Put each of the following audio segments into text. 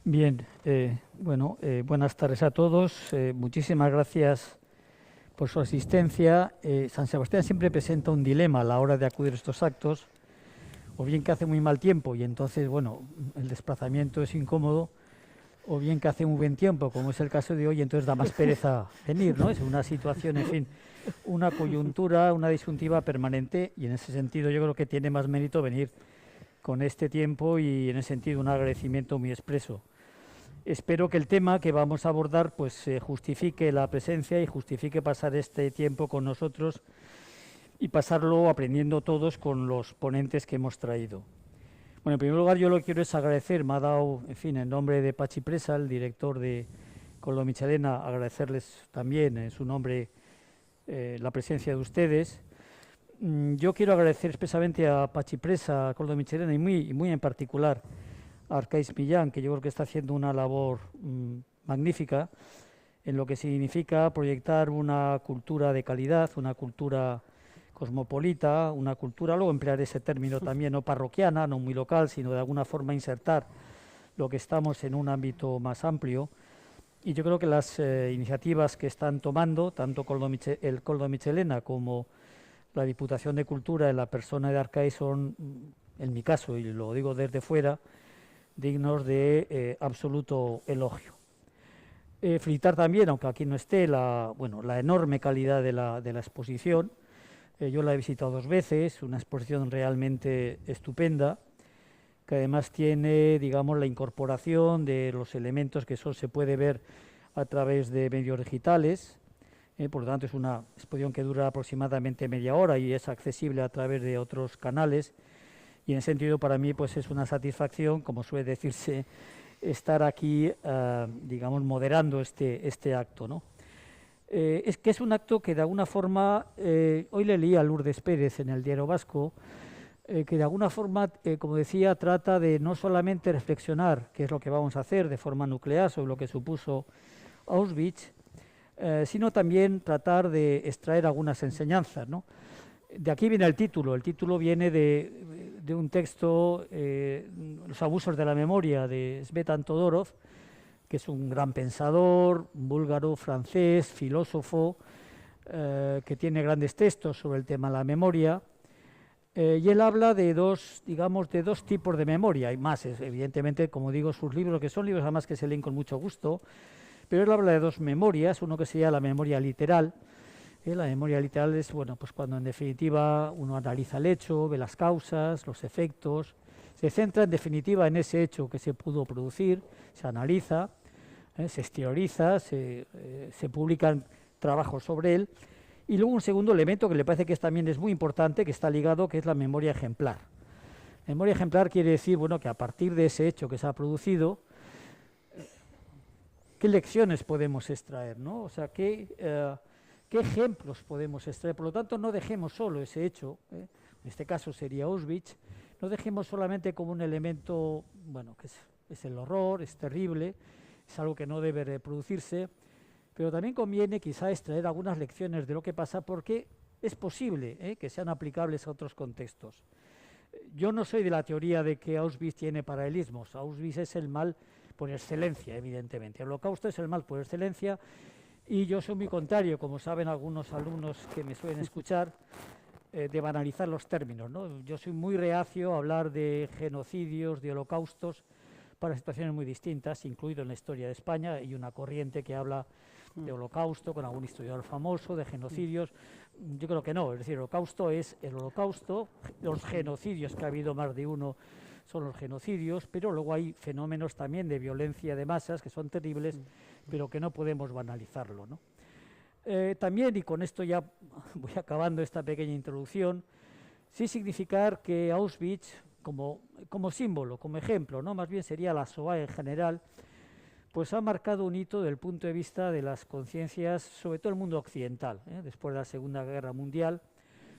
Bien, buenas tardes a todos. Muchísimas gracias por su asistencia. San Sebastián siempre presenta un dilema a la hora de acudir a estos actos, o bien que hace muy mal tiempo y entonces, bueno, el desplazamiento es incómodo, o bien que hace muy buen tiempo, como es el caso de hoy, entonces da más pereza venir, ¿no? Es una situación, en fin, una coyuntura, una disyuntiva permanente, y en ese sentido yo creo que tiene más mérito venir con este tiempo y en ese sentido un agradecimiento muy expreso. Espero que el tema que vamos a abordar pues justifique la presencia y justifique pasar este tiempo con nosotros y pasarlo aprendiendo todos con los ponentes que hemos traído. Bueno, en primer lugar yo lo que quiero es agradecer, me ha dado, en fin, en nombre de Pachi Presa, el director de Coldo Michelena, agradecerles también en su nombre la presencia de ustedes. Yo quiero agradecer expresamente a Pachi Presa, a Coldo Michelena y muy en particular a Arcais Millán, que yo creo que está haciendo una labor magnífica en lo que significa proyectar una cultura de calidad, una cultura cosmopolita, una cultura, luego emplear ese término también, no parroquiana, no muy local, sino de alguna forma insertar lo que estamos en un ámbito más amplio. Y yo creo que las iniciativas que están tomando, tanto el Coldo Michelena como la Diputación de Cultura en la persona de Arcais son, en mi caso, y lo digo desde fuera, dignos de absoluto elogio. Felicitar también, aunque aquí no esté, la enorme calidad de la exposición. Yo la he visitado 2 veces, una exposición realmente estupenda, que además tiene, digamos, la incorporación de los elementos que solo se puede ver a través de medios digitales. Por lo tanto, es una exposición que dura aproximadamente media hora y es accesible a través de otros canales. Y en ese sentido, para mí, pues es una satisfacción, como suele decirse, estar aquí, digamos, moderando este acto, ¿no? Es que es un acto que de alguna forma, hoy le leí a Lourdes Pérez en el Diario Vasco, que de alguna forma, como decía, trata de no solamente reflexionar qué es lo que vamos a hacer de forma nuclear sobre lo que supuso Auschwitz, sino también tratar de extraer algunas enseñanzas, ¿no? De aquí viene el título viene de un texto, Los abusos de la memoria, de Svetan Todorov, que es un gran pensador, búlgaro, francés, filósofo, que tiene grandes textos sobre el tema de la memoria, y él habla de digamos, de dos tipos de memoria. Hay más, evidentemente, como digo, sus libros, que son libros además que se leen con mucho gusto, pero él habla de dos memorias, uno que sería la memoria literal. La memoria literal es, bueno, pues cuando en definitiva uno analiza el hecho, ve las causas, los efectos, se centra en definitiva en ese hecho que se pudo producir, se analiza, se exterioriza, se publican trabajos sobre él. Y luego un segundo elemento que le parece que también es muy importante, que está ligado, que es la memoria ejemplar. Memoria ejemplar quiere decir, bueno, que a partir de ese hecho que se ha producido, ¿qué lecciones podemos extraer, ¿no? O sea, ¿qué ejemplos podemos extraer? Por lo tanto, no dejemos solo ese hecho, en este caso sería Auschwitz, no dejemos solamente como un elemento, bueno, que es el horror, es terrible, es algo que no debe reproducirse, pero también conviene quizá extraer algunas lecciones de lo que pasa porque es posible que sean aplicables a otros contextos. Yo no soy de la teoría de que Auschwitz tiene paralelismos. Auschwitz es el mal por excelencia, evidentemente. El Holocausto es el mal por excelencia y yo soy muy contrario, como saben algunos alumnos que me suelen escuchar, de banalizar los términos, ¿no? Yo soy muy reacio a hablar de genocidios, de holocaustos, para situaciones muy distintas, incluido en la historia de España, y una corriente que habla de holocausto, con algún historiador famoso, de genocidios. Yo creo que no, es decir, el holocausto es el holocausto, los genocidios, que ha habido más de uno, son los genocidios, pero luego hay fenómenos también de violencia de masas que son terribles, pero que no podemos banalizarlo, ¿no? También, y con esto ya voy acabando esta pequeña introducción, sí significar que Auschwitz, como símbolo, como ejemplo, ¿no? Más bien sería la Shoah en general, pues ha marcado un hito desde el punto de vista de las conciencias, sobre todo el mundo occidental, después de la Segunda Guerra Mundial,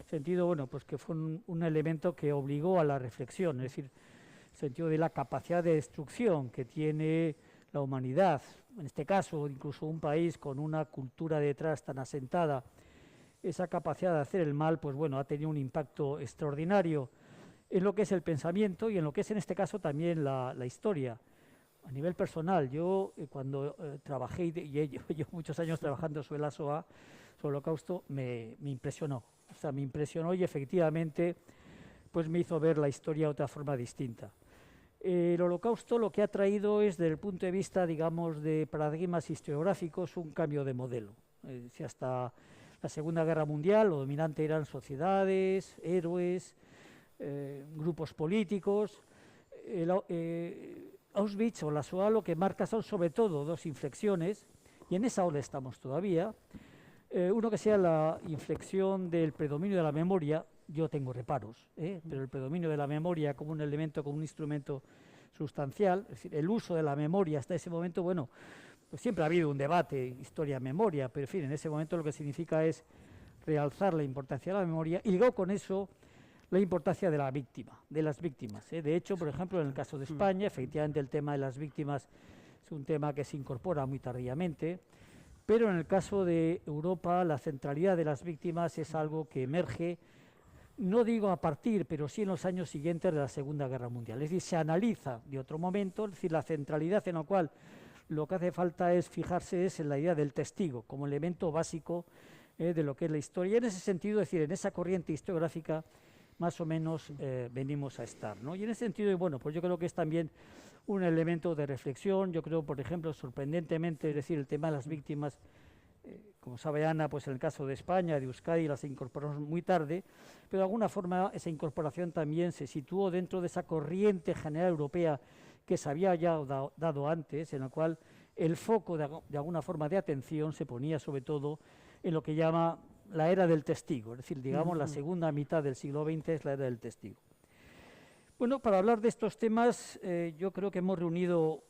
sentido, bueno, pues que fue un elemento que obligó a la reflexión, es decir, el sentido de la capacidad de destrucción que tiene la humanidad, en este caso incluso un país con una cultura detrás tan asentada, esa capacidad de hacer el mal, pues bueno, ha tenido un impacto extraordinario en lo que es el pensamiento y en lo que es en este caso también la historia. A nivel personal, yo cuando trabajé, y yo muchos años trabajando sobre la SOA, sobre el Holocausto, me impresionó. O sea, me impresionó y efectivamente pues me hizo ver la historia de otra forma distinta. El Holocausto lo que ha traído es, desde el punto de vista, digamos, de paradigmas historiográficos, un cambio de modelo. Si hasta la Segunda Guerra Mundial lo dominante eran sociedades, héroes, grupos políticos. Auschwitz o la Shoah lo que marca son sobre todo dos inflexiones, y en esa ola estamos todavía. Uno que sea la inflexión del predominio de la memoria. Yo tengo reparos, pero el predominio de la memoria como un elemento, como un instrumento sustancial, es decir, el uso de la memoria hasta ese momento, bueno, pues siempre ha habido un debate, historia-memoria, pero en fin, en ese momento lo que significa es realzar la importancia de la memoria y luego con eso la importancia de la víctima, de las víctimas. De hecho, por ejemplo, en el caso de España, efectivamente el tema de las víctimas es un tema que se incorpora muy tardíamente, pero en el caso de Europa la centralidad de las víctimas es algo que emerge, no digo a partir, pero sí en los años siguientes de la Segunda Guerra Mundial. Es decir, se analiza de otro momento, es decir, la centralidad en la cual lo que hace falta es fijarse es en la idea del testigo como elemento básico de lo que es la historia. Y en ese sentido, es decir, en esa corriente historiográfica más o menos venimos a estar, ¿no? Y en ese sentido, bueno, pues yo creo que es también un elemento de reflexión. Yo creo, por ejemplo, sorprendentemente, es decir, el tema de las víctimas, como sabe Ana, pues en el caso de España, de Euskadi, las incorporamos muy tarde, pero de alguna forma esa incorporación también se situó dentro de esa corriente general europea que se había ya dado antes, en la cual el foco de alguna forma de atención se ponía sobre todo en lo que llama la era del testigo, es decir, digamos, la segunda mitad del siglo XX es la era del testigo. Bueno, para hablar de estos temas, yo creo que hemos reunido,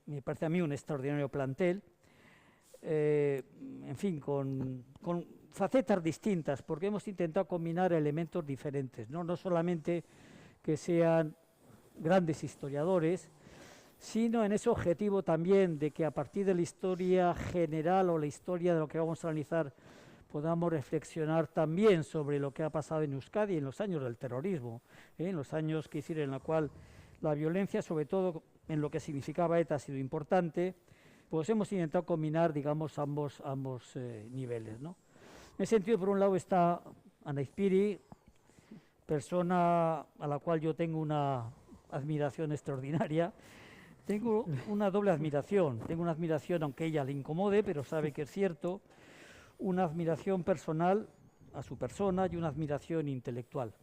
me parece a mí, un extraordinario plantel, en fin, con facetas distintas, porque hemos intentado combinar elementos diferentes, no solamente que sean grandes historiadores, sino en ese objetivo también de que a partir de la historia general o la historia de lo que vamos a analizar podamos reflexionar también sobre lo que ha pasado en Euskadi en los años del terrorismo, en los años que hicieron en la cual la violencia, sobre todo en lo que significaba ETA, ha sido importante. Pues hemos intentado combinar, digamos, ambos niveles, ¿no? En ese sentido, por un lado está Ana Izpiri, persona a la cual yo tengo una admiración extraordinaria. Tengo una doble admiración, aunque ella le incomode, pero sabe que es cierto, una admiración personal a su persona y una admiración intelectual.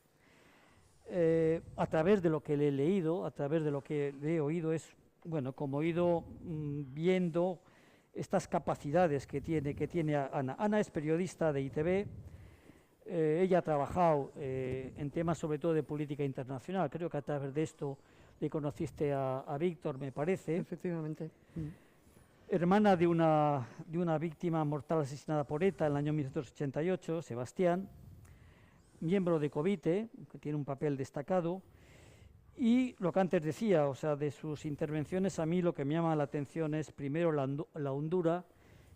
A través de lo que le he leído, a través de lo que le he oído, es, bueno, como he ido viendo estas capacidades que tiene Ana. Ana es periodista de ITV, ella ha trabajado en temas sobre todo de política internacional, creo que a través de esto le conociste a Víctor, me parece. Efectivamente. Hermana de una víctima mortal asesinada por ETA en el año 1988, Sebastián, miembro de Covite, que tiene un papel destacado, y lo que antes decía, o sea, de sus intervenciones, a mí lo que me llama la atención es primero la hondura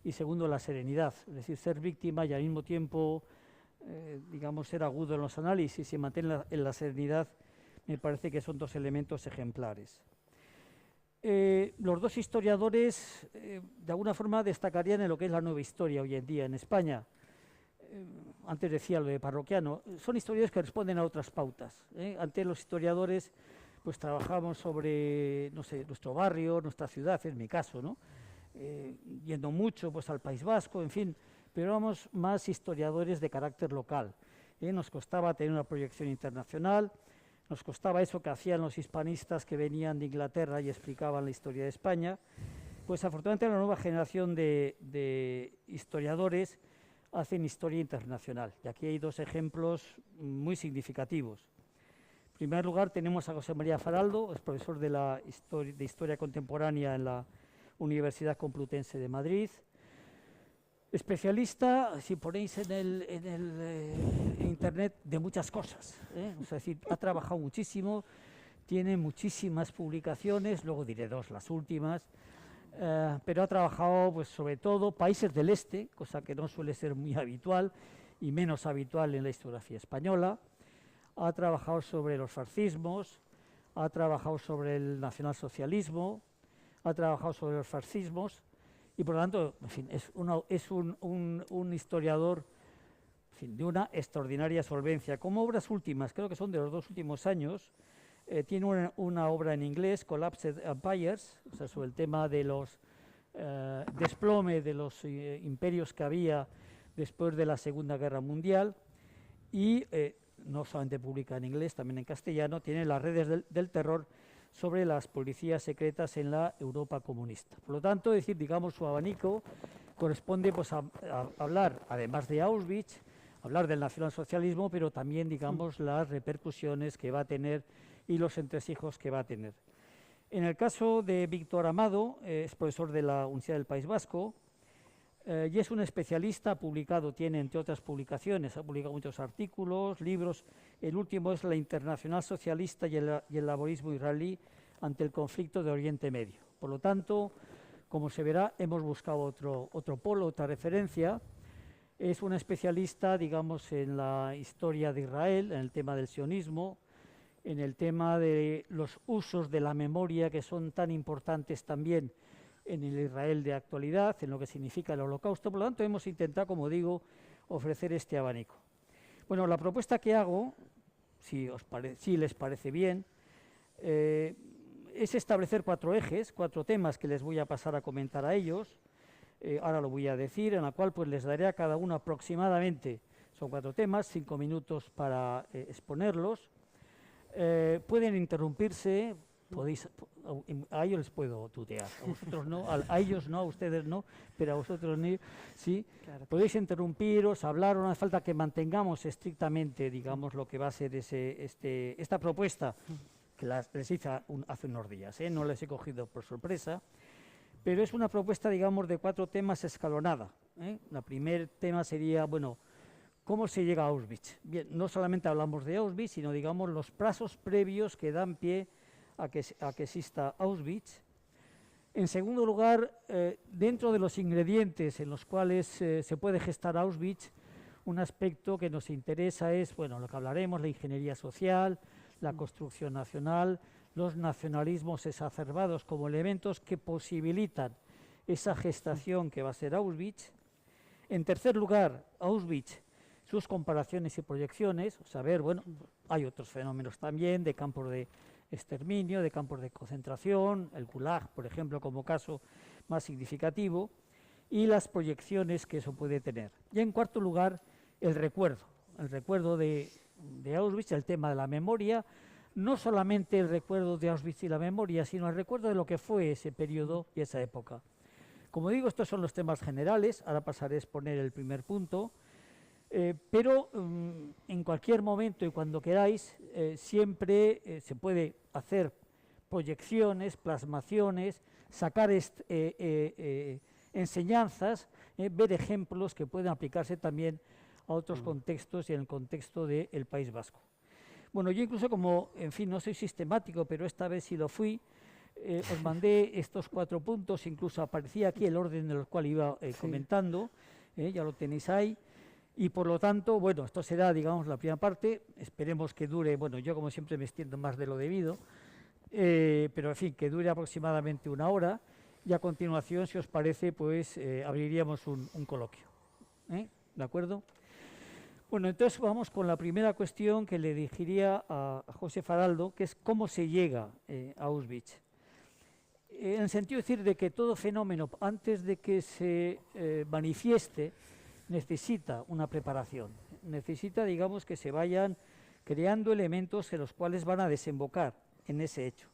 y segundo la serenidad, es decir, ser víctima y al mismo tiempo, digamos, ser agudo en los análisis y mantener en la serenidad, me parece que son dos elementos ejemplares. Los dos historiadores de alguna forma destacarían en lo que es la nueva historia hoy en día en España. Antes decía lo de Parroquiano, son historiadores que responden a otras pautas. Antes los historiadores pues trabajamos sobre, no sé, nuestro barrio, nuestra ciudad, es mi caso, ¿no? Yendo mucho pues al País Vasco, en fin, pero éramos más historiadores de carácter local. Nos costaba tener una proyección internacional. Nos costaba eso que hacían los hispanistas que venían de Inglaterra y explicaban la historia de España. Pues afortunadamente la nueva generación de historiadores hacen historia internacional. Y aquí hay dos ejemplos muy significativos. En primer lugar tenemos a José María Faraldo, es profesor de Historia Contemporánea en la Universidad Complutense de Madrid. Especialista, si ponéis en internet, de muchas cosas, es decir, ha trabajado muchísimo, tiene muchísimas publicaciones, luego diré dos, las últimas, pero ha trabajado pues sobre todo países del este, cosa que no suele ser muy habitual y menos habitual en la historiografía española. Ha trabajado sobre los fascismos, ha trabajado sobre el nacionalsocialismo, ha trabajado sobre los fascismos y por lo tanto, en fin, es un historiador, en fin, de una extraordinaria solvencia. Como obras últimas, creo que son de los 2 últimos años, tiene una obra en inglés, Collapsed Empires, o sea, sobre el tema de los desplome de los imperios que había después de la Segunda Guerra Mundial, y no solamente publica en inglés, también en castellano, tiene Las redes del terror sobre las policías secretas en la Europa comunista. Por lo tanto, decir, digamos, su abanico corresponde pues, a hablar, además de Auschwitz, hablar del nacionalsocialismo, pero también, digamos, las repercusiones que va a tener y los entresijos que va a tener. En el caso de Víctor Amado, es profesor de la Universidad del País Vasco y es un especialista, tiene entre otras publicaciones, ha publicado muchos artículos, libros. El último es La Internacional Socialista y el laborismo israelí ante el conflicto de Oriente Medio. Por lo tanto, como se verá, hemos buscado otro polo, otra referencia. Es un especialista, digamos, en la historia de Israel, en el tema del sionismo, en el tema de los usos de la memoria que son tan importantes también en el Israel de actualidad, en lo que significa el Holocausto. Por lo tanto, hemos intentado, como digo, ofrecer este abanico. Bueno, la propuesta que hago, si les parece bien, es establecer 4 ejes, 4 temas que les voy a pasar a comentar a ellos. Ahora lo voy a decir, en la cual pues les daré a cada uno aproximadamente, son 4 temas, 5 minutos para exponerlos. Pueden interrumpirse, a ellos les puedo tutear, a vosotros no, a ellos no, a ustedes no, pero a vosotros sí. Claro. Podéis interrumpiros, hablar, no hace falta que mantengamos estrictamente, digamos, lo que va a ser esta propuesta, que les hice hace unos días, no les he cogido por sorpresa, pero es una propuesta, digamos, de 4 temas escalonada. El primer tema sería, bueno, ¿cómo se llega a Auschwitz? Bien, no solamente hablamos de Auschwitz, sino, digamos, los pasos previos que dan pie a que exista Auschwitz. En segundo lugar, dentro de los ingredientes en los cuales se puede gestar Auschwitz, un aspecto que nos interesa es, bueno, lo que hablaremos, la ingeniería social, la construcción nacional, los nacionalismos exacerbados como elementos que posibilitan esa gestación que va a ser Auschwitz. En tercer lugar, Auschwitz, sus comparaciones y proyecciones, o sea, bueno, hay otros fenómenos también de campos de exterminio, de campos de concentración, el Gulag, por ejemplo, como caso más significativo, y las proyecciones que eso puede tener. Y en cuarto lugar, el recuerdo de Auschwitz, el tema de la memoria, no solamente el recuerdo de Auschwitz y la memoria, sino el recuerdo de lo que fue ese periodo y esa época. Como digo, estos son los temas generales, ahora pasaré a exponer el primer punto. Pero en cualquier momento y cuando queráis, siempre se puede hacer proyecciones, plasmaciones, sacar enseñanzas, ver ejemplos que pueden aplicarse también a otros contextos y en el contexto del País Vasco. Bueno, yo incluso como, en fin, no soy sistemático, pero esta vez sí lo fui, os mandé estos 4 puntos, incluso aparecía aquí el orden en el cual iba comentando, ya lo tenéis ahí. Y por lo tanto, bueno, esto será, digamos, la primera parte, esperemos que dure, bueno, yo como siempre me extiendo más de lo debido, pero en fin, que dure aproximadamente 1 hora, y a continuación, si os parece, pues abriríamos un coloquio. ¿De acuerdo? Bueno, entonces vamos con la primera cuestión que le dirigiría a José Faraldo, que es cómo se llega a Auschwitz. En el sentido de decir de que todo fenómeno, antes de que se manifieste, necesita una preparación, necesita, digamos, que se vayan creando elementos en los cuales van a desembocar en ese hecho.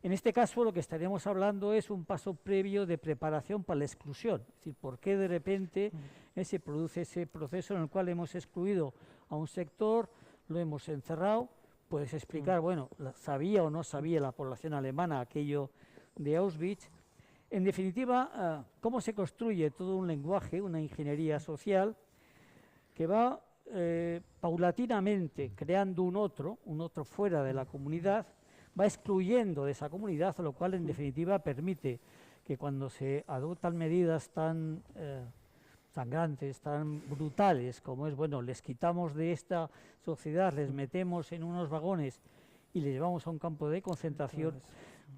En este caso, lo que estaríamos hablando es un paso previo de preparación para la exclusión, es decir, por qué de repente se produce ese proceso en el cual hemos excluido a un sector, lo hemos encerrado. Puedes explicar, bueno, sabía o no sabía la población alemana aquello de Auschwitz. En definitiva, cómo se construye todo un lenguaje, una ingeniería social que va paulatinamente creando un otro fuera de la comunidad, va excluyendo de esa comunidad, lo cual en definitiva permite que cuando se adoptan medidas tan grandes, tan brutales como es, bueno, les quitamos de esta sociedad, les metemos en unos vagones y les llevamos a un campo de concentración,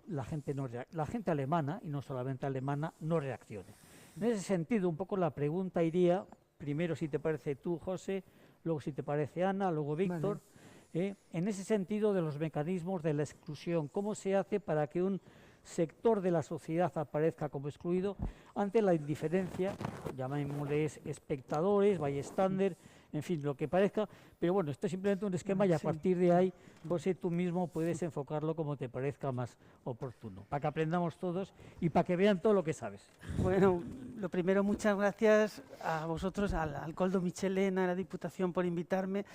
la gente alemana, y no solamente alemana, no reaccione. En ese sentido, un poco la pregunta iría, primero si te parece tú, José, luego si te parece Ana, luego Víctor, en ese sentido de los mecanismos de la exclusión, ¿cómo se hace para que un sector de la sociedad aparezca como excluido ante la indiferencia, llamémosles espectadores, bystander, en fin, lo que parezca, pero bueno, esto es simplemente un esquema y a partir de ahí, José, tú mismo puedes enfocarlo como te parezca más oportuno, para que aprendamos todos y para que vean todo lo que sabes. Bueno, lo primero, muchas gracias a vosotros, al Coldo Michelena, a la Diputación por invitarme,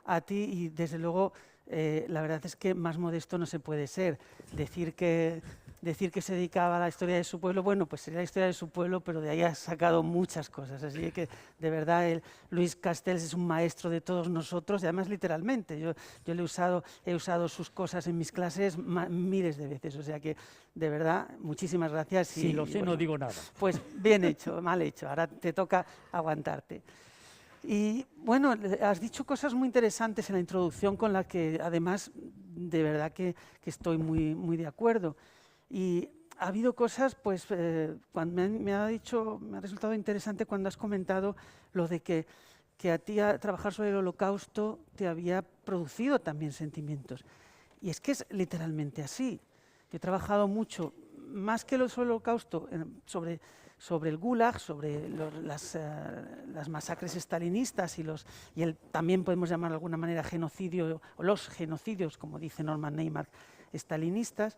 a ti y desde luego la verdad es que más modesto no se puede ser. Decir que se dedicaba a la historia de su pueblo, bueno, pues sería la historia de su pueblo, pero de ahí ha sacado muchas cosas. Así que de verdad Luis Castells es un maestro de todos nosotros y además literalmente. Yo he usado sus cosas en mis clases miles de veces. O sea que de verdad, muchísimas gracias. Sí, lo sé, bueno, no digo nada. Pues bien hecho, mal hecho. Ahora te toca aguantarte. Y bueno, has dicho cosas muy interesantes en la introducción con las que además de verdad que estoy muy de acuerdo. Y ha habido cosas, pues cuando me ha resultado interesante cuando has comentado lo de que a ti trabajar sobre el Holocausto te había producido también sentimientos. Y es que es literalmente así. Yo he trabajado mucho, más que sobre el Holocausto, sobre el Gulag, sobre las masacres estalinistas y también podemos llamar de alguna manera genocidio, o los genocidios, como dice Norman Neymar, estalinistas,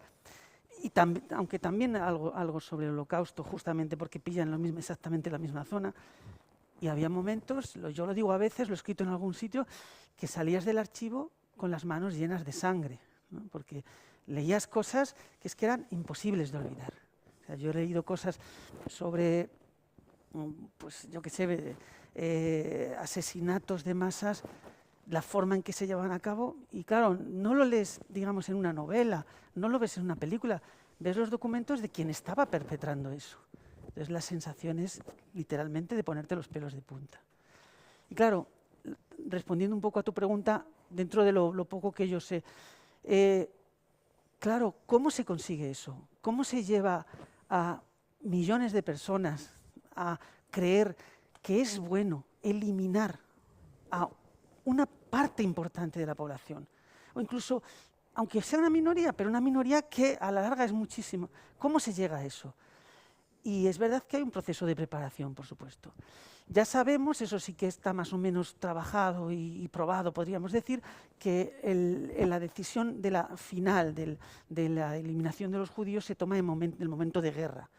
y aunque también algo sobre el Holocausto, justamente porque pillan exactamente la misma zona. Y había momentos, yo lo digo a veces, lo he escrito en algún sitio, que salías del archivo con las manos llenas de sangre, ¿no? Porque leías cosas que eran imposibles de olvidar. O sea, yo he leído cosas sobre, pues yo qué sé, asesinatos de masas, la forma en que se llevan a cabo, y claro, no lo lees, digamos, en una novela, no lo ves en una película, ves los documentos de quien estaba perpetrando eso. Entonces la sensación es literalmente de ponerte los pelos de punta. Y claro, respondiendo un poco a tu pregunta, dentro de lo poco que yo sé, claro, ¿cómo se consigue eso? ¿Cómo se lleva a millones de personas a creer que es bueno eliminar a una parte importante de la población? O incluso, aunque sea una minoría, pero una minoría que a la larga es muchísima. ¿Cómo se llega a eso? Y es verdad que hay un proceso de preparación, por supuesto. Ya sabemos, eso sí que está más o menos trabajado y probado, podríamos decir, que la decisión final de la eliminación de los judíos se toma en el momento de guerra.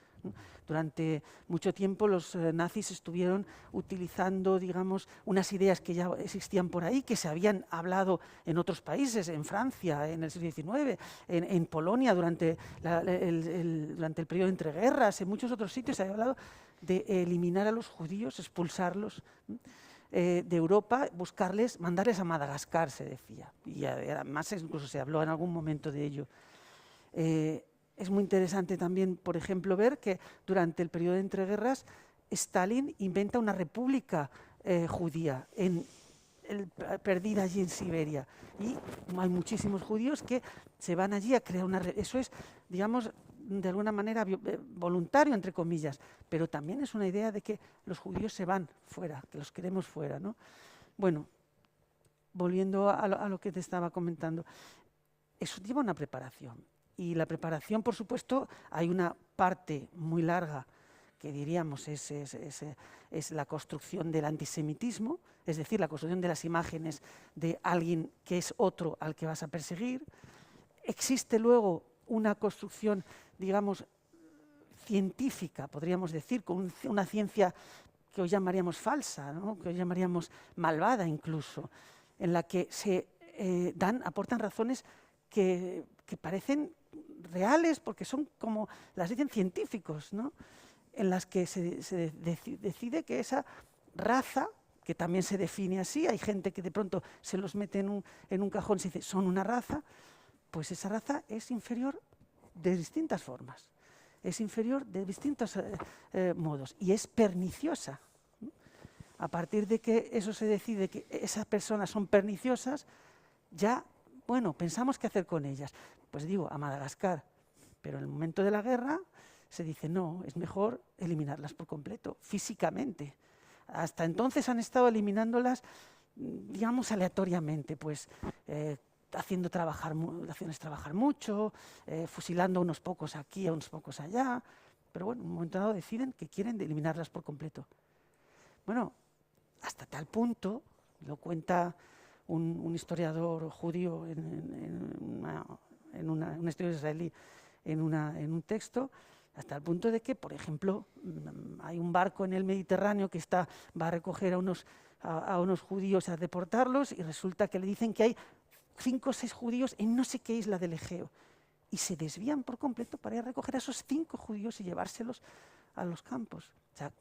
Durante mucho tiempo los nazis estuvieron utilizando, digamos, unas ideas que ya existían por ahí, que se habían hablado en otros países, en Francia, en el siglo XIX, en Polonia durante el periodo de entreguerras, en muchos otros sitios se había hablado de eliminar a los judíos, expulsarlos de Europa, mandarles a Madagascar, se decía. Y además incluso se habló en algún momento de ello. Es muy interesante también, por ejemplo, ver que durante el periodo de entreguerras Stalin inventa una república judía perdida allí en Siberia. Y hay muchísimos judíos que se van allí a crear eso es, digamos, de alguna manera voluntario, entre comillas, pero también es una idea de que los judíos se van fuera, que los queremos fuera, ¿no? Bueno, volviendo a lo que te estaba comentando, eso lleva una preparación. Y la preparación, por supuesto, hay una parte muy larga que diríamos es la construcción del antisemitismo, es decir, la construcción de las imágenes de alguien que es otro al que vas a perseguir. Existe luego una construcción, digamos, científica, podríamos decir, con una ciencia que hoy llamaríamos falsa, ¿no? Que hoy llamaríamos malvada incluso, en la que se aportan razones que parecen reales porque son como las dicen científicos, ¿no? En las que se decide que esa raza, que también se define así, hay gente que de pronto se los mete en un cajón y se dice son una raza, pues esa raza es inferior de distintas formas, es inferior de distintos modos y es perniciosa. A partir de que eso se decide que esas personas son perniciosas, ya, bueno, pensamos qué hacer con ellas. Pues digo, a Madagascar. Pero en el momento de la guerra se dice, no, es mejor eliminarlas por completo, físicamente. Hasta entonces han estado eliminándolas, digamos, aleatoriamente, pues haciéndoles trabajar mucho, fusilando a unos pocos aquí, a unos pocos allá. Pero bueno, en un momento dado deciden que quieren eliminarlas por completo. Bueno, hasta tal punto, lo cuenta un historiador judío un historiador israelí en un texto, hasta el punto de que, por ejemplo, hay un barco en el Mediterráneo que va a recoger a unos judíos, a deportarlos, y resulta que le dicen que hay 5 o 6 judíos en no sé qué isla del Egeo. Y se desvían por completo para ir a recoger a esos 5 judíos y llevárselos a los campos. O sea,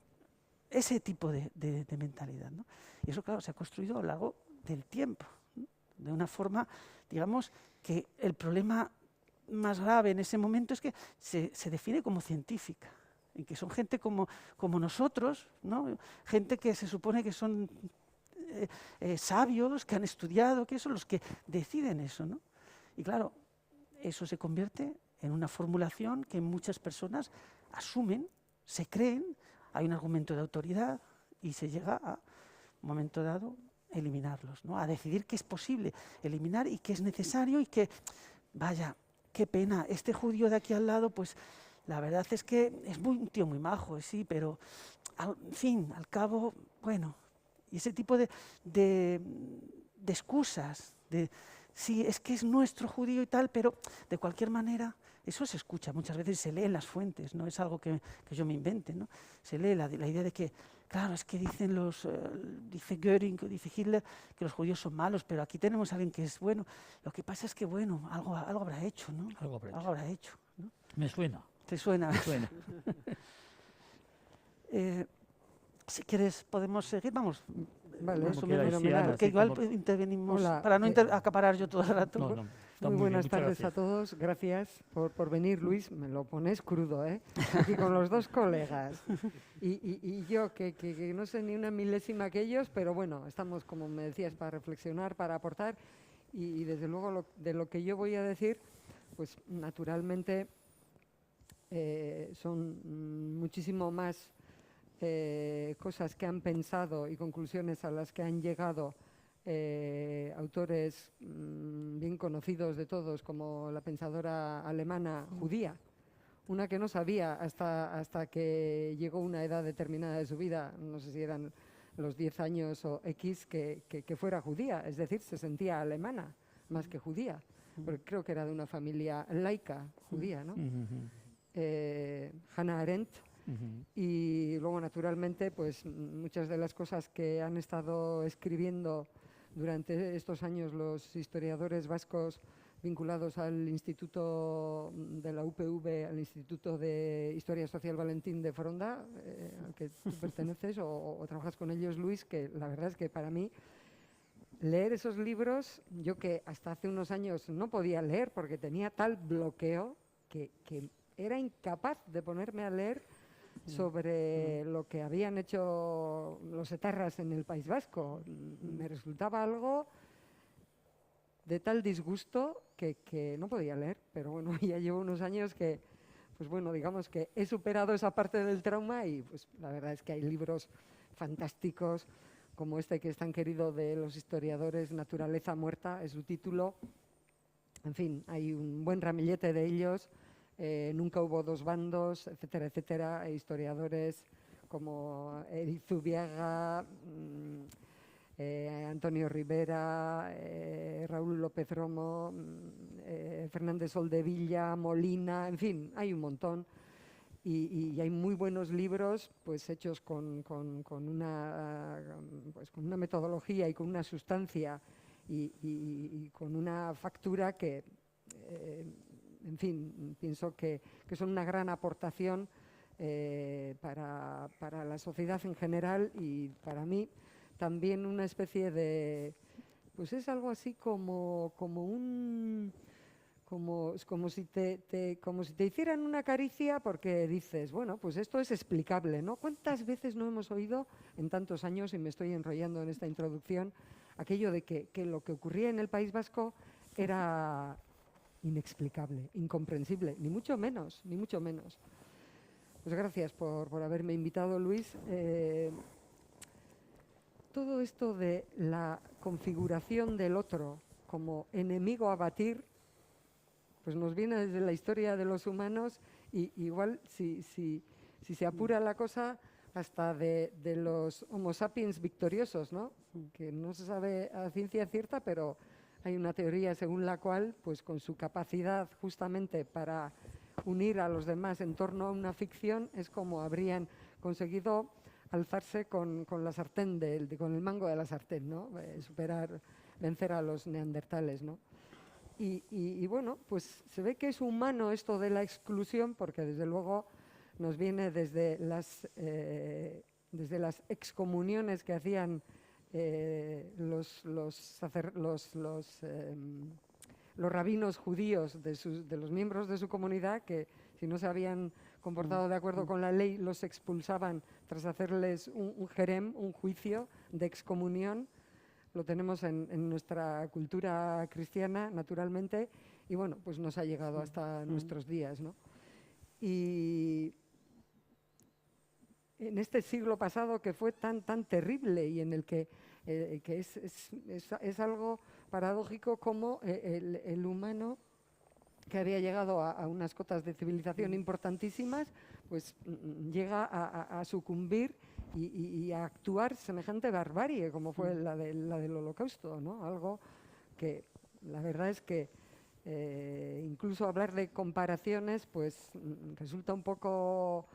ese tipo de mentalidad, ¿no? Y eso, claro, se ha construido a lo largo del tiempo, ¿no? De una forma, digamos, que el problema más grave en ese momento es que se define como científica, y que son gente como nosotros, ¿no? Gente que se supone que son sabios, que han estudiado, que son los que deciden eso, ¿no? Y claro, eso se convierte en una formulación que muchas personas asumen, se creen, hay un argumento de autoridad y se llega a un momento dado eliminarlos, ¿no? A decidir que es posible eliminar y que es necesario y que, vaya, qué pena, este judío de aquí al lado, pues la verdad es que es un tío muy majo, sí, pero en fin, al cabo, bueno, y ese tipo de excusas, sí, es que es nuestro judío y tal, pero de cualquier manera, eso se escucha muchas veces, se lee en las fuentes, no es algo que yo me invente, ¿no? Se lee la idea de que, claro, es que dice Göring, dice Hitler, que los judíos son malos, pero aquí tenemos a alguien que es bueno. Lo que pasa es que, bueno, algo habrá hecho, ¿no? Algo habrá hecho, ¿no? Me suena. ¿Te suena? Me suena. Si quieres, podemos seguir, vamos. Vale, Más o queráis, menos, sí, Ana, porque sí, igual como- intervenimos, Hola, para no acaparar yo todo el rato. No, está Muy buenas bien, muchas tardes gracias. a todos. Gracias por venir, Luis. Me lo pones crudo, ¿eh? Aquí con los 2 colegas. Y yo, que no sé ni una milésima que ellos, pero bueno, estamos, como me decías, para reflexionar, para aportar. Y desde luego, de lo que yo voy a decir, pues naturalmente son muchísimo más cosas que han pensado y conclusiones a las que han llegado autores bien conocidos de todos, como la pensadora alemana judía, una que no sabía hasta que llegó una edad determinada de su vida, no sé si eran los 10 años o X, que fuera judía, es decir, se sentía alemana más que judía, porque creo que era de una familia laica judía, ¿no? Hannah Arendt. Y luego, naturalmente, pues muchas de las cosas que han estado escribiendo durante estos años los historiadores vascos vinculados al Instituto de la UPV, al Instituto de Historia Social Valentín de Foronda, al que tú perteneces o trabajas con ellos, Luis, que la verdad es que para mí leer esos libros, yo que hasta hace unos años no podía leer porque tenía tal bloqueo que era incapaz de ponerme a leer sobre lo que habían hecho los etarras en el País Vasco. Me resultaba algo de tal disgusto que no podía leer, pero bueno, ya llevo unos años que, pues bueno, digamos que he superado esa parte del trauma y pues la verdad es que hay libros fantásticos como este que es tan querido de los historiadores, Naturaleza Muerta, es su título. En fin, hay un buen ramillete de ellos. Nunca hubo 2 bandos, etcétera, etcétera. Historiadores como Edith Zubiaga, Antonio Rivera, Raúl López Romo, Fernández Soldevilla, Molina, en fin, hay un montón. Y hay muy buenos libros pues hechos con una metodología y con una sustancia y con una factura que en fin, pienso que son una gran aportación para la sociedad en general y para mí también una especie de, pues es algo así como si te hicieran una caricia porque dices, bueno, pues esto es explicable, ¿no? ¿Cuántas veces no hemos oído en tantos años, y me estoy enrollando en esta introducción, aquello de que lo que ocurría en el País Vasco era inexplicable, incomprensible, ni mucho menos, ni mucho menos. Pues gracias por haberme invitado, Luis. Todo esto de la configuración del otro como enemigo a batir, pues nos viene desde la historia de los humanos y igual si se apura la cosa hasta de los Homo sapiens victoriosos, ¿no? Que no se sabe a ciencia cierta, pero hay una teoría según la cual, pues con su capacidad justamente para unir a los demás en torno a una ficción, es como habrían conseguido alzarse con la sartén, con el mango de la sartén, ¿no? Vencer a los neandertales, ¿no? Y bueno, pues se ve que es humano esto de la exclusión, porque desde luego nos viene desde las excomuniones que hacían los rabinos judíos de los miembros de su comunidad, que si no se habían comportado de acuerdo con la ley, los expulsaban tras hacerles un jerem, un juicio de excomunión. Lo tenemos en nuestra cultura cristiana, naturalmente, y bueno, pues nos ha llegado hasta nuestros días, ¿no? Y en este siglo pasado que fue tan terrible y en el que es algo paradójico como el humano, que había llegado a unas cotas de civilización importantísimas, pues llega a sucumbir y a actuar semejante barbarie como fue la del Holocausto, ¿no? Algo que la verdad es que incluso hablar de comparaciones pues resulta un poco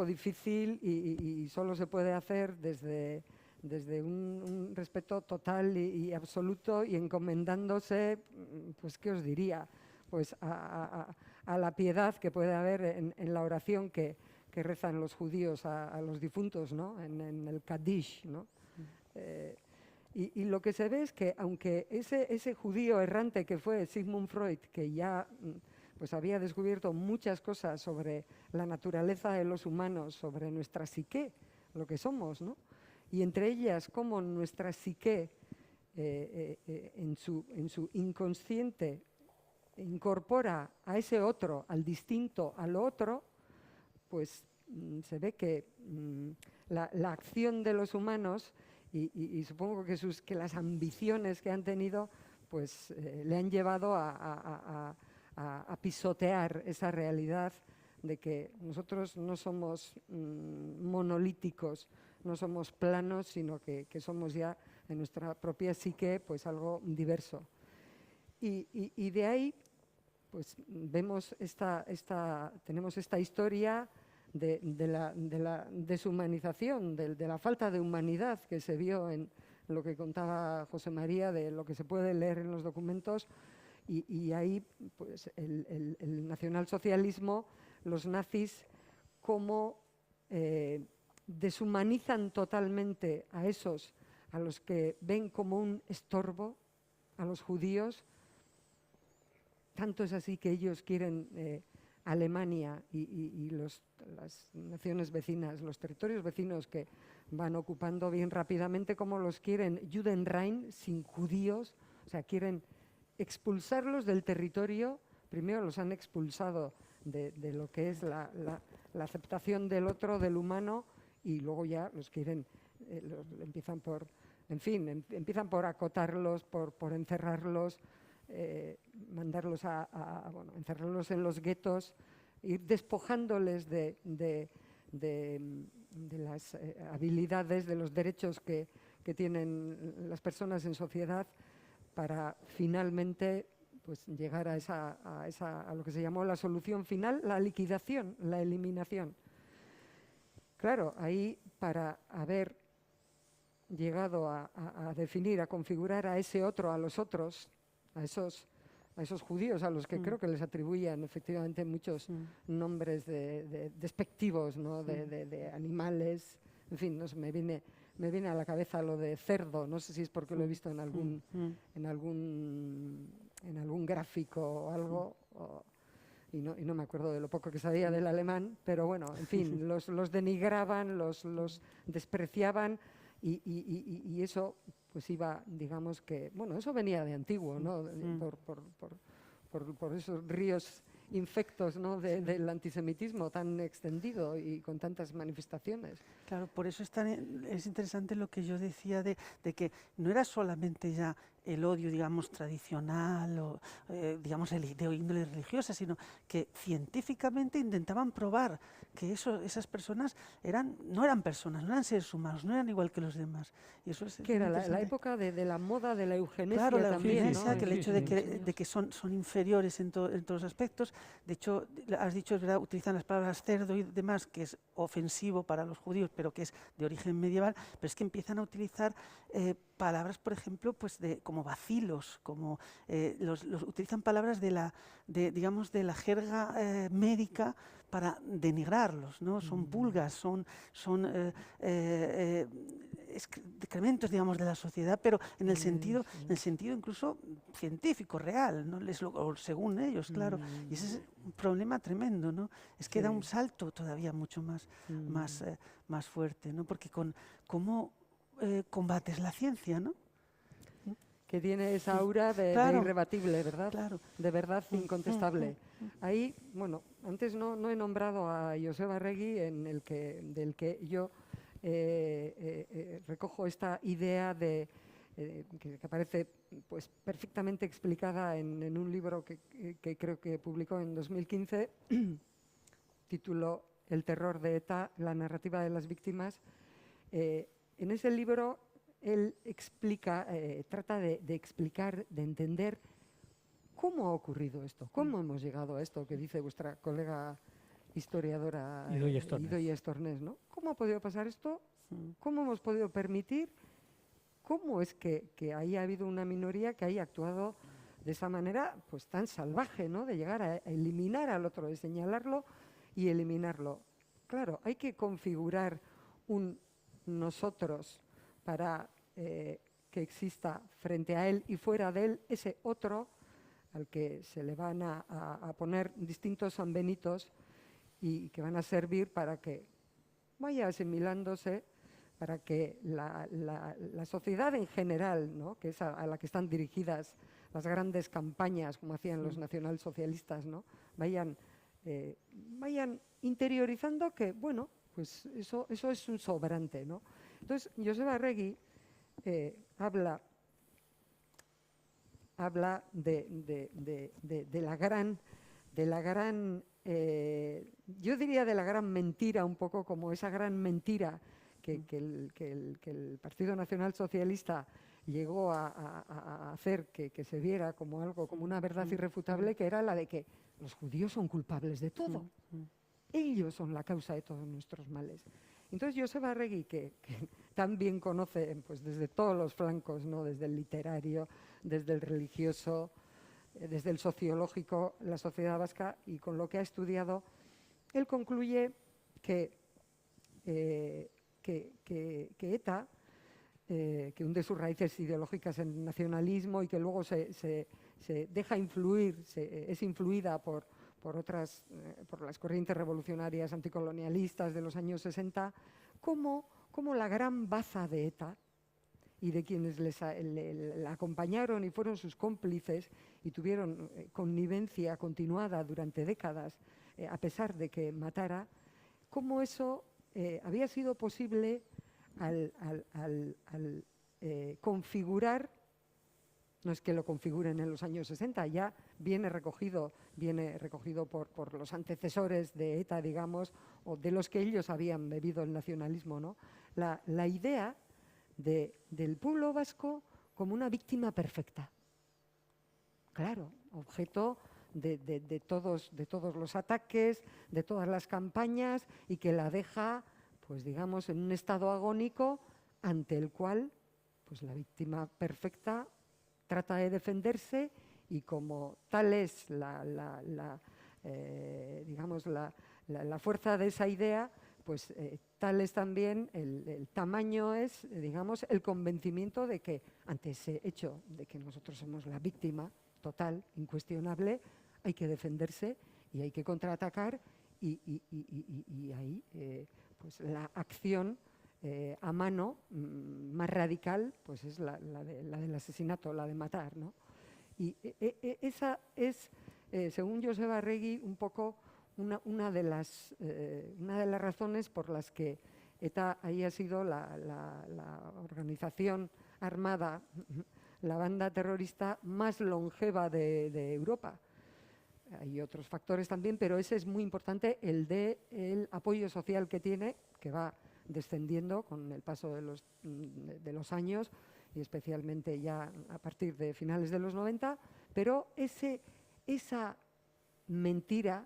difícil y solo se puede hacer desde un respeto total y absoluto y encomendándose, pues qué os diría, pues a la piedad que puede haber en la oración que rezan los judíos a los difuntos, ¿no? En el Kaddish, ¿no? Y lo que se ve es que aunque ese judío errante que fue Sigmund Freud, que ya pues había descubierto muchas cosas sobre la naturaleza de los humanos, sobre nuestra psique, lo que somos, ¿no? Y entre ellas cómo nuestra psique en su inconsciente incorpora a ese otro, al distinto, a lo otro, pues se ve que la acción de los humanos y supongo que las ambiciones que han tenido pues le han llevado a pisotear esa realidad de que nosotros no somos monolíticos, no somos planos, sino que somos ya en nuestra propia psique pues algo diverso. Y de ahí pues vemos tenemos esta historia de la deshumanización, de la falta de humanidad que se vio en lo que contaba José María, de lo que se puede leer en los documentos, y ahí pues el nacionalsocialismo, los nazis, cómo deshumanizan totalmente a esos a los que ven como un estorbo, a los judíos. Tanto es así que ellos quieren Alemania y las naciones vecinas, los territorios vecinos que van ocupando bien rápidamente, como los quieren Judenrein, sin judíos, o sea, quieren expulsarlos del territorio. Primero los han expulsado de lo que es la aceptación del otro, del humano, y luego ya los quieren, empiezan por acotarlos, por encerrarlos, mandarlos encerrarlos en los guetos, ir despojándoles de las habilidades, de los derechos que tienen las personas en sociedad, para finalmente pues llegar a lo que se llamó la solución final, la liquidación, la eliminación. Claro, ahí para haber llegado a definir, a configurar a ese otro, a los otros, a esos judíos a los que creo que les atribuían efectivamente muchos nombres despectivos, ¿no? de animales, en fin, no sé, me viene a la cabeza lo de cerdo, no sé si es porque lo he visto en algún gráfico o algo, y no me acuerdo de lo poco que sabía del alemán, pero bueno, en fin, los denigraban, los despreciaban, y eso pues iba, digamos que, bueno, eso venía de antiguo, ¿no? por esos ríos infectos, ¿no? Del antisemitismo tan extendido y con tantas manifestaciones. Claro, por eso es interesante lo que yo decía de que no era solamente ya el odio, digamos, tradicional o, digamos, de índole religiosa, sino que científicamente intentaban probar que esas personas no eran personas, no eran seres humanos, no eran igual que los demás. Y eso es Que era la interesante. época de la moda de la eugenesia Claro, la también, eugenesia, ¿no? que el Sí, hecho sí, de que son inferiores en todos los aspectos. De hecho, has dicho, es verdad, utilizan las palabras cerdo y demás, que es ofensivo para los judíos, pero que es de origen medieval, pero es que empiezan a utilizar palabras, por ejemplo, pues como bacilos, como utilizan palabras digamos, de la jerga médica para denigrarlos, ¿no? Son pulgas, son excrementos, digamos, de la sociedad, pero en el sentido incluso científico, real, ¿no? O según ellos, claro. Y ese es un problema tremendo, ¿no? Es que da un salto todavía mucho más fuerte, ¿no? Porque cómo combates la ciencia, ¿no? Que tiene esa aura de irrebatible, ¿verdad? Claro. De verdad incontestable. Ahí, bueno, antes no he nombrado a Joseba Arregui, del que yo recojo esta idea que aparece pues, perfectamente explicada en un libro que creo que publicó en 2015, título El terror de ETA, la narrativa de las víctimas. En ese libro él explica, trata de explicar, de entender cómo ha ocurrido esto, cómo hemos llegado a esto que dice vuestra colega historiadora Idoia Estornés, ¿no? ¿Cómo ha podido pasar esto? ¿Cómo hemos podido permitir? ¿Cómo es que ahí ha habido una minoría que haya actuado de esa manera pues tan salvaje, ¿no? De llegar a eliminar al otro, de señalarlo y eliminarlo. Claro, hay que configurar un nosotros para que exista frente a él y fuera de él ese otro al que se le van a poner distintos sanbenitos y que van a servir para que vaya asimilándose, para que la sociedad en general, ¿no? Que es a la que están dirigidas las grandes campañas, como hacían los nacionalsocialistas, ¿no? Vayan interiorizando que, bueno, pues eso es un sobrante, ¿no? Entonces, Joseba Arregui habla de la gran, yo diría de la gran mentira, un poco como esa gran mentira que el Partido Nacional Socialista llegó a hacer que se viera como algo, como una verdad irrefutable, que era la de que los judíos son culpables de todo. Ellos son la causa de todos nuestros males. Entonces Joseba Arregui, que tan bien conoce pues, desde todos los flancos, ¿no? Desde el literario, desde el religioso, desde el sociológico, la sociedad vasca, y con lo que ha estudiado, él concluye que ETA, que hunde sus raíces ideológicas en el nacionalismo y que luego se deja influir, es influida por las corrientes revolucionarias anticolonialistas de los años 60, como la gran baza de ETA y de quienes la acompañaron y fueron sus cómplices y tuvieron connivencia continuada durante décadas, a pesar de que matara, cómo eso había sido posible al configurar. No es que lo configuren en los años 60, ya viene recogido por los antecesores de ETA, digamos, o de los que ellos habían bebido el nacionalismo, ¿no? La idea del pueblo vasco como una víctima perfecta. Claro, objeto de todos los ataques, de todas las campañas, y que la deja, pues digamos, en un estado agónico ante el cual pues, la víctima perfecta trata de defenderse, y como tal es digamos la fuerza de esa idea, pues tal es también el tamaño, es digamos el convencimiento de que ante ese hecho de que nosotros somos la víctima total, incuestionable, hay que defenderse y hay que contraatacar, y ahí pues la acción a mano más radical pues es la del asesinato, la de matar, ¿no? Y esa es según Joseba Arregui, un poco una de las razones por las que ETA haya sido la organización armada, la banda terrorista más longeva de Europa. Hay otros factores también, pero ese es muy importante, el apoyo social que tiene, que va descendiendo con el paso de los años y especialmente ya a partir de finales de los 90, pero esa mentira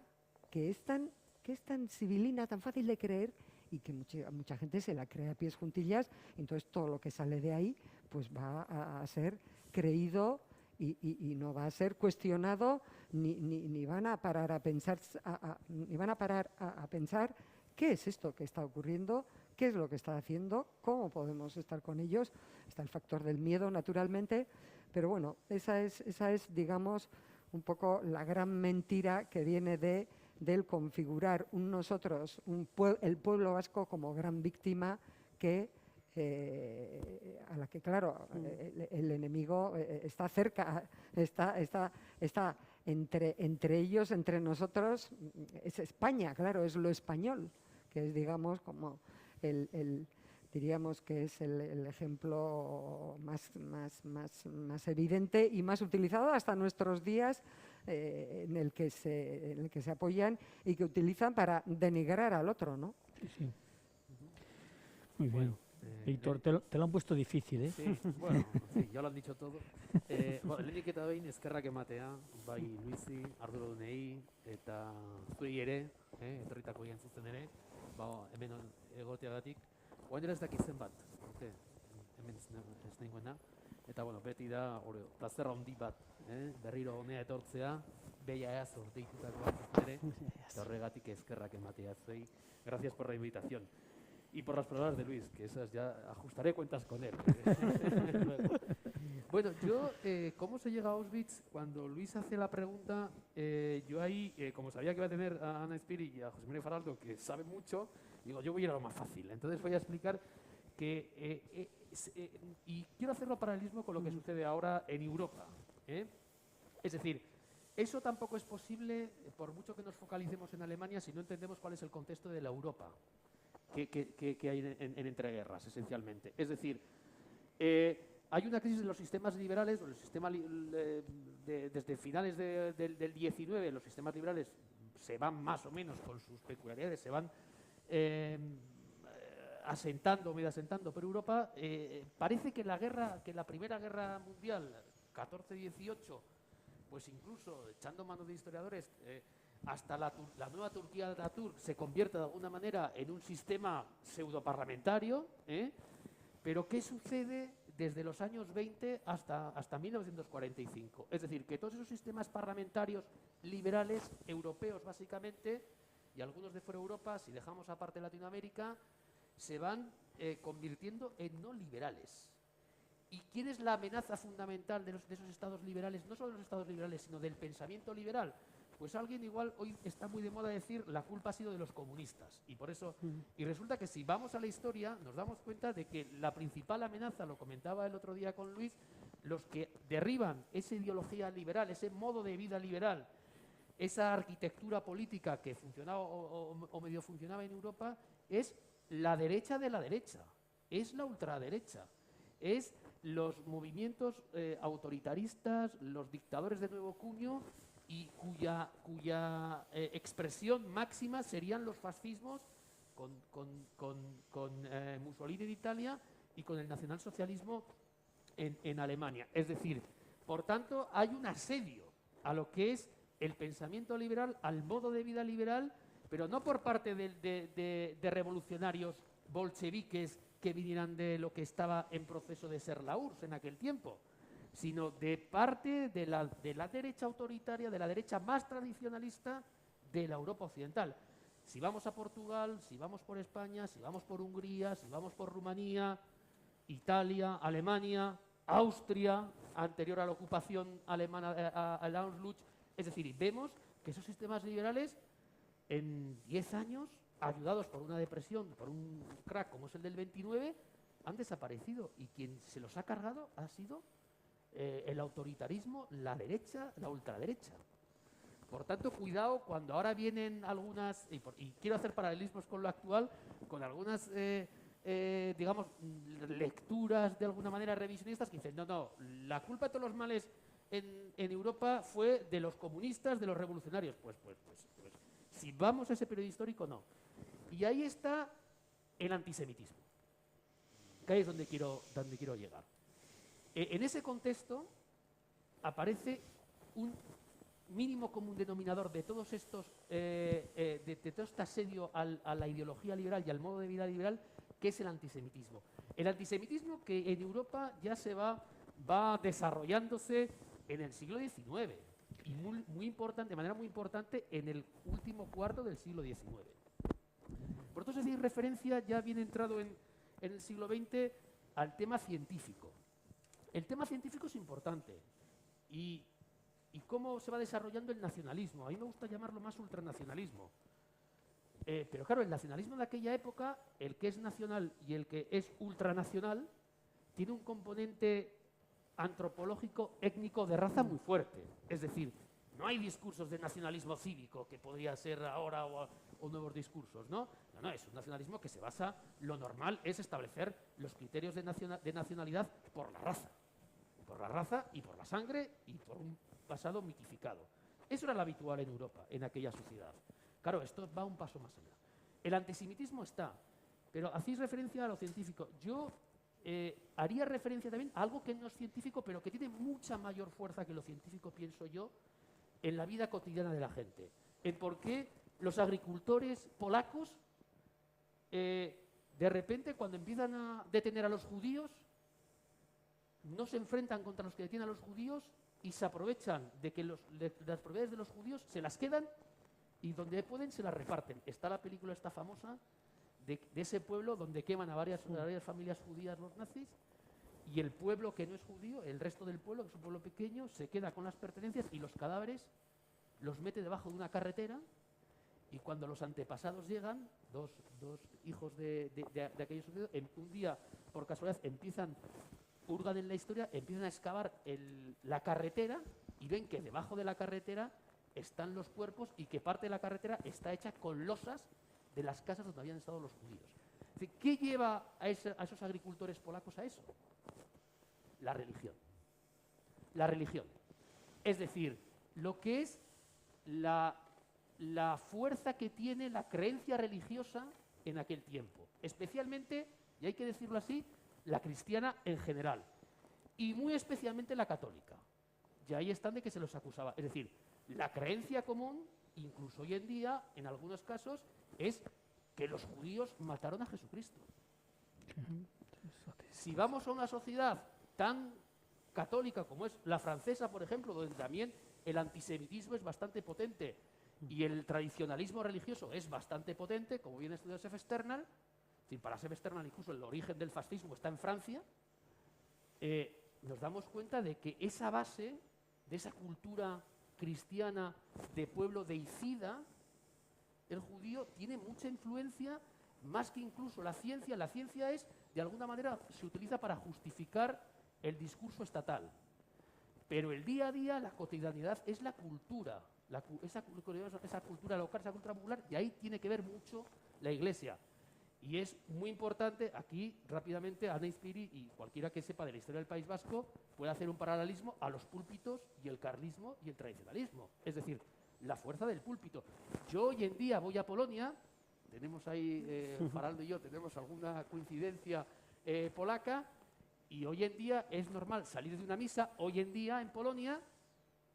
que es tan sibilina, tan fácil de creer y que mucha gente se la cree a pies juntillas, entonces todo lo que sale de ahí pues va a ser creído y no va a ser cuestionado ni van a parar a pensar qué es esto que está ocurriendo, qué es lo que está haciendo, cómo podemos estar con ellos. Está el factor del miedo, naturalmente, pero bueno, esa es, digamos, un poco la gran mentira que viene del configurar el pueblo vasco como gran víctima a la que, claro, el enemigo está cerca, está entre ellos, entre nosotros. Es España, claro, es lo español, que es, digamos, como diríamos que es el ejemplo más evidente y más utilizado hasta nuestros días, en el que se apoyan y que utilizan para denigrar al otro, ¿no? Sí, sí. Muy bien. Víctor, te lo han puesto difícil, ¿eh? Sí, bueno, sí, ya lo han dicho todo. Lehenik eta behin eskerrak ematea, bai Luisi, arduradunei eta zuei ere, etorritako zuzen ere, hemen egoteagatik. Orain dela ez dakit zenbat, hemen ez nengoena. Eta bueno, beti da plazer handi bat, berriro honea etortzea, Bella Eazo deitutakoa zuzen ere, eta horregatik eskerrak ematea zuei. Gracias por la invitación. Y por las palabras de Luis, que esas ya ajustaré cuentas con él. Bueno, yo, ¿cómo se llega a Auschwitz? Cuando Luis hace la pregunta, yo ahí, como sabía que iba a tener a Ana Espiri y a José María Faraldo, que sabe mucho, digo, yo voy a ir a lo más fácil. Entonces voy a explicar que, y quiero hacerlo paralelismo con lo que sucede ahora en Europa. Es decir, eso tampoco es posible, por mucho que nos focalicemos en Alemania, si no entendemos cuál es el contexto de la Europa que hay en entreguerras, esencialmente. Es decir, hay una crisis de los sistemas liberales, desde finales del 19, los sistemas liberales se van más o menos con sus peculiaridades, se van asentando, medio asentando, pero Europa parece que la Primera Guerra Mundial, 14-18, pues incluso echando mano de historiadores, hasta la nueva Turquía de Ataturk se convierte de alguna manera en un sistema pseudoparlamentario, pero ¿qué sucede desde los años 20 hasta 1945? Es decir, que todos esos sistemas parlamentarios liberales, europeos básicamente, y algunos de fuera de Europa, si dejamos aparte Latinoamérica, se van convirtiendo en no liberales. ¿Y quién es la amenaza fundamental de esos estados liberales? No solo de los estados liberales, sino del pensamiento liberal. Pues alguien igual hoy está muy de moda decir la culpa ha sido de los comunistas. Y por eso, y resulta que si vamos a la historia, nos damos cuenta de que la principal amenaza, lo comentaba el otro día con Luis, los que derriban esa ideología liberal, ese modo de vida liberal, esa arquitectura política que funcionaba o medio funcionaba en Europa, es la derecha de la derecha, es la ultraderecha, es los movimientos autoritaristas, los dictadores de nuevo cuño, y cuya expresión máxima serían los fascismos con Mussolini en Italia y con el nacionalsocialismo en Alemania. Es decir, por tanto, hay un asedio a lo que es el pensamiento liberal, al modo de vida liberal, pero no por parte de revolucionarios bolcheviques que vinieran de lo que estaba en proceso de ser la URSS en aquel tiempo, sino de parte de la derecha autoritaria, de la derecha más tradicionalista de la Europa occidental. Si vamos a Portugal, si vamos por España, si vamos por Hungría, si vamos por Rumanía, Italia, Alemania, Austria, anterior a la ocupación alemana al Anschluss, es decir, vemos que esos sistemas liberales en 10 años, ayudados por una depresión, por un crack como es el del 29, han desaparecido y quien se los ha cargado ha sido el autoritarismo, la derecha, la ultraderecha. Por tanto, cuidado cuando ahora vienen algunas, y quiero hacer paralelismos con lo actual, con algunas, digamos, lecturas de alguna manera revisionistas que dicen, no, la culpa de todos los males en Europa fue de los comunistas, de los revolucionarios. Pues, si vamos a ese periodo histórico, no. Y ahí está el antisemitismo, que ahí es donde quiero llegar. En ese contexto aparece un mínimo común denominador de todos estos, de todo este asedio a la ideología liberal y al modo de vida liberal, que es el antisemitismo. El antisemitismo que en Europa ya se va desarrollándose en el siglo XIX y de manera muy importante en el último cuarto del siglo XIX. Por eso es referencia ya bien entrado en el siglo XX al tema científico. El tema científico es importante y cómo se va desarrollando el nacionalismo. A mí me gusta llamarlo más ultranacionalismo. Pero claro, el nacionalismo de aquella época, el que es nacional y el que es ultranacional, tiene un componente antropológico, étnico, de raza muy fuerte. Es decir, no hay discursos de nacionalismo cívico, que podría ser ahora o nuevos discursos, ¿no? No, es un nacionalismo que se basa, lo normal es establecer los criterios de nacionalidad por la raza y por la sangre y por un pasado mitificado. Eso era lo habitual en Europa, en aquella sociedad. Claro, esto va un paso más allá. El antisemitismo está, pero hacéis referencia a lo científico. Yo haría referencia también a algo que no es científico, pero que tiene mucha mayor fuerza que lo científico, pienso yo, en la vida cotidiana de la gente. En por qué los agricultores polacos, de repente, cuando empiezan a detener a los judíos, no se enfrentan contra los que detienen a los judíos y se aprovechan de que las propiedades de los judíos se las quedan y donde pueden se las reparten. Está la película esta famosa de ese pueblo donde queman a varias familias judías los nazis, y el pueblo que no es judío, el resto del pueblo, que es un pueblo pequeño, se queda con las pertenencias y los cadáveres los mete debajo de una carretera, y cuando los antepasados llegan, dos hijos de aquellos judíos, un día, por casualidad, hurgan en la historia, empiezan a excavar la carretera y ven que debajo de la carretera están los cuerpos y que parte de la carretera está hecha con losas de las casas donde habían estado los judíos. Es decir, ¿qué lleva a esos agricultores polacos a eso? La religión. La religión. Es decir, lo que es la fuerza que tiene la creencia religiosa en aquel tiempo. Especialmente, y hay que decirlo así, la cristiana en general. Y muy especialmente la católica. Y ahí están de que se los acusaba. Es decir, la creencia común, incluso hoy en día, en algunos casos, es que los judíos mataron a Jesucristo. Si vamos a una sociedad tan católica como es la francesa, por ejemplo, donde también el antisemitismo es bastante potente y el tradicionalismo religioso es bastante potente, como bien estudió Seif Sternal, para Seif Sternal incluso el origen del fascismo está en Francia, nos damos cuenta de que esa base de esa cultura cristiana de pueblo deicida, el judío tiene mucha influencia, más que incluso la ciencia. La ciencia es, de alguna manera, se utiliza para justificar el discurso estatal. Pero el día a día, la cotidianidad, es la cultura, esa cultura local, esa cultura popular, y ahí tiene que ver mucho la Iglesia. Y es muy importante, aquí rápidamente Ana Izpiri y cualquiera que sepa de la historia del País Vasco puede hacer un paralelismo a los púlpitos y el carlismo y el tradicionalismo. Es decir, la fuerza del púlpito. Yo hoy en día voy a Polonia, tenemos ahí, Faraldo y yo, tenemos alguna coincidencia polaca, y hoy en día es normal salir de una misa, hoy en día en Polonia,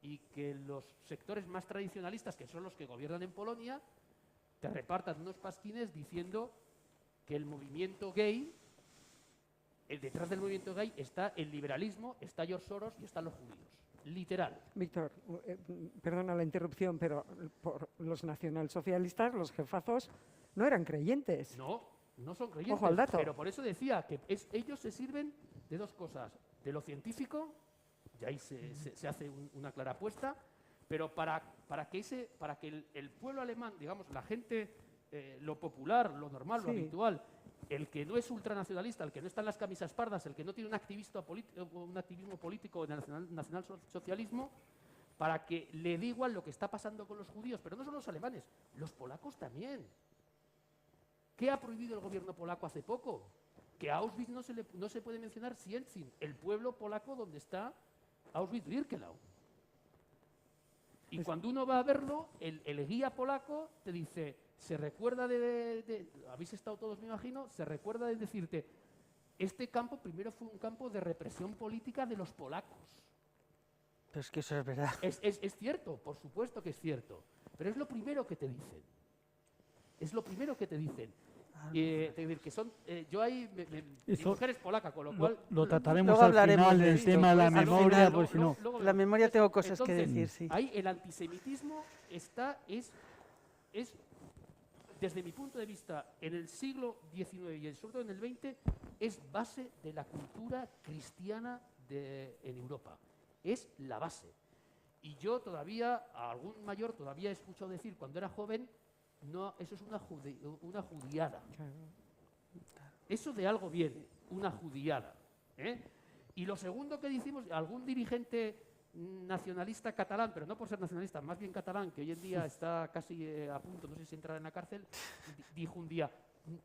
y que los sectores más tradicionalistas, que son los que gobiernan en Polonia, te repartan unos pasquines diciendo que el movimiento gay, detrás del movimiento gay está el liberalismo, está George Soros y están los judíos. Literal. Víctor, perdona la interrupción, pero los nacionalsocialistas, los jefazos, no eran creyentes. No son creyentes. Ojo al dato. Pero por eso decía que ellos se sirven de dos cosas. De lo científico, y ahí se hace una clara apuesta, pero para que el pueblo alemán, digamos, la gente, lo popular, lo normal, lo habitual, el que no es ultranacionalista, el que no está en las camisas pardas, el que no tiene un activismo político en el nacionalsocialismo, para que le dé igual lo que está pasando con los judíos, pero no solo los alemanes, los polacos también. ¿Qué ha prohibido el gobierno polaco hace poco? Que a Auschwitz no se puede mencionar Sielcin, el pueblo polaco donde está Auschwitz-Birkenau. Y cuando uno va a verlo, el guía polaco te dice, se recuerda habéis estado todos, me imagino, se recuerda de decirte, este campo primero fue un campo de represión política de los polacos. Pero es que eso es verdad. Es cierto, por supuesto que es cierto, pero es lo primero que te dicen. Es lo primero que te dicen. Que son, yo ahí, mi mujer es polaca, con lo cual... Lo trataremos Luego al hablaremos final de del esto. tema de la Al memoria, final, pues si no... La memoria tengo cosas que Entonces, decir, sí. Ahí el antisemitismo es, desde mi punto de vista, en el siglo XIX y sobre todo en el XX, es base de la cultura cristiana en Europa. Es la base. Y yo todavía, a algún mayor, todavía he escuchado decir cuando era joven, no, eso es una judiada. Eso de algo viene, una judiada. Y lo segundo que decimos, algún dirigente nacionalista catalán, pero no por ser nacionalista, más bien catalán, que hoy en día está casi a punto, no sé si entrar en la cárcel, dijo un día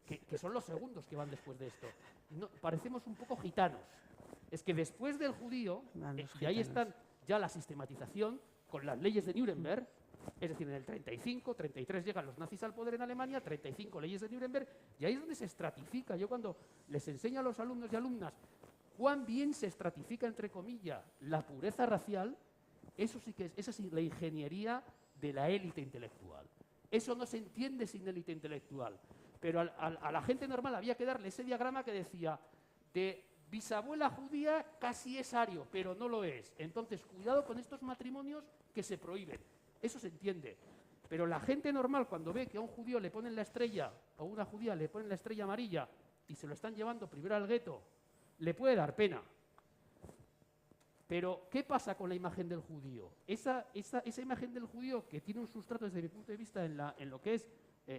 que son los segundos que van después de esto. No, parecemos un poco gitanos. Es que después del judío, y ahí están ya la sistematización con las leyes de Nuremberg, es decir, en el 35, 33 llegan los nazis al poder en Alemania, 35 leyes de Nuremberg, y ahí es donde se estratifica. Yo cuando les enseño a los alumnos y alumnas cuán bien se estratifica, entre comillas, la pureza racial, esa es la ingeniería de la élite intelectual. Eso no se entiende sin élite intelectual. Pero a la gente normal había que darle ese diagrama que decía, de bisabuela judía casi es ario, pero no lo es. Entonces, cuidado con estos matrimonios que se prohíben. Eso se entiende. Pero la gente normal, cuando ve que a un judío le ponen la estrella, o a una judía le ponen la estrella amarilla, y se lo están llevando primero al gueto, le puede dar pena. Pero, ¿qué pasa con la imagen del judío? Esa imagen del judío, que tiene un sustrato desde mi punto de vista en lo que es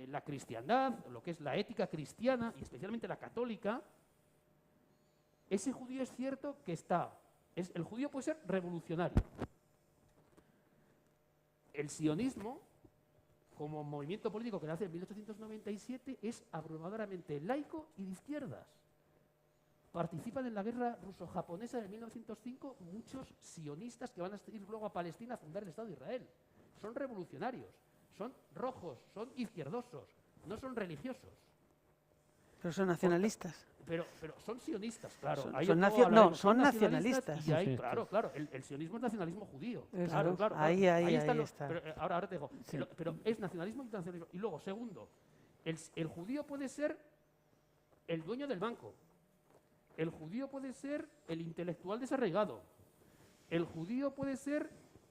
la cristiandad, lo que es la ética cristiana, y especialmente la católica, ese judío es cierto que el judío puede ser revolucionario. El sionismo, como movimiento político que nace en 1897, es abrumadoramente laico y de izquierdas. Participan en la guerra ruso-japonesa de 1905 muchos sionistas que van a ir luego a Palestina a fundar el Estado de Israel. Son revolucionarios, son rojos, son izquierdosos, no son religiosos. Pero son nacionalistas. Pero son sionistas, claro. Son nacionalistas. Y ahí, claro, el sionismo es nacionalismo judío. Claro. Ahí está. Pero ahora te digo, sí. Pero es nacionalismo y nacionalismo. Y luego, segundo, el judío puede ser el dueño del banco. El judío puede ser el intelectual desarraigado. El judío puede ser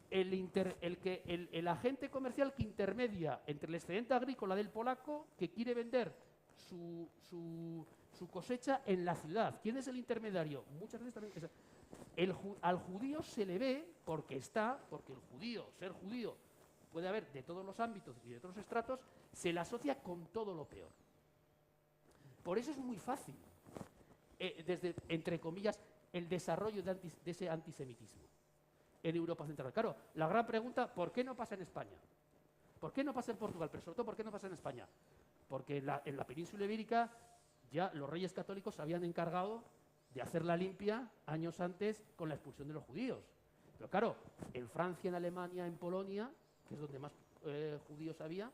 el agente comercial que intermedia entre el excedente agrícola del polaco que quiere vender su cosecha en la ciudad. ¿Quién es el intermediario? Muchas veces también al judío se le ve porque el ser judío, puede haber de todos los ámbitos y de todos los estratos, se le asocia con todo lo peor. Por eso es muy fácil, desde, entre comillas, el desarrollo de ese antisemitismo en Europa Central. Claro, la gran pregunta, ¿por qué no pasa en España? ¿Por qué no pasa en Portugal? Pero sobre todo, ¿por qué no pasa en España? Porque en la península ibérica ya los reyes católicos se habían encargado de hacer la limpia años antes con la expulsión de los judíos. Pero claro, en Francia, en Alemania, en Polonia, que es donde más judíos había,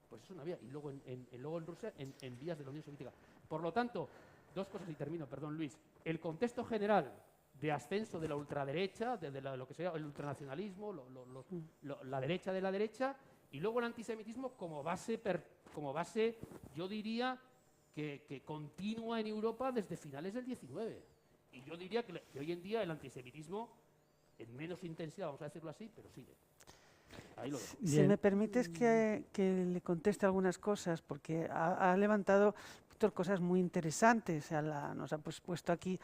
pues eso no había. Y luego en Rusia, en vías de la Unión Soviética. Por lo tanto, dos cosas y termino, perdón Luis. El contexto general de ascenso de la ultraderecha, de lo que sea el ultranacionalismo, la derecha de la derecha, y luego el antisemitismo como base, yo diría, que continúa en Europa desde finales del XIX. Y yo diría que hoy en día el antisemitismo, en menos intensidad, vamos a decirlo así, pero sigue. Ahí lo dejo. Si me permites que le conteste algunas cosas, porque ha levantado cosas muy interesantes, nos ha puesto aquí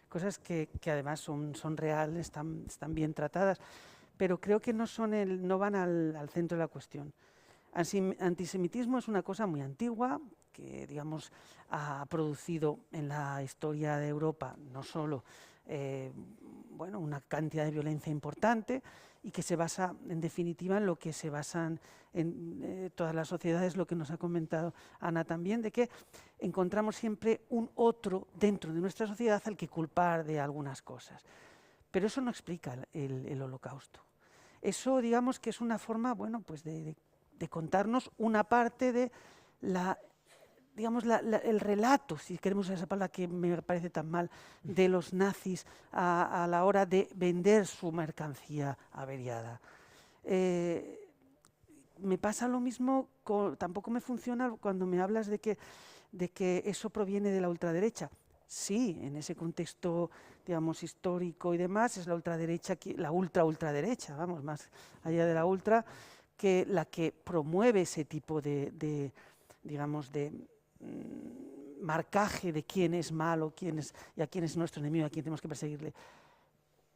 cosas que además son reales, están bien tratadas, pero creo que no van al centro de la cuestión. Antisemitismo es una cosa muy antigua, que digamos ha producido en la historia de Europa no solo bueno, una cantidad de violencia importante y que se basa, en definitiva, en lo que se basan en todas las sociedades, lo que nos ha comentado Ana también, de que encontramos siempre un otro dentro de nuestra sociedad al que culpar de algunas cosas. Pero eso no explica el Holocausto. Eso, digamos, que es una forma, bueno, pues de contarnos una parte de el relato, si queremos usar esa palabra que me parece tan mal, de los nazis a la hora de vender su mercancía averiada. Me pasa lo mismo, tampoco me funciona cuando me hablas de que eso proviene de la ultraderecha. Sí, en ese contexto, digamos, histórico y demás, es la ultraderecha, la ultraderecha, vamos, más allá de la ultra, que la que promueve ese tipo de marcaje de quién es malo, y a quién es nuestro enemigo, a quién tenemos que perseguirle.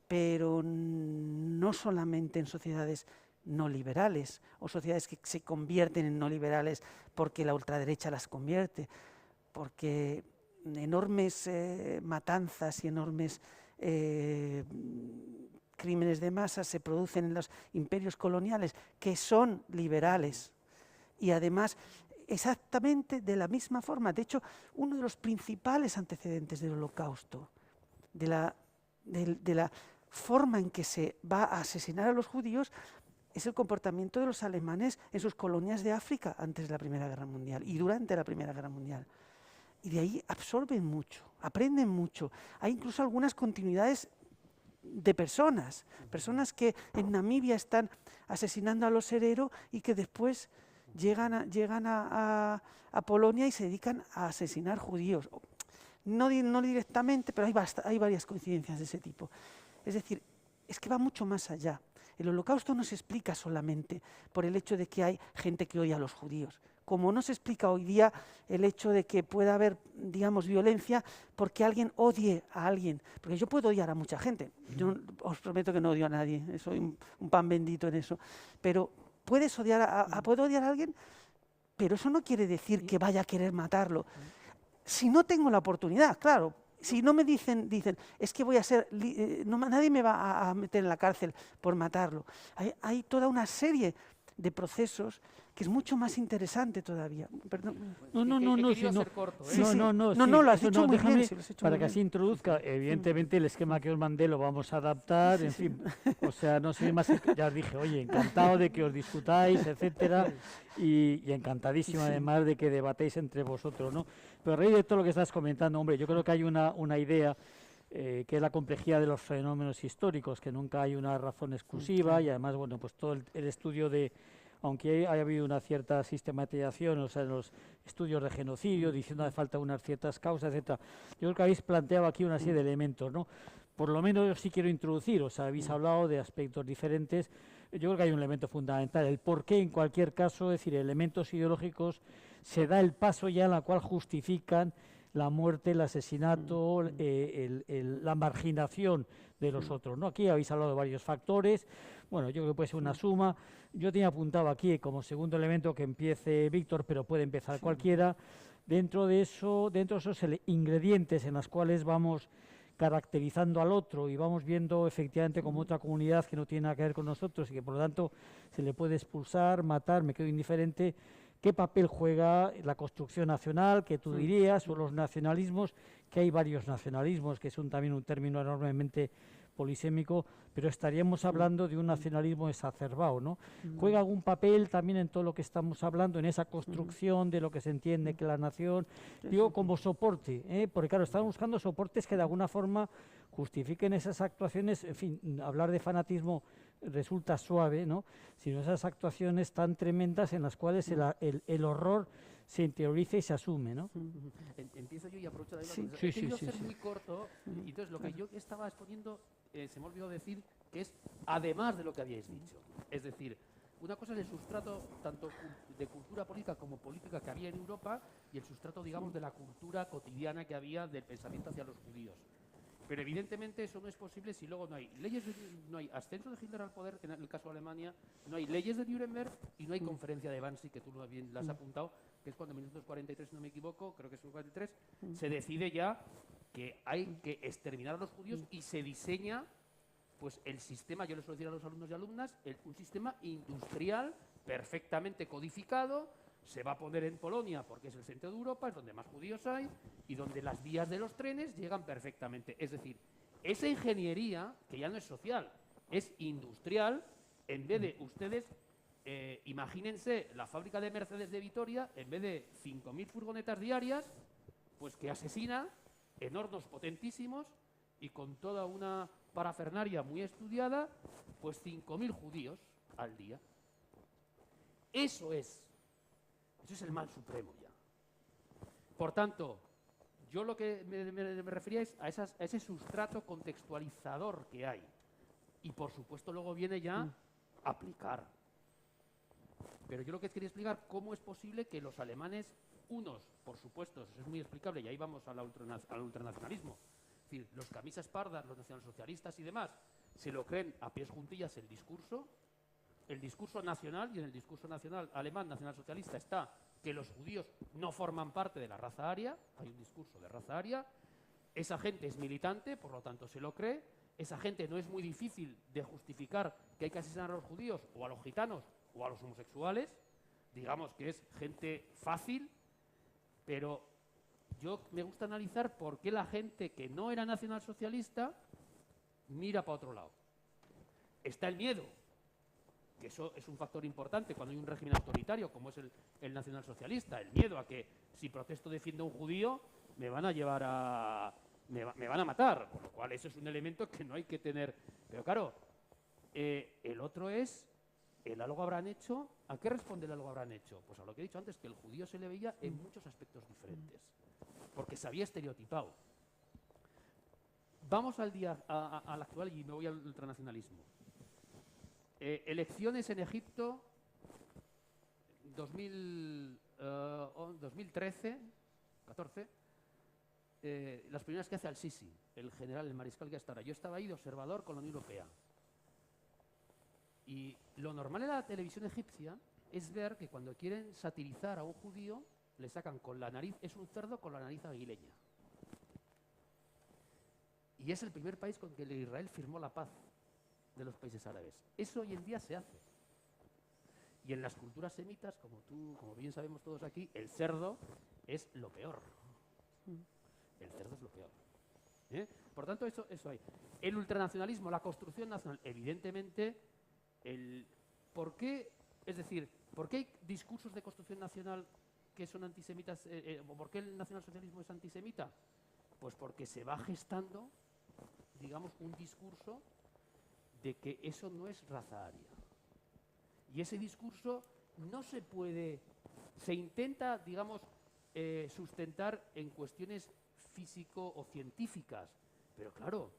Pero no solamente en sociedades no liberales o sociedades que se convierten en no liberales porque la ultraderecha las convierte, porque enormes matanzas y enormes crímenes de masa se producen en los imperios coloniales que son liberales y además exactamente de la misma forma. De hecho, uno de los principales antecedentes del Holocausto, de la forma en que se va a asesinar a los judíos, es el comportamiento de los alemanes en sus colonias de África antes de la Primera Guerra Mundial y durante la Primera Guerra Mundial. Y de ahí absorben mucho, aprenden mucho. Hay incluso algunas continuidades de personas que en Namibia están asesinando a los Herero y que después llegan a Polonia y se dedican a asesinar judíos. No directamente, pero hay varias coincidencias de ese tipo. Es decir, es que va mucho más allá. El Holocausto no se explica solamente por el hecho de que hay gente que odia a los judíos, como no se explica hoy día el hecho de que pueda haber, digamos, violencia porque alguien odie a alguien. Porque yo puedo odiar a mucha gente. Yo os prometo que no odio a nadie, soy un pan bendito en eso. Pero puedes odiar puedo odiar a alguien, pero eso no quiere decir que vaya a querer matarlo. Si no tengo la oportunidad, claro. Si no me dicen, es que voy a ser, nadie me va a meter en la cárcel por matarlo. Hay toda una serie de procesos que es mucho más interesante todavía. Perdón. No, Lo has dicho muy bien. Para que así introduzca, evidentemente el esquema que os mandé lo vamos a adaptar, en fin, o sea, no soy más, ya os dije, oye, encantado de que os discutáis, etcétera, y encantadísimo además de que debatéis entre vosotros, ¿no? Pero a raíz de todo lo que estás comentando, hombre, yo creo que hay una idea que es la complejidad de los fenómenos históricos, que nunca hay una razón exclusiva y además, bueno, pues todo el estudio de, aunque haya habido una cierta sistematización, o sea, en los estudios de genocidio, diciendo que hace falta unas ciertas causas, etcétera. Yo creo que habéis planteado aquí una serie de elementos, ¿no? Por lo menos yo sí quiero introducir, o sea, habéis hablado de aspectos diferentes. Yo creo que hay un elemento fundamental, el por qué en cualquier caso, es decir, elementos ideológicos, se da el paso ya en la cual justifican la muerte, el asesinato, la marginación de los otros, ¿no? Aquí habéis hablado de varios factores, bueno, yo creo que puede ser una suma. Yo tenía apuntado aquí como segundo elemento que empiece Víctor, pero puede empezar cualquiera. Dentro de esos ingredientes en los cuales vamos caracterizando al otro y vamos viendo efectivamente como otra comunidad que no tiene nada que ver con nosotros y que por lo tanto se le puede expulsar, matar, me quedo indiferente. ¿Qué papel juega la construcción nacional, que tú dirías, o los nacionalismos, que hay varios nacionalismos, que es también un término enormemente polisémico, pero estaríamos hablando de un nacionalismo exacerbado, ¿no? ¿Juega algún papel también en todo lo que estamos hablando, en esa construcción de lo que se entiende que la nación, digo como soporte, porque claro, estamos buscando soportes que de alguna forma justifiquen esas actuaciones, en fin, hablar de fanatismo resulta suave, ¿no? Sino esas actuaciones tan tremendas en las cuales el horror se interioriza y se asume, ¿no? Empiezo yo y aprovecho de ahí. Sí, He querido ser muy corto, y entonces lo que yo estaba exponiendo, se me olvidó decir que es además de lo que habíais dicho. Es decir, una cosa es el sustrato tanto de cultura política como política que había en Europa y el sustrato, digamos, de la cultura cotidiana que había del pensamiento hacia los judíos. Pero evidentemente eso no es posible si luego no hay leyes, no hay ascenso de Hitler al poder, en el caso de Alemania, no hay leyes de Nuremberg y no hay conferencia de Wannsee, que tú bien las has apuntado, que es cuando en 1943, si no me equivoco, creo que es en 1943, se decide ya que hay que exterminar a los judíos y se diseña pues el sistema, yo les suelo decir a los alumnos y alumnas, un sistema industrial perfectamente codificado, se va a poner en Polonia porque es el centro de Europa, es donde más judíos hay y donde las vías de los trenes llegan perfectamente. Es decir, esa ingeniería, que ya no es social, es industrial, en vez de ustedes, imagínense la fábrica de Mercedes de Vitoria, en vez de 5.000 furgonetas diarias, pues que asesina en hornos potentísimos y con toda una parafernaria muy estudiada, pues 5.000 judíos al día. Eso es el mal supremo ya. Por tanto, yo lo que me refería es a ese sustrato contextualizador que hay. Y por supuesto luego viene ya aplicar. Pero yo lo que quería explicar, cómo es posible que los alemanes, unos, por supuesto, eso es muy explicable, y ahí vamos al ultranacionalismo. Es decir, los camisas pardas, los nacionalsocialistas y demás, se lo creen a pies juntillas el discurso nacional, y en el discurso nacional alemán nacionalsocialista está que los judíos no forman parte de la raza aria, hay un discurso de raza aria, esa gente es militante, por lo tanto se lo cree, esa gente no es muy difícil de justificar que hay que asesinar a los judíos o a los gitanos o a los homosexuales, digamos que es gente fácil, pero yo me gusta analizar por qué la gente que no era nacionalsocialista mira para otro lado. Está el miedo, que eso es un factor importante cuando hay un régimen autoritario como es el nacionalsocialista, el miedo a que si protesto defiendo a un judío me van a llevar a... me van a matar, con lo cual eso es un elemento que no hay que tener. Pero claro, el otro es, el algo habrán hecho. ¿A qué responde el algo habrán hecho? Pues a lo que he dicho antes, que el judío se le veía en muchos aspectos diferentes, porque se había estereotipado. Vamos al actual y me voy al ultranacionalismo. Elecciones en Egipto 2013, 14, las primeras que hace al-Sisi, el general, el mariscal que está ahora. Yo estaba ahí de observador con la Unión Europea. Y lo normal en la televisión egipcia es ver que cuando quieren satirizar a un judío, le sacan con la nariz, es un cerdo con la nariz aguileña. Y es el primer país con que Israel firmó la paz de los países árabes. Eso hoy en día se hace. Y en las culturas semitas, como bien sabemos todos aquí, el cerdo es lo peor. El cerdo es lo peor. Por tanto, eso hay. El ultranacionalismo, la construcción nacional, evidentemente, ¿por qué? Es decir, ¿por qué hay discursos de construcción nacional que son antisemitas? ¿Por qué el nacionalsocialismo es antisemita? Pues porque se va gestando, digamos, un discurso de que eso no es raza aria. Y ese discurso no se puede, se intenta, digamos, sustentar en cuestiones físico o científicas. Pero claro,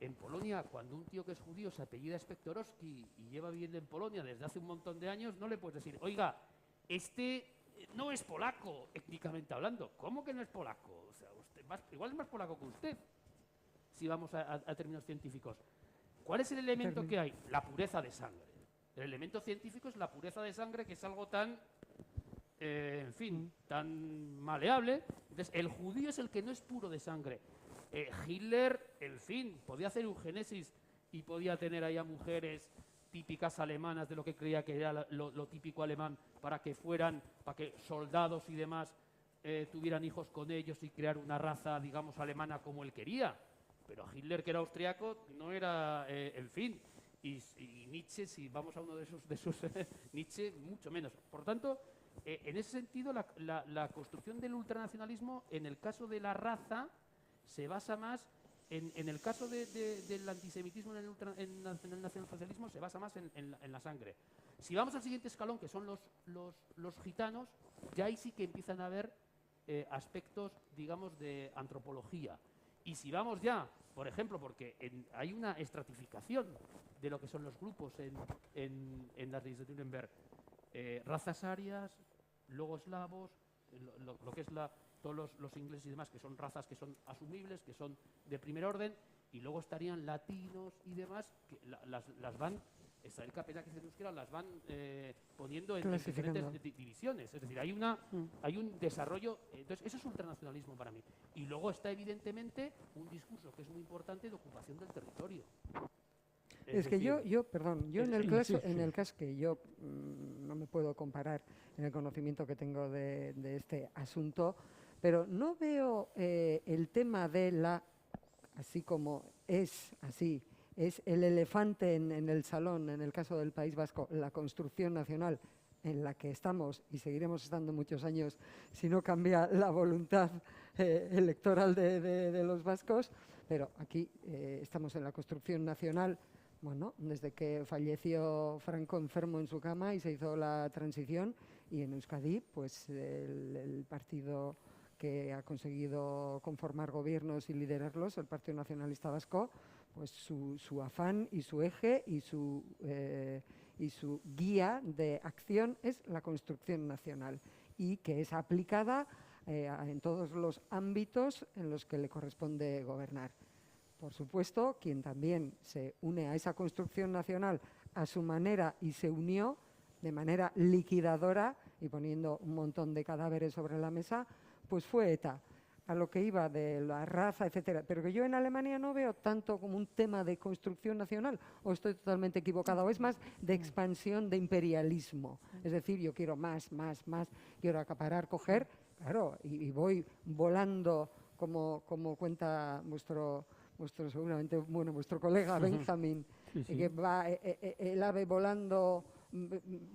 en Polonia, cuando un tío que es judío se apellida Spektorowski y lleva viviendo en Polonia desde hace un montón de años, no le puedes decir, oiga, este no es polaco, étnicamente hablando. ¿Cómo que no es polaco? O sea, usted igual es más polaco que usted, si vamos a términos científicos. ¿Cuál es el elemento que hay? La pureza de sangre. El elemento científico es la pureza de sangre, que es algo tan, en fin, tan maleable. Entonces, el judío es el que no es puro de sangre. Hitler, en fin, podía hacer eugenesis y podía tener ahí a mujeres típicas alemanas de lo que creía que era lo típico alemán para que soldados y demás tuvieran hijos con ellos y crear una raza, digamos, alemana como él quería. Pero Hitler, que era austriaco, no era, en fin, y Nietzsche, si vamos a uno de esos Nietzsche, mucho menos. Por tanto, en ese sentido, la construcción del ultranacionalismo, en el caso de la raza, se basa más, en el caso del antisemitismo, en el nacionalsocialismo, se basa más en la sangre. Si vamos al siguiente escalón, que son los gitanos, ya ahí sí que empiezan a haber aspectos, digamos, de antropología. Y si vamos ya, por ejemplo, porque hay una estratificación de lo que son los grupos en las leyes de Nuremberg, razas arias, luego eslavos, lo que es todos los ingleses y demás, que son razas que son asumibles, que son de primer orden, y luego estarían latinos y demás, que las van, Israel Capella, que se en euskera, las van poniendo en diferentes divisiones. Es decir, hay un desarrollo. Entonces, eso es ultranacionalismo para mí. Y luego está, evidentemente, un discurso que es muy importante de ocupación del territorio. Es que perdón, yo en el caso que yo no me puedo comparar en el conocimiento que tengo de este asunto, pero no veo el tema de así como es así, es el elefante en el salón, en el caso del País Vasco, la construcción nacional en la que estamos y seguiremos estando muchos años si no cambia la voluntad electoral de los vascos, pero aquí estamos en la construcción nacional. Bueno, desde que falleció Franco enfermo en su cama y se hizo la transición, y en Euskadi, pues el partido que ha conseguido conformar gobiernos y liderarlos, el Partido Nacionalista Vasco, pues su afán y su eje y su guía de acción es la construcción nacional, y que es aplicada en todos los ámbitos en los que le corresponde gobernar. Por supuesto, quien también se une a esa construcción nacional a su manera y se unió de manera liquidadora y poniendo un montón de cadáveres sobre la mesa, pues fue ETA, a lo que iba de la raza, etcétera. Pero que yo en Alemania no veo tanto como un tema de construcción nacional, o estoy totalmente equivocada, o es más de expansión de imperialismo. Es decir, yo quiero más, quiero acaparar, coger, claro, y voy volando como cuenta vuestro seguramente, bueno, vuestro colega Benjamin, que va el ave volando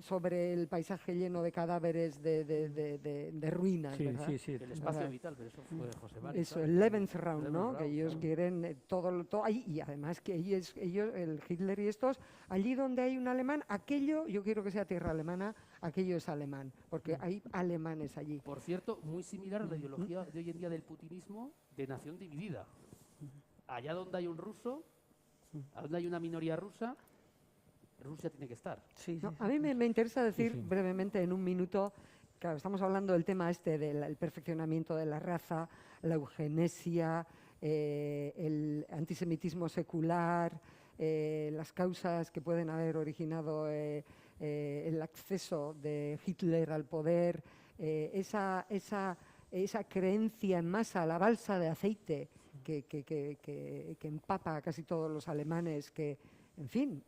sobre el paisaje lleno de cadáveres de ruinas, ¿verdad? Sí. El espacio vital, pero eso fue José Mari. Eso, el Lebensraum, ¿no? Que ellos quieren todo ahí, y además que ellos, el Hitler y estos, allí donde hay un alemán, aquello, yo quiero que sea tierra alemana, aquello es alemán, porque hay alemanes allí. Por cierto, muy similar a la ideología de hoy en día del putinismo de nación dividida. Allá donde hay un ruso, a donde hay una minoría rusa, Rusia tiene que estar. A mí me interesa decir brevemente en un minuto, claro, estamos hablando del tema del perfeccionamiento de la raza, la eugenesia, el antisemitismo secular, las causas que pueden haber originado el acceso de Hitler al poder, esa creencia en masa, la balsa de aceite que empapa a casi todos los alemanes, que, en fin,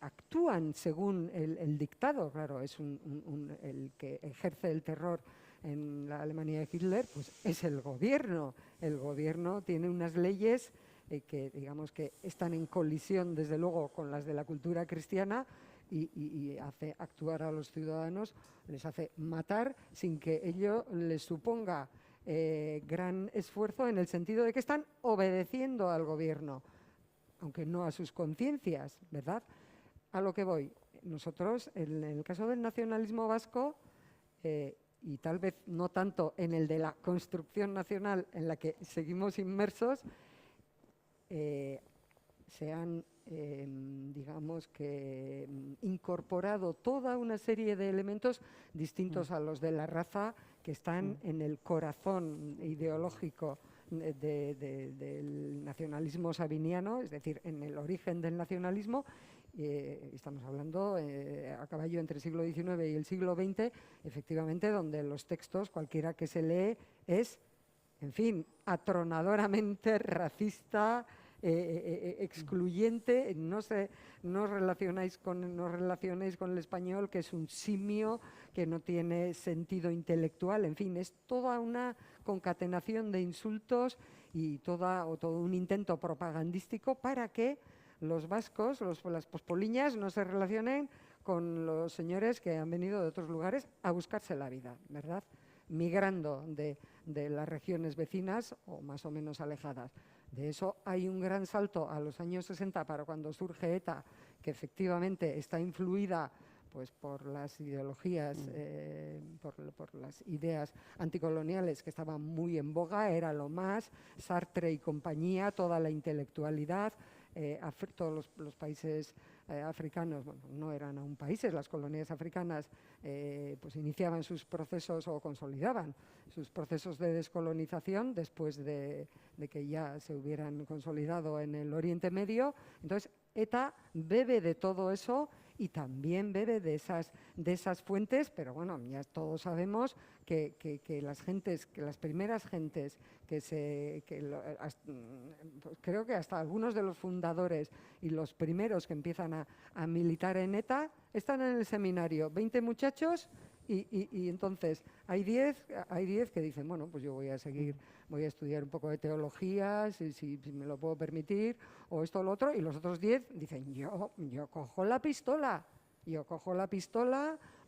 actúan según el dictado, claro, es el que ejerce el terror en la Alemania de Hitler, pues es el gobierno. El gobierno tiene unas leyes que, digamos, que están en colisión, desde luego, con las de la cultura cristiana, y hace actuar a los ciudadanos, les hace matar sin que ello les suponga gran esfuerzo, en el sentido de que están obedeciendo al gobierno, aunque no a sus conciencias, ¿verdad? A lo que voy. Nosotros, en el caso del nacionalismo vasco, y tal vez no tanto en el de la construcción nacional en la que seguimos inmersos, se han, digamos que, incorporado toda una serie de elementos distintos a los de la raza, que están en el corazón ideológico del nacionalismo sabiniano, es decir, en el origen del nacionalismo. Estamos hablando a caballo entre el siglo XIX y el siglo XX, efectivamente, donde los textos, cualquiera que se lee, es, en fin, atronadoramente racista, excluyente. No os relacionéis con el español, que es un simio, que no tiene sentido intelectual. En fin, es toda una concatenación de insultos y todo un intento propagandístico para que los vascos, las pospoliñas, no se relacionen con los señores que han venido de otros lugares a buscarse la vida, ¿verdad? Migrando de las regiones vecinas o más o menos alejadas. De eso hay un gran salto a los años 60, para cuando surge ETA, que efectivamente está influida, pues, por las ideologías, por las ideas anticoloniales que estaban muy en boga. Era lo más, Sartre y compañía, toda la intelectualidad. Todos los países africanos, bueno, no eran aún países, las colonias africanas, pues iniciaban sus procesos o consolidaban sus procesos de descolonización después de que ya se hubieran consolidado en el Oriente Medio. Entonces, ETA bebe de todo eso y también bebe de esas fuentes, pero bueno, ya todos sabemos que las primeras gentes creo que hasta algunos de los fundadores y los primeros que empiezan a militar en ETA están en el seminario, 20 muchachos. Y entonces hay 10 que dicen, bueno, pues yo voy a estudiar un poco de teología, si me lo puedo permitir, o esto o lo otro, y los otros 10 dicen, yo cojo la pistola,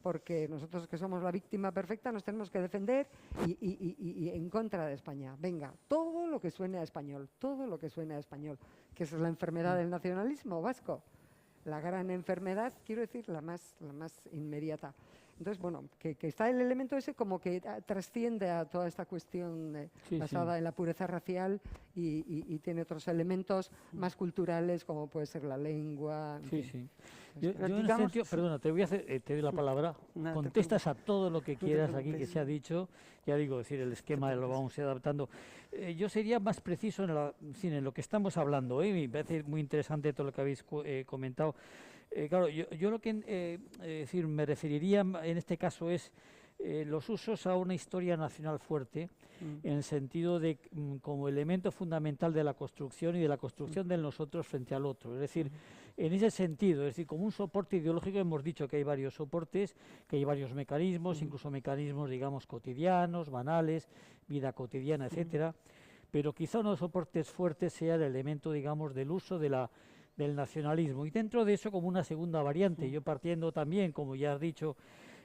porque nosotros que somos la víctima perfecta nos tenemos que defender y en contra de España. Venga, todo lo que suene a español, que esa es la enfermedad del nacionalismo vasco, la gran enfermedad, quiero decir, la más inmediata. Entonces, bueno, que está el elemento ese como que trasciende a toda esta cuestión basada en la pureza racial y tiene otros elementos más culturales como puede ser la lengua. Sí. Yo en ese sentido, perdona, te doy la palabra, contestas a todo lo que quieras aquí que se ha dicho, ya digo, decir, el esquema lo vamos a ir adaptando. Yo sería más preciso en lo que estamos hablando, me parece muy interesante todo lo que habéis comentado. Claro, yo lo que me referiría en este caso es los usos a una historia nacional fuerte, en el sentido de como elemento fundamental de la construcción y de la construcción del nosotros frente al otro. Es decir, en ese sentido, es decir, como un soporte ideológico, hemos dicho que hay varios soportes, que hay varios mecanismos, incluso mecanismos, digamos, cotidianos, banales, vida cotidiana, etcétera. Pero quizá uno de los soportes fuertes sea el elemento, digamos, del uso del nacionalismo, y dentro de eso como una segunda variante, yo partiendo también, como ya has dicho,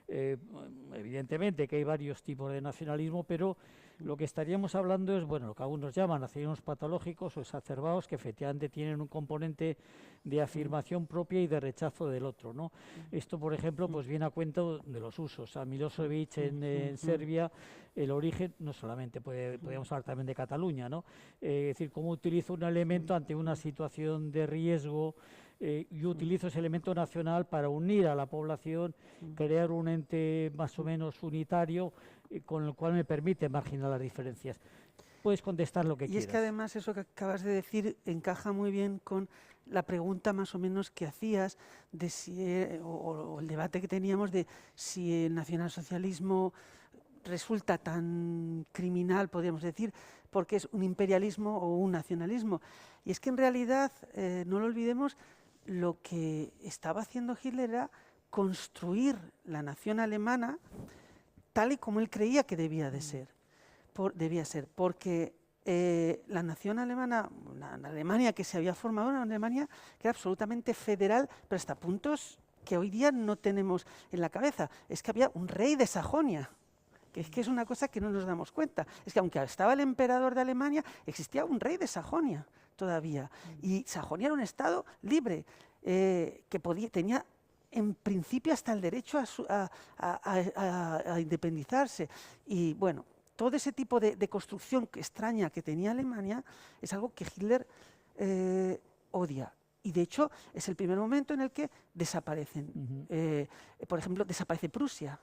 evidentemente que hay varios tipos de nacionalismo, pero lo que estaríamos hablando es, bueno, lo que algunos llaman nacionalismos patológicos o exacerbados, que efectivamente tienen un componente de afirmación propia y de rechazo del otro, ¿no? Esto, por ejemplo, pues viene a cuenta de los usos. A Milosevic en Serbia, el origen, no solamente podríamos hablar también de Cataluña, ¿no? Es decir, cómo utiliza un elemento ante una situación de riesgo. Yo utilizo ese elemento nacional para unir a la población, crear un ente más o menos unitario, con el cual me permite marginar las diferencias. Puedes contestar lo que quieras. Y es que además eso que acabas de decir encaja muy bien con la pregunta más o menos que hacías de si, o el debate que teníamos de si el nacionalsocialismo resulta tan criminal, podríamos decir, porque es un imperialismo o un nacionalismo. Y es que en realidad, no lo olvidemos, lo que estaba haciendo Hitler era construir la nación alemana tal y como él creía que debía ser, porque la nación alemana, la Alemania que se había formado, una Alemania que era absolutamente federal, pero hasta puntos que hoy día no tenemos en la cabeza. Es que había un rey de Sajonia, que es una cosa que no nos damos cuenta. Es que aunque estaba el emperador de Alemania, existía un rey de Sajonia todavía. Y Sajonia era un estado libre, que tenía en principio hasta el derecho a independizarse. Y bueno, todo ese tipo de construcción extraña que tenía Alemania es algo que Hitler odia. Y de hecho es el primer momento en el que desaparecen. Por ejemplo, desaparece Prusia.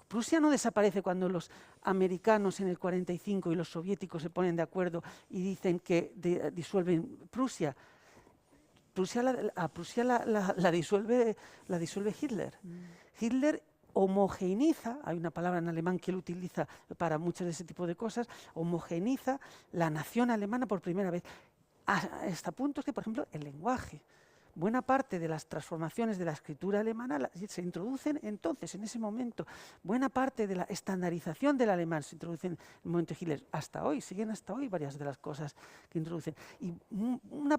Prusia no desaparece cuando los americanos en el 45 y los soviéticos se ponen de acuerdo y dicen que disuelven Prusia. A Prusia la disuelve Hitler. Hitler homogeneiza, hay una palabra en alemán que él utiliza para muchas de ese tipo de cosas, homogeneiza la nación alemana por primera vez, hasta puntos que, por ejemplo, el lenguaje. Buena parte de las transformaciones de la escritura alemana se introducen entonces, en ese momento. Buena parte de la estandarización del alemán se introduce en el momento de Hitler. Siguen hasta hoy varias de las cosas que introducen. Y una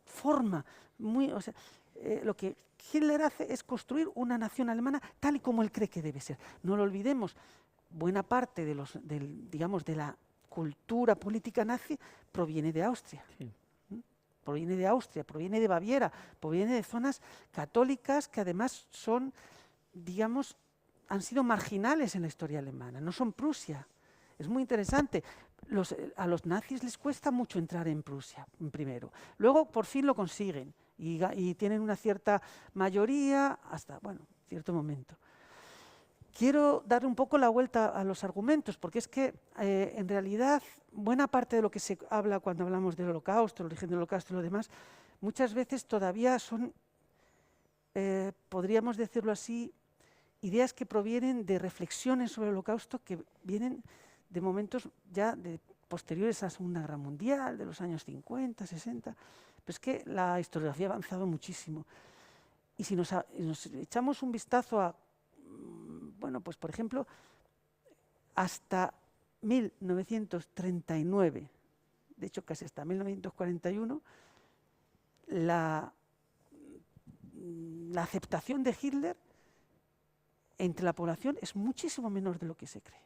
forma lo que Hitler hace es construir una nación alemana tal y como él cree que debe ser. No lo olvidemos, buena parte de la cultura política nazi proviene de Austria. Sí. Proviene de Austria, proviene de Baviera, proviene de zonas católicas que además han sido marginales en la historia alemana, no son Prusia. Es muy interesante. A los nazis les cuesta mucho entrar en Prusia, primero. Luego, por fin lo consiguen y tienen una cierta mayoría hasta, cierto momento. Quiero dar un poco la vuelta a los argumentos, porque es que en realidad buena parte de lo que se habla cuando hablamos del Holocausto, el origen del Holocausto y lo demás, muchas veces todavía son podríamos decirlo así, ideas que provienen de reflexiones sobre el Holocausto que vienen de momentos ya posteriores a la Segunda Guerra Mundial, de los años 50, 60. Pero es que la historiografía ha avanzado muchísimo. Y si nos echamos un vistazo a, bueno, pues por ejemplo, hasta 1939, de hecho casi hasta 1941, la aceptación de Hitler entre la población es muchísimo menor de lo que se cree.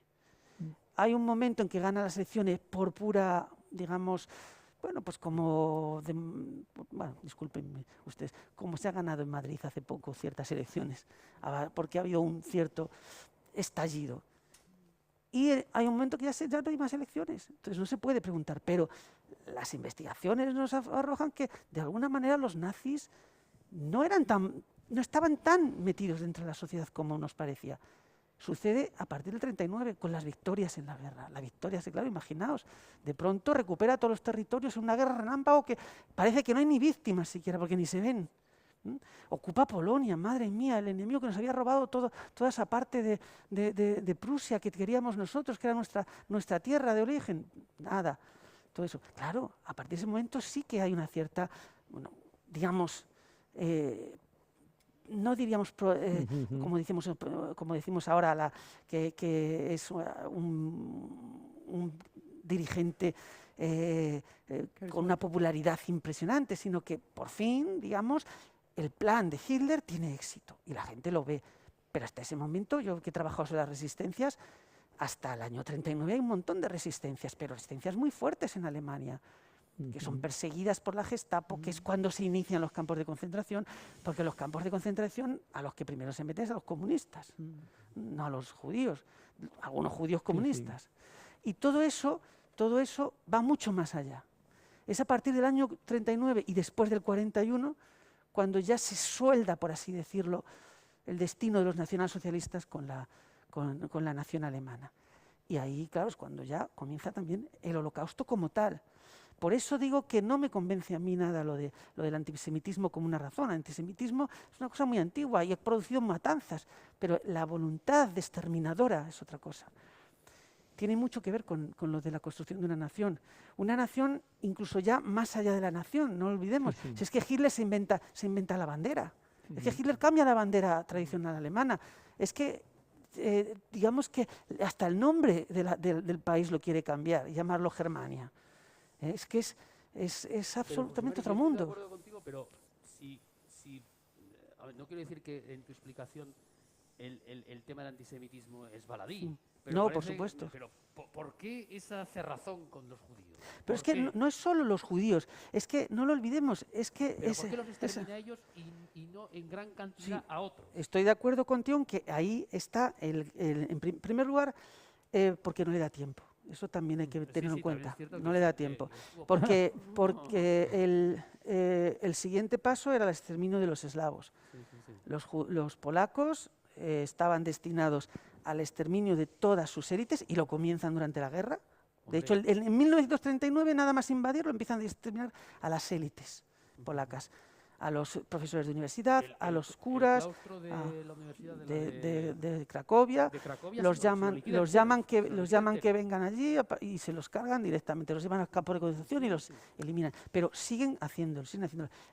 Hay un momento en que gana las elecciones por pura, digamos, bueno, pues como, bueno, discúlpenme ustedes, como se ha ganado en Madrid hace poco ciertas elecciones, porque ha habido un cierto estallido. Y hay un momento que ya no hay más elecciones, entonces no se puede preguntar, pero las investigaciones nos arrojan que de alguna manera los nazis no estaban tan metidos dentro de la sociedad como nos parecía. Sucede a partir del 39 con las victorias en la guerra. La victoria, claro, imaginaos, de pronto recupera todos los territorios en una guerra relámpago que parece que no hay ni víctimas siquiera porque ni se ven. Ocupa Polonia, madre mía, el enemigo que nos había robado toda esa parte de Prusia que queríamos nosotros, que era nuestra tierra de origen. Nada, todo eso. Claro, a partir de ese momento sí que hay una cierta, bueno, digamos, no diríamos, como decimos ahora, que es un dirigente con una popularidad impresionante, sino que por fin, digamos, el plan de Hitler tiene éxito y la gente lo ve. Pero hasta ese momento, yo que he trabajado sobre las resistencias, hasta el año 39 hay un montón de resistencias, pero resistencias muy fuertes en Alemania, que son perseguidas por la Gestapo, que es cuando se inician los campos de concentración, porque los campos de concentración a los que primero se meten es a los comunistas, no a los judíos, algunos judíos comunistas. Y todo eso va mucho más allá. Es a partir del año 39 y después del 41 cuando ya se suelda, por así decirlo, el destino de los nacionalsocialistas con la nación alemana. Y ahí, claro, es cuando ya comienza también el Holocausto como tal. Por eso digo que no me convence a mí nada lo del antisemitismo como una razón. El antisemitismo es una cosa muy antigua y ha producido matanzas, pero la voluntad exterminadora es otra cosa. Tiene mucho que ver con lo de la construcción de una nación. Una nación incluso ya más allá de la nación, no olvidemos. Si es que Hitler se inventa la bandera. Es que Hitler cambia la bandera tradicional alemana. Es que, digamos que hasta el nombre del país lo quiere cambiar y llamarlo Germania. Es que es absolutamente otro mundo. Estoy de acuerdo contigo, pero a ver, no quiero decir que en tu explicación el tema del antisemitismo es baladí. Pero no, por supuesto. Pero ¿por qué esa cerrazón con los judíos? Pero es que no es solo los judíos, es que no lo olvidemos, es que... ¿Por qué los extermina a ellos y no en gran cantidad a otros? Estoy de acuerdo contigo en que ahí está, en primer lugar, porque no le da tiempo. Eso también hay que tenerlo en cuenta. No le da tiempo. Porque el siguiente paso era el exterminio de los eslavos. Los polacos estaban destinados al exterminio de todas sus élites y lo comienzan durante la guerra. De hecho, en 1939, nada más invadirlo, empiezan a exterminar a las élites polacas, a los profesores de universidad, a los curas de Cracovia. Los llaman que vengan allí y se los cargan directamente, los llevan al campo de concentración y los eliminan. Pero siguen haciéndolo.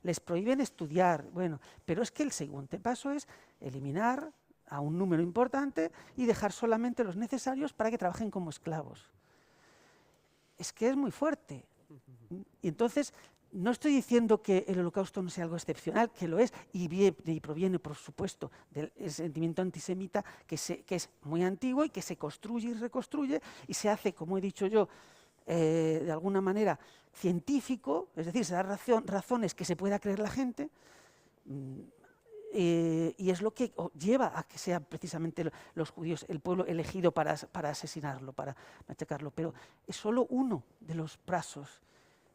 Les prohíben estudiar. Bueno, pero es que el siguiente paso es eliminar a un número importante y dejar solamente los necesarios para que trabajen como esclavos. Es que es muy fuerte. Y entonces, no estoy diciendo que el Holocausto no sea algo excepcional, que lo es, y proviene, por supuesto, del sentimiento antisemita que es muy antiguo y que se construye y reconstruye y se hace, como he dicho yo, de alguna manera científico, es decir, se da razones que se pueda creer la gente. Y es lo que lleva a que sean precisamente los judíos el pueblo elegido para asesinarlo, para machacarlo. Pero es solo uno de los pasos.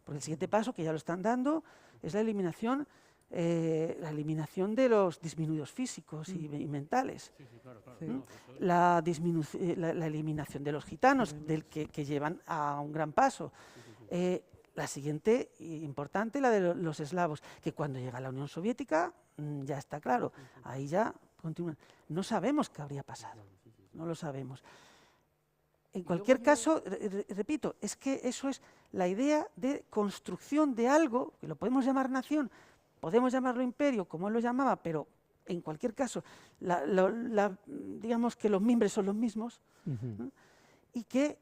Porque el siguiente paso, que ya lo están dando, es la eliminación de los disminuidos físicos y mentales. La eliminación de los gitanos, que llevan a un gran paso. la siguiente importante, la de los eslavos, que cuando llega la Unión Soviética, ya está claro, ahí ya continúan. No sabemos qué habría pasado, no lo sabemos. En cualquier caso, repito, es que eso es la idea de construcción de algo, que lo podemos llamar nación, podemos llamarlo imperio, como él lo llamaba, pero en cualquier caso, digamos que los mimbres son los mismos, ¿no? Y que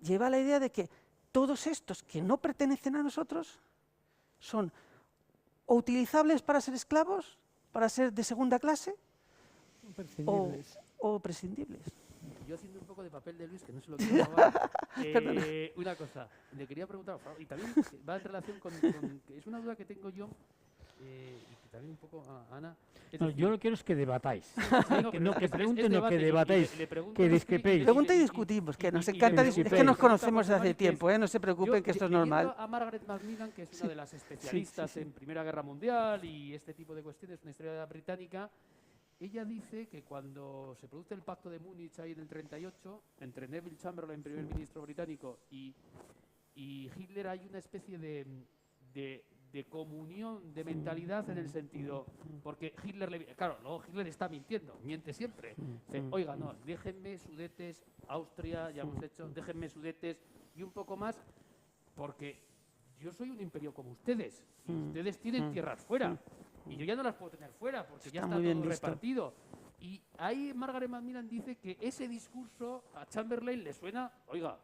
lleva a la idea de que todos estos que no pertenecen a nosotros son o utilizables para ser esclavos, para ser de segunda clase, o prescindibles. Yo haciendo un poco de papel de Luis, que no se lo quiero robar, una cosa, le quería preguntar, y también va en relación con que es una duda que tengo yo, y que también un poco a Ana. No, yo lo que quiero es que debatáis. Que pregunten, no que debate, debatáis, que discrepéis. Pregunta y discutimos, que nos encanta discutir. Es que nos conocemos desde hace tiempo, no se preocupen, que esto es normal. A Margaret Macmillan, que es una de las especialistas en Primera Guerra Mundial y este tipo de cuestiones, una historia británica. Ella dice que cuando se produce el pacto de Múnich ahí en el 38, entre Neville Chamberlain, primer ministro británico, y Hitler, hay una especie de comunión de mentalidad en el sentido, porque Hitler, claro, luego Hitler está mintiendo, miente siempre. Dice, oiga, no, déjenme Sudetes, Austria, ya hemos hecho, déjenme Sudetes y un poco más, porque yo soy un imperio como ustedes, y ustedes tienen tierras fuera. Y yo ya no las puedo tener fuera porque ya está todo repartido. Y ahí Margaret Macmillan dice que ese discurso a Chamberlain le suena, oiga,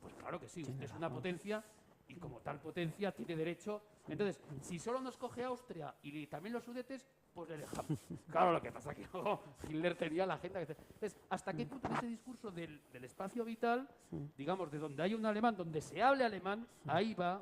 pues claro que sí, usted es una potencia y como tal potencia tiene derecho. Entonces, si solo nos coge Austria y también los Sudetes, pues le dejamos. Claro, lo que pasa es que luego Hitler tenía la agenda. Entonces, ¿hasta qué punto ese discurso del espacio vital, digamos, de donde hay un alemán, donde se hable alemán, ahí va...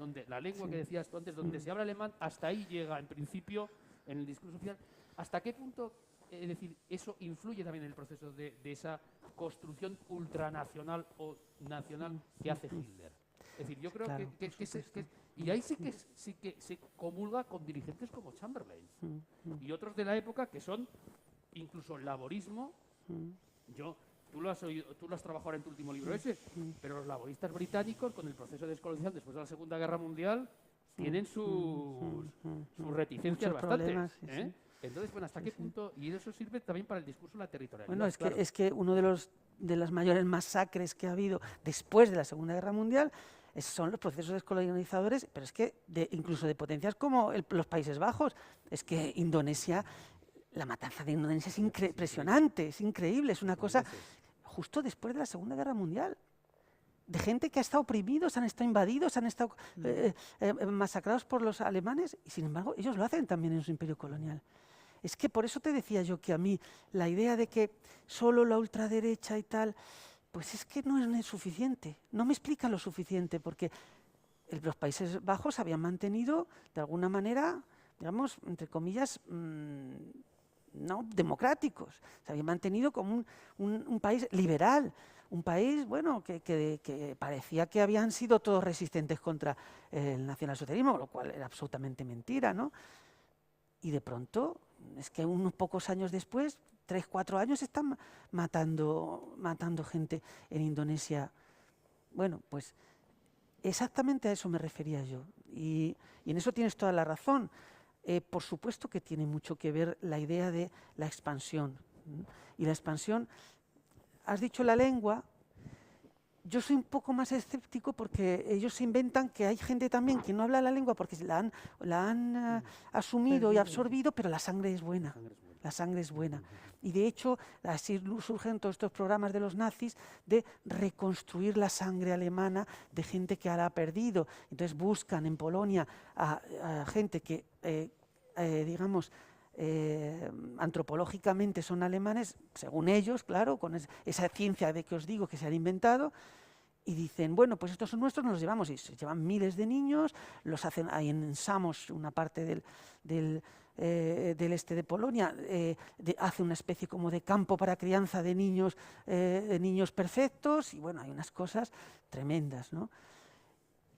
donde la lengua que decías tú antes, donde se habla alemán, hasta ahí llega, en principio, en el discurso oficial. ¿Hasta qué punto, es decir, eso influye también en el proceso de esa construcción ultranacional o nacional que hace Hitler? Es decir, yo creo que y ahí sí que se comulga con dirigentes como Chamberlain y otros de la época que son incluso laborismo. Tú lo has trabajado ahora en tu último libro ese, pero los laboristas británicos, con el proceso de descolonización después de la Segunda Guerra Mundial, tienen sus reticencias bastantes. Entonces, bueno, ¿hasta qué punto? Y eso sirve también para el discurso de la territorialidad. Bueno, es que uno de las mayores masacres que ha habido después de la Segunda Guerra Mundial son los procesos descolonizadores, pero es que incluso de potencias como los Países Bajos. Es que Indonesia, la matanza de Indonesia es impresionante, es increíble, es una cosa justo después de la Segunda Guerra Mundial. De gente que ha estado oprimidos, han estado invadidos, han estado masacrados por los alemanes, y sin embargo ellos lo hacen también en su imperio colonial. Es que por eso te decía yo que a mí la idea de que solo la ultraderecha y tal, pues es que no es suficiente, no me explica lo suficiente, porque los Países Bajos habían mantenido de alguna manera, digamos, entre comillas, no democráticos, se habían mantenido como un país liberal, un país, bueno, que parecía que habían sido todos resistentes contra el nacionalsocialismo, lo cual era absolutamente mentira, ¿no? Y de pronto, es que unos pocos años después, 3, 4 años, están matando gente en Indonesia. Bueno, pues exactamente a eso me refería yo. Y en eso tienes toda la razón. Por supuesto que tiene mucho que ver la idea de la expansión. Y la expansión, has dicho la lengua, yo soy un poco más escéptico porque ellos se inventan que hay gente también que no habla la lengua porque la han asumido y absorbido, pero la sangre es buena. La sangre es buena. Y de hecho, así surgen todos estos programas de los nazis de reconstruir la sangre alemana de gente que la ha perdido. Entonces buscan en Polonia a gente que, digamos, antropológicamente son alemanes, según ellos, claro, con esa ciencia de que os digo que se han inventado, y dicen, bueno, pues estos son nuestros, nos los llevamos, y se llevan miles de niños, los hacen ahí en Samos, una parte del este de Polonia, hace una especie como de campo para crianza de niños perfectos, y bueno, hay unas cosas tremendas, ¿no?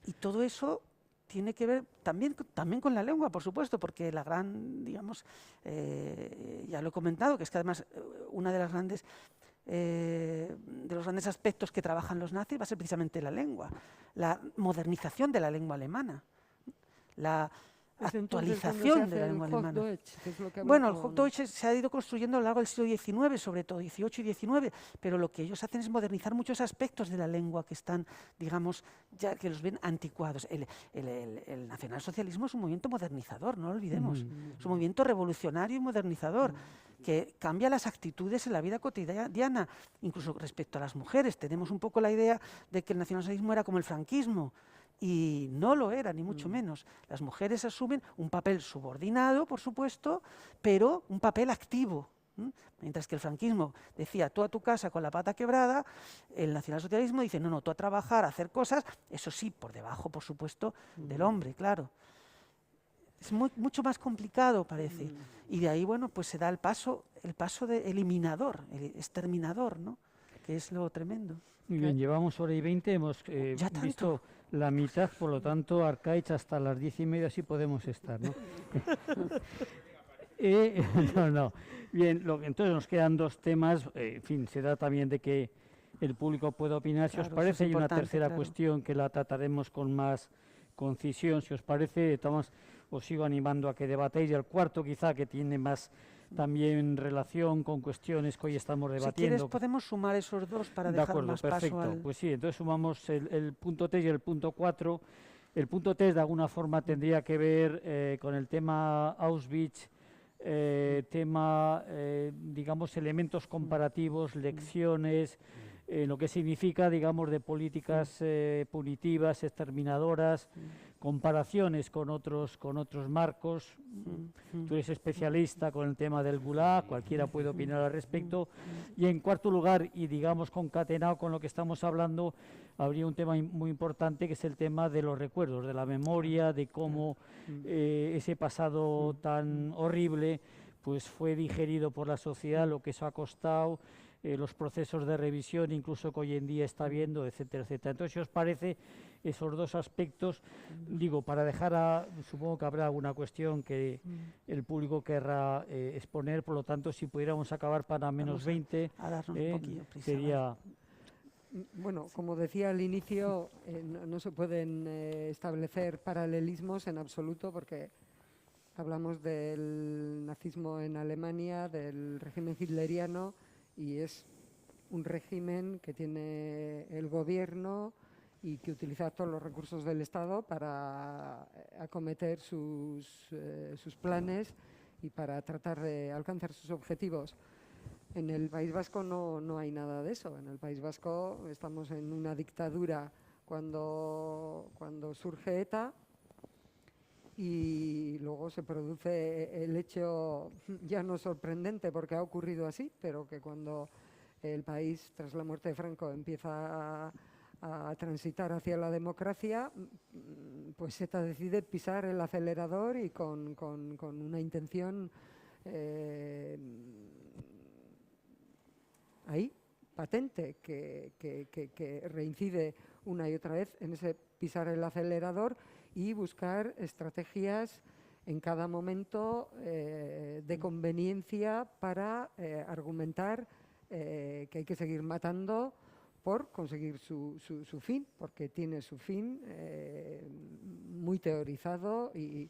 Y todo eso tiene que ver también con la lengua, por supuesto, porque la gran, digamos, ya lo he comentado, que es que además una de las grandes de los grandes aspectos que trabajan los nazis va a ser precisamente la lengua, la modernización de la lengua alemana, la Desde entonces, ¿cuándo se actualización hace de la el lengua alemana. Hochdeutsch, que es lo que Bueno, el hablamos? Hochdeutsch se ha ido construyendo a lo largo del siglo XIX, sobre todo XVIII y XIX, pero lo que ellos hacen es modernizar muchos aspectos de la lengua que están, digamos, ya que los ven anticuados. El nacionalsocialismo es un movimiento modernizador, no lo olvidemos. Es un movimiento revolucionario y modernizador que cambia las actitudes en la vida cotidiana, incluso respecto a las mujeres. Tenemos un poco la idea de que el nacionalsocialismo era como el franquismo. Y no lo era, ni mucho menos. Las mujeres asumen un papel subordinado, por supuesto, pero un papel activo. Mientras que el franquismo decía tú a tu casa con la pata quebrada, el nacionalsocialismo dice no, tú a trabajar, a hacer cosas, eso sí, por debajo, por supuesto, del hombre, claro. Es mucho más complicado, parece. Y de ahí, bueno, pues se da el paso de eliminador, el exterminador, ¿no? Que es lo tremendo. Muy bien, llevamos hora y 20, hemos ¿Ya tanto? visto la mitad, por lo tanto, Arcaich hasta las 10:30 sí podemos estar, ¿no? No. Bien, entonces nos quedan dos temas, en fin, se da también de que el público pueda opinar, si os Claro, eso parece, es y una importante, tercera claro. cuestión que la trataremos con más concisión, si os parece, Tomás, os sigo animando a que debatéis, y el cuarto quizá que tiene más también relación con cuestiones que hoy estamos Si debatiendo. quieres podemos sumar esos dos para De dejar acuerdo, más perfecto. paso al... Pues sí, entonces sumamos el punto 3 y el punto 4. El punto 3 de alguna forma tendría que ver con el tema Auschwitz, digamos, elementos comparativos, lecciones, lo que significa, digamos, de políticas punitivas, exterminadoras, comparaciones con otros marcos. Tú eres especialista con el tema del Gulag, cualquiera puede opinar al respecto. Y en cuarto lugar, y digamos concatenado con lo que estamos hablando, habría un tema muy importante que es el tema de los recuerdos, de la memoria, de cómo ese pasado tan horrible pues fue digerido por la sociedad, lo que eso ha costado, los procesos de revisión incluso que hoy en día está viendo, etcétera, etcétera. Entonces, si os parece, esos dos aspectos, digo, para dejar supongo que habrá alguna cuestión que el público querrá exponer, por lo tanto, si pudiéramos acabar para menos 20, a darnos un poquillo prisa, sería... Bueno, como decía al inicio, no se pueden establecer paralelismos en absoluto porque hablamos del nazismo en Alemania, del régimen hitleriano, y es un régimen que tiene el gobierno y que utiliza todos los recursos del Estado para acometer sus planes y para tratar de alcanzar sus objetivos. En el País Vasco no hay nada de eso. En el País Vasco estamos en una dictadura cuando surge ETA y luego se produce el hecho ya no sorprendente porque ha ocurrido así, pero que cuando el país, tras la muerte de Franco, empieza a transitar hacia la democracia, pues ETA decide pisar el acelerador y con una intención ahí, patente, que reincide una y otra vez en ese pisar el acelerador y buscar estrategias en cada momento de conveniencia para argumentar que hay que seguir matando por conseguir su fin, porque tiene su fin muy teorizado y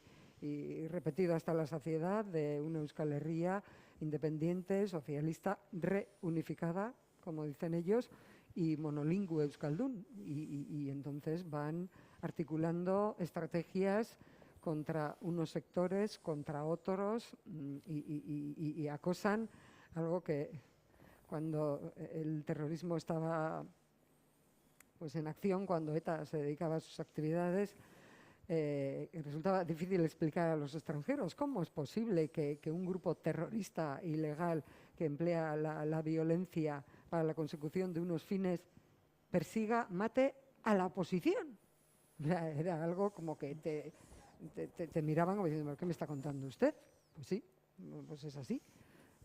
repetido hasta la saciedad de una Euskal Herria independiente, socialista, reunificada, como dicen ellos, y monolingüe euskaldun. Y entonces van articulando estrategias contra unos sectores, contra otros, y acosan algo que cuando el terrorismo estaba pues en acción, cuando ETA se dedicaba a sus actividades, resultaba difícil explicar a los extranjeros cómo es posible que un grupo terrorista ilegal que emplea la violencia para la consecución de unos fines persiga, mate a la oposición. Era algo como que te miraban como diciendo, ¿qué me está contando usted? Pues sí, pues es así.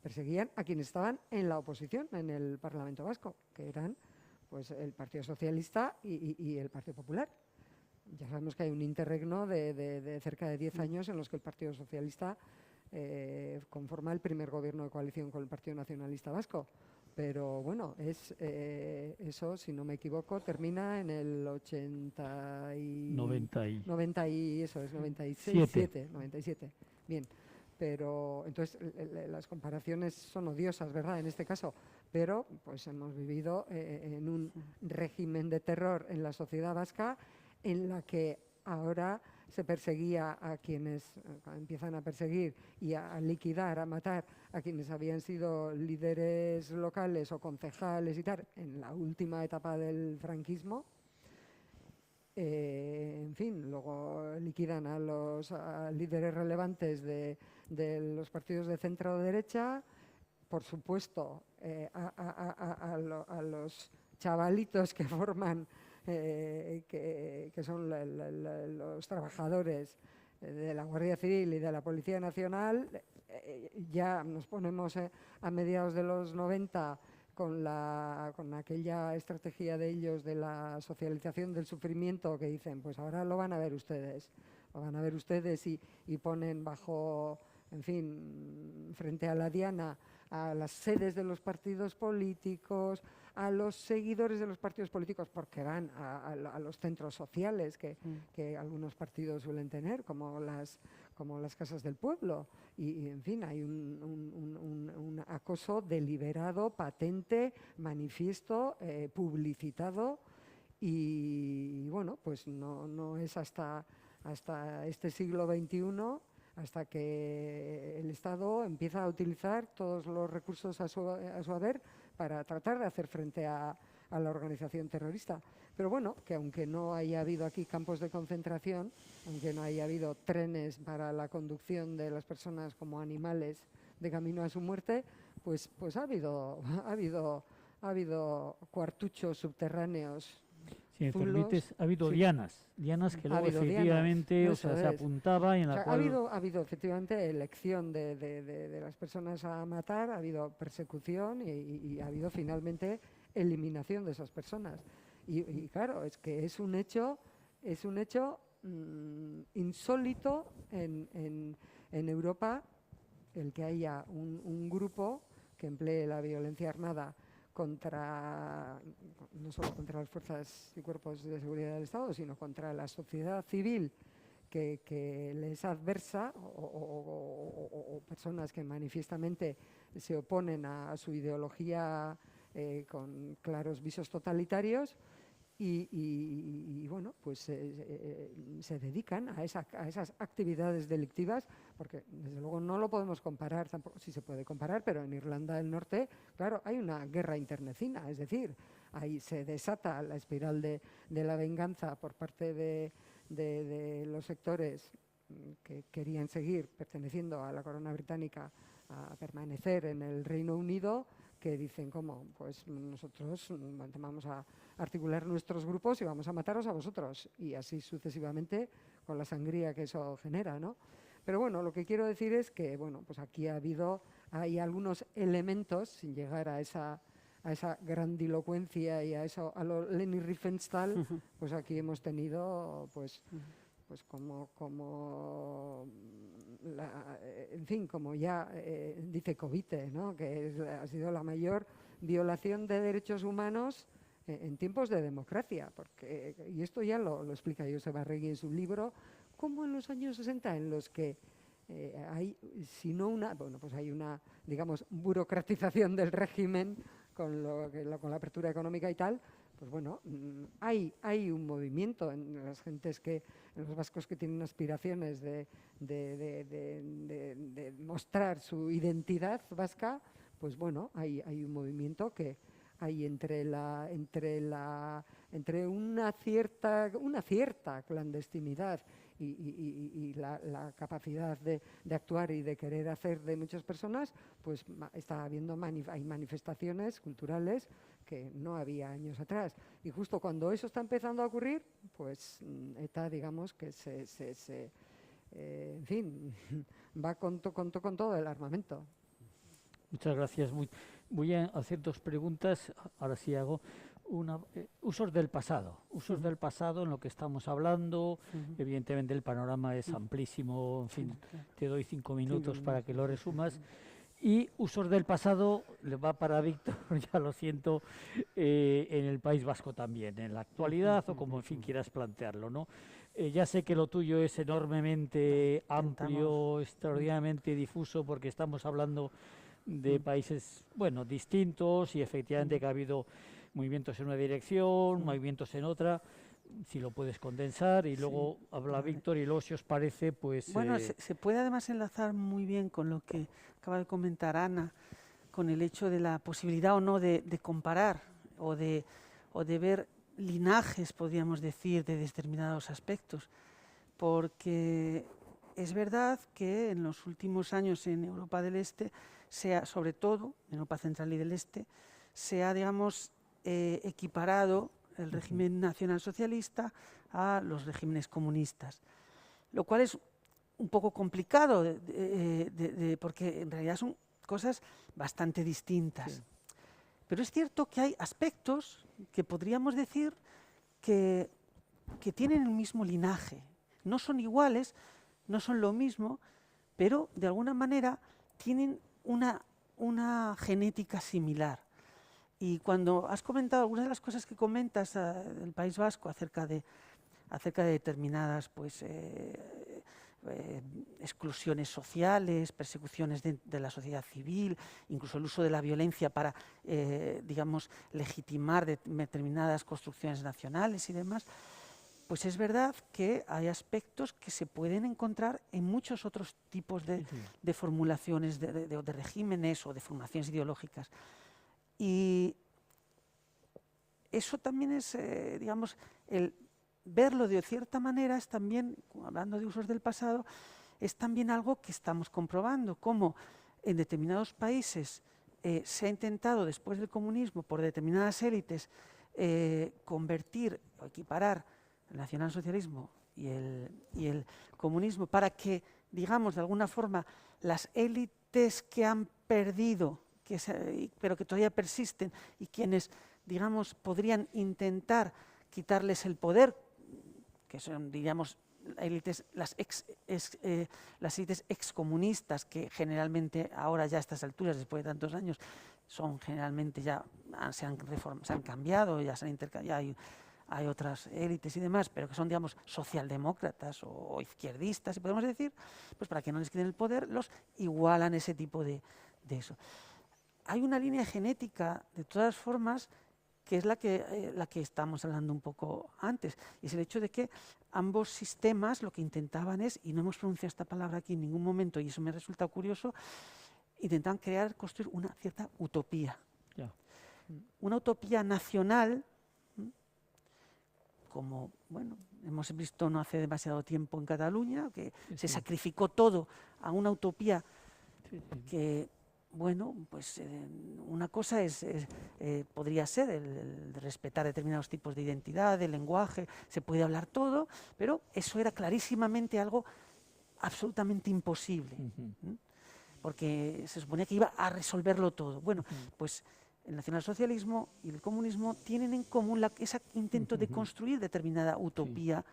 Perseguían a quienes estaban en la oposición en el Parlamento Vasco, que eran pues el Partido Socialista y el Partido Popular. Ya sabemos que hay un interregno de cerca de 10 años en los que el Partido Socialista conforma el primer gobierno de coalición con el Partido Nacionalista Vasco. Pero bueno, eso, si no me equivoco, termina en el 90 y eso es 96, 97. Bien, pero entonces las comparaciones son odiosas, ¿verdad? En este caso, pero pues hemos vivido en un régimen de terror en la sociedad vasca en la que ahora se perseguía a quienes empiezan a perseguir y a liquidar, a matar a quienes habían sido líderes locales o concejales y tal, en la última etapa del franquismo. En fin, luego liquidan a los líderes relevantes de los partidos de centro-derecha, por supuesto, a los chavalitos que forman que son los trabajadores de la Guardia Civil y de la Policía Nacional. Ya nos ponemos a mediados de los 90 con aquella estrategia de ellos de la socialización del sufrimiento, que dicen, pues ahora lo van a ver ustedes, y ponen bajo, en fin, frente a la diana a las sedes de los partidos políticos, a los seguidores de los partidos políticos, porque van a los centros sociales que algunos partidos suelen tener, como las casas del pueblo. Y en fin, hay un acoso deliberado, patente, manifiesto, publicitado. Y bueno, pues no es hasta este siglo XXI hasta que el Estado empieza a utilizar todos los recursos a su haber para tratar de hacer frente a la organización terrorista. Pero bueno, que aunque no haya habido aquí campos de concentración, aunque no haya habido trenes para la conducción de las personas como animales de camino a su muerte, pues ha habido cuartuchos subterráneos. Si me permites, ha habido dianas que luego efectivamente se apuntaba y en la cual... Ha habido efectivamente elección de las personas a matar, ha habido persecución y ha habido finalmente eliminación de esas personas. Y claro, es que es un hecho insólito en Europa el que haya un grupo que emplee la violencia armada no solo contra las fuerzas y cuerpos de seguridad del Estado, sino contra la sociedad civil que les adversa o personas que manifiestamente se oponen a su ideología con claros visos totalitarios y bueno, pues se dedican a esas actividades delictivas, porque desde luego no lo podemos comparar, tampoco sí se puede comparar, pero en Irlanda del Norte, claro, hay una guerra internecina, es decir, ahí se desata la espiral de la venganza por parte de los sectores que querían seguir perteneciendo a la corona británica a permanecer en el Reino Unido, que dicen, ¿cómo? Pues nosotros vamos a articular nuestros grupos y vamos a mataros a vosotros. Y así sucesivamente con la sangría que eso genera, ¿no? Pero bueno, lo que quiero decir es que, bueno, pues aquí hay algunos elementos, sin llegar a esa grandilocuencia y a lo Leni Riefenstahl, pues aquí hemos tenido, pues en fin, como ya dice Covite, ¿no? Que ha sido la mayor violación de derechos humanos en tiempos de democracia, y esto ya lo explica Josep Arregui en su libro, como en los años 60, en los que hay una, digamos, burocratización del régimen con la apertura económica y tal. Pues bueno, hay un movimiento en las gentes en los vascos que tienen aspiraciones de mostrar su identidad vasca, pues bueno, hay un movimiento que hay entre una cierta clandestinidad y la capacidad de actuar y de querer hacer de muchas personas, pues hay manifestaciones culturales que no había años atrás. Y justo cuando eso está empezando a ocurrir, pues ETA, digamos, que en fin, va con todo el armamento. Muchas gracias. Voy a hacer dos preguntas. Ahora sí hago una. Usos del pasado. Usos del pasado en lo que estamos hablando. Evidentemente el panorama es amplísimo. En fin, te doy 5 minutos para que lo resumas. Y usos del pasado le va para Víctor, ya lo siento, en el País Vasco también, en la actualidad o como en fin quieras plantearlo, ¿no? Ya sé que lo tuyo es enormemente amplio, extraordinariamente difuso, porque estamos hablando de países, bueno, distintos y efectivamente que ha habido movimientos en una dirección, movimientos en otra. Si lo puedes condensar y luego habla vale. Víctor y luego si os parece, pues... Bueno, se puede además enlazar muy bien con lo que acaba de comentar Ana, con el hecho de la posibilidad o no de comparar o de ver linajes, podríamos decir, de determinados aspectos. Porque es verdad que en los últimos años en Europa del Este, sobre todo en Europa Central y del Este, se ha, digamos, equiparado el régimen nacionalsocialista a los regímenes comunistas, lo cual es un poco complicado porque en realidad son cosas bastante distintas. Sí. Pero es cierto que hay aspectos que podríamos decir que tienen el mismo linaje. No son iguales, no son lo mismo, pero de alguna manera tienen una genética similar. Y cuando has comentado algunas de las cosas que comentas del País Vasco acerca de determinadas pues, exclusiones sociales, persecuciones de la sociedad civil, incluso el uso de la violencia para, digamos, legitimar determinadas construcciones nacionales y demás, pues es verdad que hay aspectos que se pueden encontrar en muchos otros tipos de formulaciones de regímenes o de formaciones ideológicas. Y eso también es, digamos, el verlo de cierta manera es también, hablando de usos del pasado, es también algo que estamos comprobando, como en determinados países se ha intentado después del comunismo por determinadas élites convertir o equiparar el nacionalsocialismo y el comunismo para que, digamos, de alguna forma, las élites que han perdido, pero que todavía persisten y quienes, digamos, podrían intentar quitarles el poder, que son, digamos, élites, las élites excomunistas, que generalmente ahora ya a estas alturas, después de tantos años, son generalmente ya se han cambiado, ya se han intercambiado, hay otras élites y demás, pero que son, digamos, socialdemócratas o izquierdistas, si podemos decir, pues para que no les quiten el poder, los igualan ese tipo de eso. Hay una línea genética, de todas formas, que es la que estamos hablando un poco antes, y es el hecho de que ambos sistemas lo que intentaban es, y no hemos pronunciado esta palabra aquí en ningún momento, y eso me resulta curioso, intentaban construir una cierta utopía. Yeah. Una utopía nacional, como, bueno, hemos visto no hace demasiado tiempo en Cataluña, que se sacrificó todo a una utopía que, bueno, pues una cosa podría ser el de respetar determinados tipos de identidad, de lenguaje, se puede hablar todo, pero eso era clarísimamente algo absolutamente imposible, porque se suponía que iba a resolverlo todo. Bueno, pues el nacionalsocialismo y el comunismo tienen en común ese intento de construir determinada utopía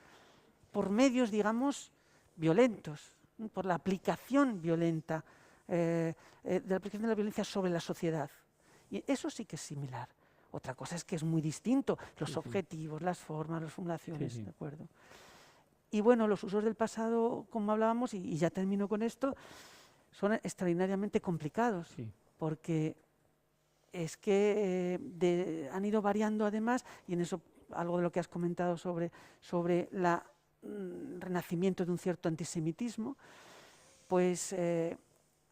por medios, digamos, violentos, por la aplicación violenta de la aplicación de la violencia sobre la sociedad. Y eso sí que es similar. Otra cosa es que es muy distinto, los objetivos, las formas, las formulaciones, ¿de acuerdo? Y bueno, los usos del pasado, como hablábamos, y ya termino con esto, son extraordinariamente complicados, porque es que han ido variando además, y en eso algo de lo que has comentado sobre el renacimiento de un cierto antisemitismo, pues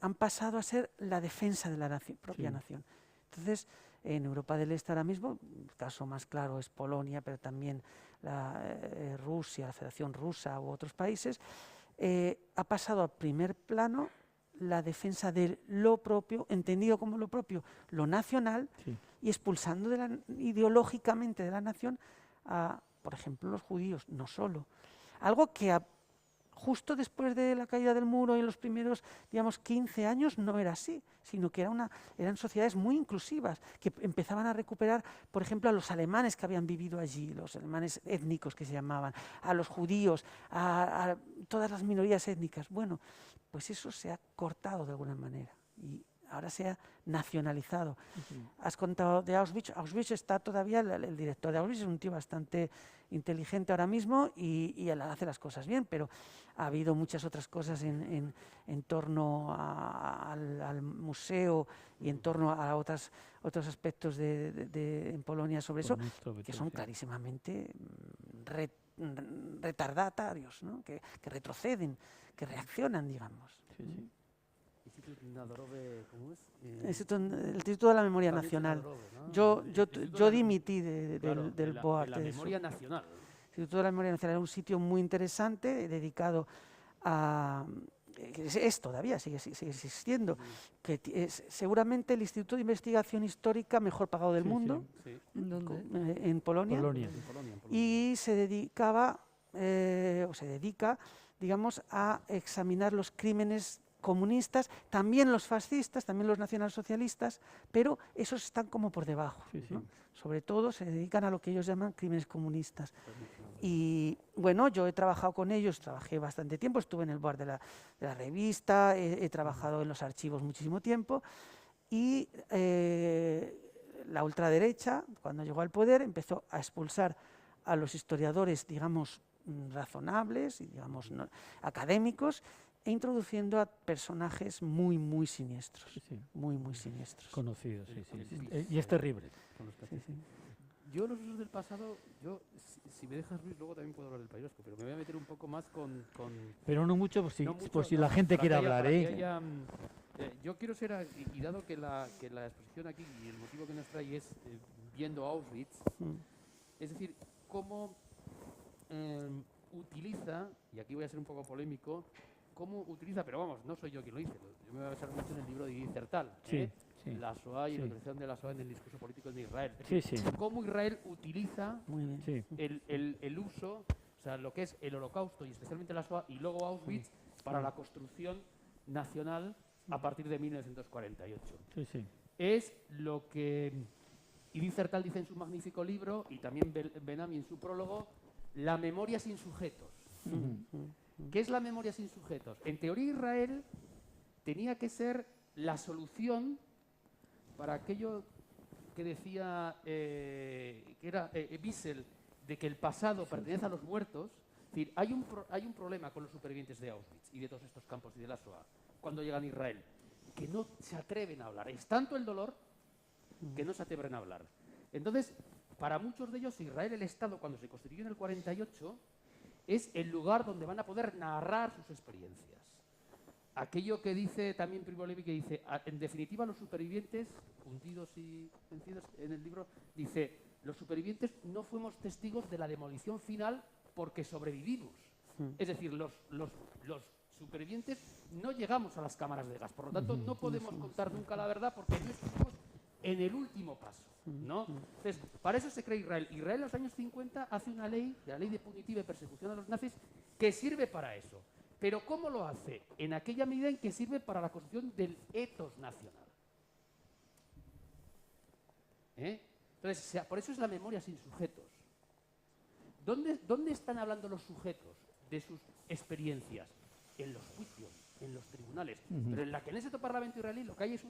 han pasado a ser la defensa de la propia nación. Entonces, en Europa del Este ahora mismo, el caso más claro es Polonia, pero también Rusia, la Federación Rusa u otros países, ha pasado a primer plano la defensa de lo propio, entendido como lo propio, lo nacional, y expulsando ideológicamente de la nación a, por ejemplo, los judíos, no solo. Algo que justo después de la caída del muro y en los primeros, digamos, 15 años no era así, sino que eran sociedades muy inclusivas, que empezaban a recuperar, por ejemplo, a los alemanes que habían vivido allí, los alemanes étnicos que se llamaban, a los judíos, a todas las minorías étnicas. Bueno, pues eso se ha cortado de alguna manera y ahora se ha nacionalizado. Has contado de Auschwitz. Auschwitz está todavía, el director de Auschwitz es un tío bastante inteligente ahora mismo y él hace las cosas bien, pero ha habido muchas otras cosas en torno al museo y en torno a otros aspectos en Polonia sobre eso, que son clarísimamente retardatarios, ¿no? que retroceden, que reaccionan, digamos. Sí, sí. Instituto Nadorove, ¿cómo es? El Instituto de la Memoria Nacional. ¿no? Yo dimití del BOAT. La Memoria Nacional. El Instituto de la Memoria Nacional era un sitio muy interesante, dedicado a... todavía sigue existiendo, que es seguramente el Instituto de Investigación Histórica mejor pagado del mundo, Sí. ¿En dónde? en Polonia. En Polonia. Y se dedicaba, o se dedica, digamos, a examinar los crímenes comunistas, también los fascistas, también los nacionalsocialistas, pero esos están como por debajo, ¿no? Sobre todo se dedican a lo que ellos llaman crímenes comunistas. Y bueno, yo he trabajado con ellos, trabajé bastante tiempo, estuve en el board de la revista, he trabajado en los archivos muchísimo tiempo, y la ultraderecha, cuando llegó al poder, empezó a expulsar a los historiadores, digamos, razonables y, digamos, académicos, e introduciendo a personajes muy, muy siniestros. Muy, muy siniestros. Conocidos, sí. Y es terrible. Yo los usos del pasado, si me dejas, Luis, luego también puedo hablar del País Vasco, pero me voy a meter un poco más con... Pero no mucho, por si la gente para quiere que haya- hablar, para que ¿eh? haya, yo quiero ser, y dado que la exposición aquí y el motivo que nos trae es viendo Auschwitz, es decir, cómo utiliza, y aquí voy a ser un poco polémico, cómo utiliza, pero vamos, no soy yo quien lo dice, yo me voy a basar mucho en el libro de Edith Tal, la SOA y la utilización de la SOA en el discurso político de Israel. Es decir, cómo Israel utiliza el uso, o sea, lo que es el Holocausto y especialmente la SOA y luego Auschwitz para la construcción nacional a partir de 1948. Es lo que Edith Tal dice en su magnífico libro y también Ben-Ami en su prólogo, la memoria sin sujetos. ¿Qué es la memoria sin sujetos? En teoría Israel tenía que ser la solución para aquello que decía que era Wiesel, de que el pasado pertenece a los muertos. Es decir, hay un problema con los supervivientes de Auschwitz y de todos estos campos y de la SOA cuando llegan a Israel, que no se atreven a hablar. Es tanto el dolor que no se atreven a hablar. Entonces, para muchos de ellos, Israel, el Estado, cuando se constituyó en el 48, es el lugar donde van a poder narrar sus experiencias. Aquello que dice también Primo Levi, que dice, en definitiva, los supervivientes, hundidos y vencidos en el libro, dice, los supervivientes no fuimos testigos de la demolición final porque sobrevivimos. Es decir, los supervivientes no llegamos a las cámaras de gas, por lo tanto, no podemos contar nunca la verdad porque no estuvimos en el último paso, ¿no? Entonces, para eso se cree Israel. Israel en los años 50 hace una ley, la ley de punitiva y persecución a los nazis, que sirve para eso. Pero ¿cómo lo hace? En aquella medida en que sirve para la construcción del etos nacional. Entonces, por eso es la memoria sin sujetos. ¿Dónde están hablando los sujetos de sus experiencias? En los juicios, en los tribunales. Pero en la Knesset Parlamento israelí lo que hay es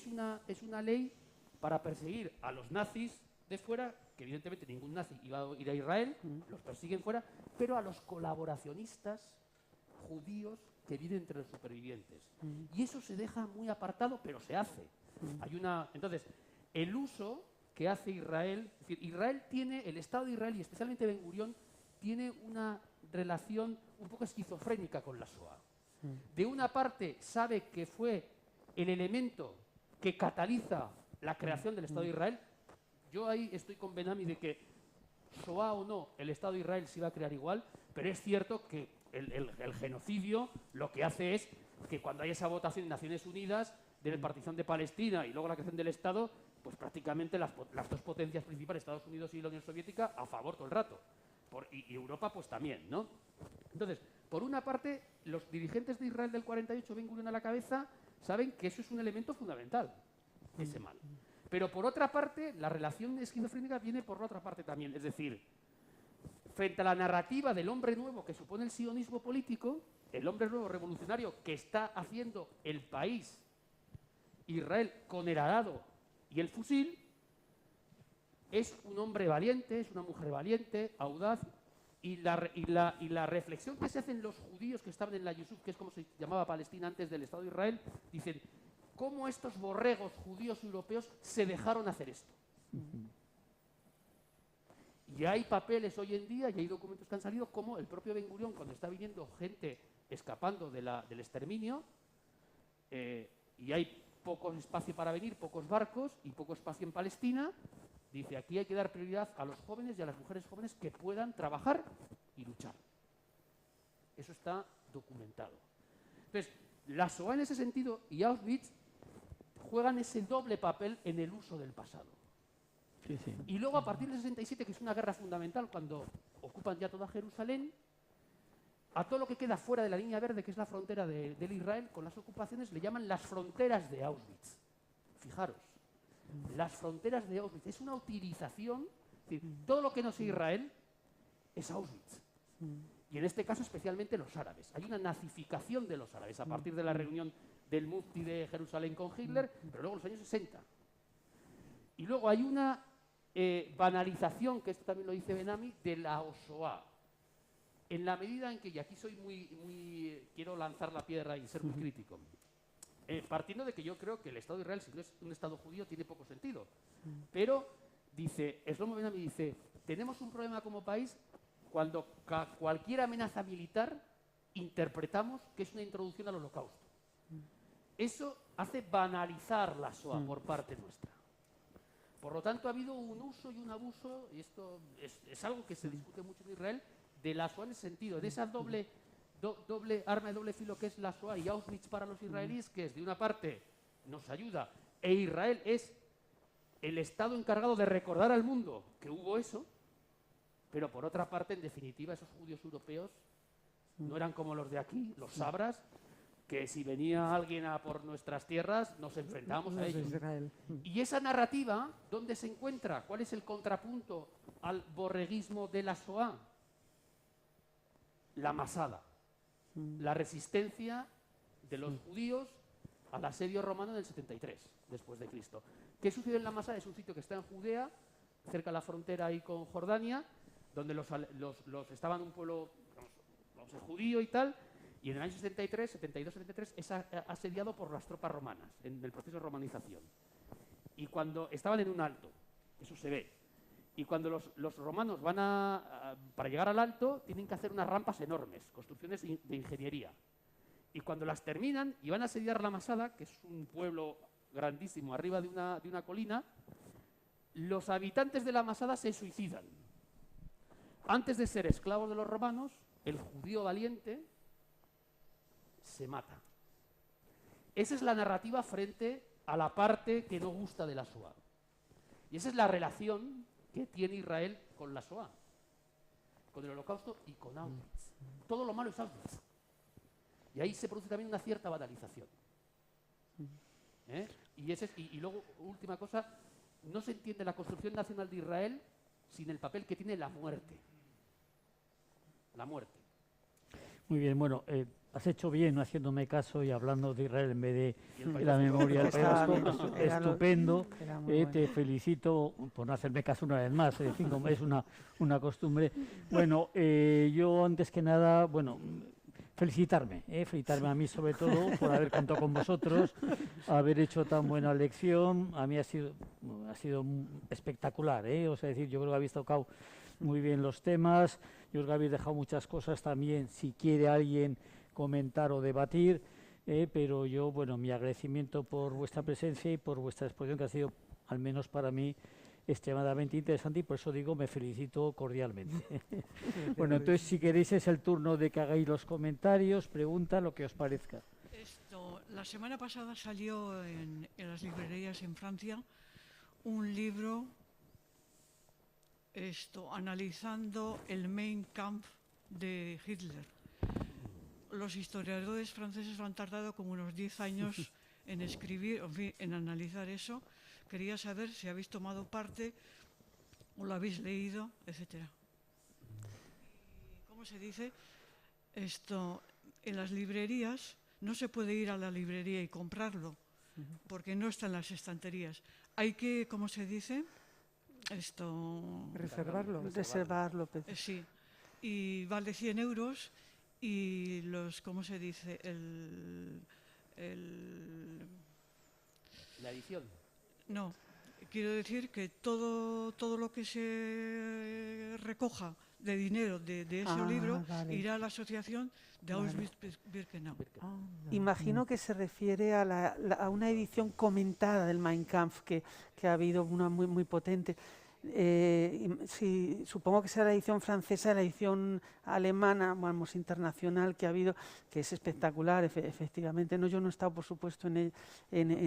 una ley para perseguir a los nazis de fuera, que evidentemente ningún nazi iba a ir a Israel, los persiguen fuera, pero a los colaboracionistas judíos que viven entre los supervivientes. Y eso se deja muy apartado, pero se hace. Entonces, el uso que hace Israel, es decir, Israel tiene, el Estado de Israel y especialmente Ben Gurión, tiene una relación un poco esquizofrénica con la SOA. De una parte sabe que fue el elemento que cataliza la creación del Estado de Israel. Yo ahí estoy con Ben-Ami de que SOA o no, el Estado de Israel se iba a crear igual, pero es cierto que el genocidio lo que hace es que cuando hay esa votación en Naciones Unidas de la partición de Palestina y luego la creación del Estado, pues prácticamente las dos potencias principales, Estados Unidos y la Unión Soviética, a favor todo el rato. Y Europa pues también, ¿no? Entonces, por una parte, los dirigentes de Israel del 48, Ben Gurión a la cabeza, saben que eso es un elemento fundamental, ese mal. Pero por otra parte, la relación esquizofrénica viene por la otra parte también. Es decir, frente a la narrativa del hombre nuevo que supone el sionismo político, el hombre nuevo revolucionario que está haciendo el país Israel con el arado y el fusil es un hombre valiente, es una mujer valiente, audaz, y la reflexión que se hacen los judíos que estaban en la Yusuf, que es como se llamaba Palestina antes del Estado de Israel, dicen, ¿cómo estos borregos judíos europeos se dejaron hacer esto? Y hay papeles hoy en día, y hay documentos que han salido, como el propio Ben Gurión, cuando está viniendo gente escapando del exterminio, y hay poco espacio para venir, pocos barcos y poco espacio en Palestina, dice, aquí hay que dar prioridad a los jóvenes y a las mujeres jóvenes que puedan trabajar y luchar. Eso está documentado. Entonces, la SOA en ese sentido y Auschwitz juegan ese doble papel en el uso del pasado. Sí, sí. Y luego, a partir del 67, que es una guerra fundamental, cuando ocupan ya toda Jerusalén, a todo lo que queda fuera de la línea verde, que es la frontera del Israel, con las ocupaciones, le llaman las fronteras de Auschwitz. Fijaros, las fronteras de Auschwitz. Es una utilización, es decir, todo lo que no sea Israel es Auschwitz. Y en este caso, especialmente los árabes. Hay una nazificación de los árabes a partir de la reunión del mufti de Jerusalén con Hitler, pero luego en los años 60. Y luego hay una banalización, que esto también lo dice Benami, de la Shoah. En la medida en que, y aquí soy quiero lanzar la piedra y ser muy crítico, partiendo de que yo creo que el Estado de Israel, si no es un Estado judío, tiene poco sentido. Pero, dice, Shlomo Benami dice, tenemos un problema como país cuando cualquier amenaza militar interpretamos que es una introducción al Holocausto. Eso hace banalizar la Shoah por parte nuestra. Por lo tanto, ha habido un uso y un abuso, y esto es algo que se discute mucho en Israel, de la Shoah en ese sentido, de esa doble arma de doble filo que es la Shoah y Auschwitz para los israelíes, que es, de una parte, nos ayuda, e Israel es el Estado encargado de recordar al mundo que hubo eso, pero por otra parte, en definitiva, esos judíos europeos no eran como los de aquí, los sabras, que si venía alguien a por nuestras tierras, nos enfrentábamos a ellos. Y esa narrativa, ¿dónde se encuentra? ¿Cuál es el contrapunto al borreguismo de la Shoah? La Masada, la resistencia de los judíos al asedio romano del 73, después de Cristo. ¿Qué sucede en la Masada? Es un sitio que está en Judea, cerca de la frontera ahí con Jordania, donde estaban un pueblo, vamos a decir, judío y tal, y en el año 72-73, es asediado por las tropas romanas, en el proceso de romanización. Y cuando estaban en un alto, eso se ve, y cuando los romanos van para llegar al alto, tienen que hacer unas rampas enormes, construcciones de ingeniería. Y cuando las terminan y van a asediar la Masada, que es un pueblo grandísimo arriba de una colina, los habitantes de la Masada se suicidan. Antes de ser esclavos de los romanos, el judío valiente se mata. Esa es la narrativa frente a la parte que no gusta de la Shoah. Y esa es la relación que tiene Israel con la Shoah, con el Holocausto y con Auschwitz. Todo lo malo es Auschwitz. Y ahí se produce también una cierta banalización. Y luego, última cosa, no se entiende la construcción nacional de Israel sin el papel que tiene la muerte. La muerte. Muy bien, bueno, has hecho bien haciéndome caso y hablando de Israel en vez de la memoria del País Vasco. Estupendo. Te felicito por no hacerme caso una vez más. En fin, como es una costumbre. Bueno, yo antes que nada, bueno, felicitarme a mí sobre todo por haber contado con vosotros, haber hecho tan buena lección. A mí ha sido espectacular, o sea, decir, yo creo que habéis tocado muy bien los temas. Yo creo que habéis dejado muchas cosas también, si quiere alguien comentar o debatir, pero yo, bueno, mi agradecimiento por vuestra presencia y por vuestra exposición, que ha sido, al menos para mí, extremadamente interesante, y por eso digo, me felicito cordialmente. Bueno, entonces, si queréis, es el turno de que hagáis los comentarios, preguntas, lo que os parezca. La semana pasada salió en las librerías en Francia un libro analizando el Mein Kampf de Hitler. Los historiadores franceses han tardado como unos 10 años en escribir, en fin, en analizar eso. Quería saber si habéis tomado parte o lo habéis leído, etcétera. ¿Cómo se dice? En las librerías no se puede ir a la librería y comprarlo, porque no está en las estanterías. Hay que, ¿cómo se dice? Esto... Reservarlo. Reservarlo. Sí, y vale 100 euros y los, ¿cómo se dice? La edición. No, quiero decir que todo lo que se recoja de dinero de ese libro vale. irá a la asociación de Auschwitz-Birkenau. Imagino que se refiere a una edición comentada del Mein Kampf, que ha habido una muy potente. Sí, supongo que será la edición francesa, la edición alemana, vamos, internacional que ha habido, que es espectacular, efectivamente. No, yo no he estado, por supuesto, en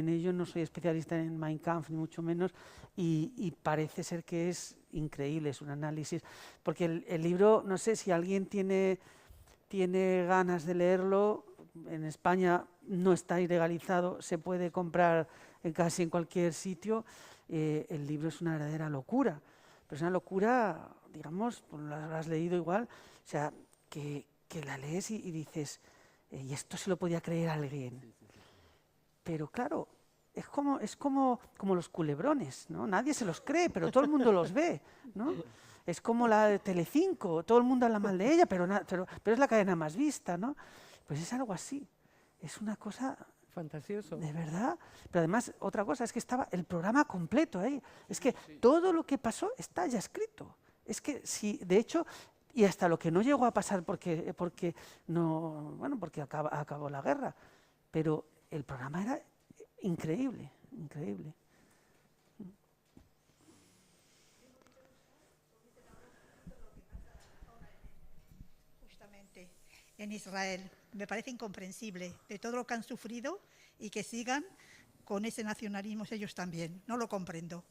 ello, no soy especialista en Mein Kampf, ni mucho menos, y parece ser que es increíble, es un análisis, porque el libro, no sé si alguien tiene ganas de leerlo, en España no está ilegalizado, se puede comprar casi en cualquier sitio. El libro es una verdadera locura, pero es una locura, digamos, pues lo has leído igual, o sea, que la lees y dices, y esto se lo podía creer alguien. Pero claro, es como los culebrones, ¿no? Nadie se los cree, pero todo el mundo los ve, ¿no? Es como la de Telecinco, todo el mundo habla mal de ella, pero es la cadena más vista, ¿no? Pues es algo así, es una cosa... Fantasioso. De verdad, pero además otra cosa es que estaba el programa completo ahí. Es que todo lo que pasó está ya escrito. Es que sí, de hecho, y hasta lo que no llegó a pasar porque acabó la guerra, pero el programa era increíble, increíble. Justamente en Israel. Me parece incomprensible de todo lo que han sufrido y que sigan con ese nacionalismo ellos también. No lo comprendo.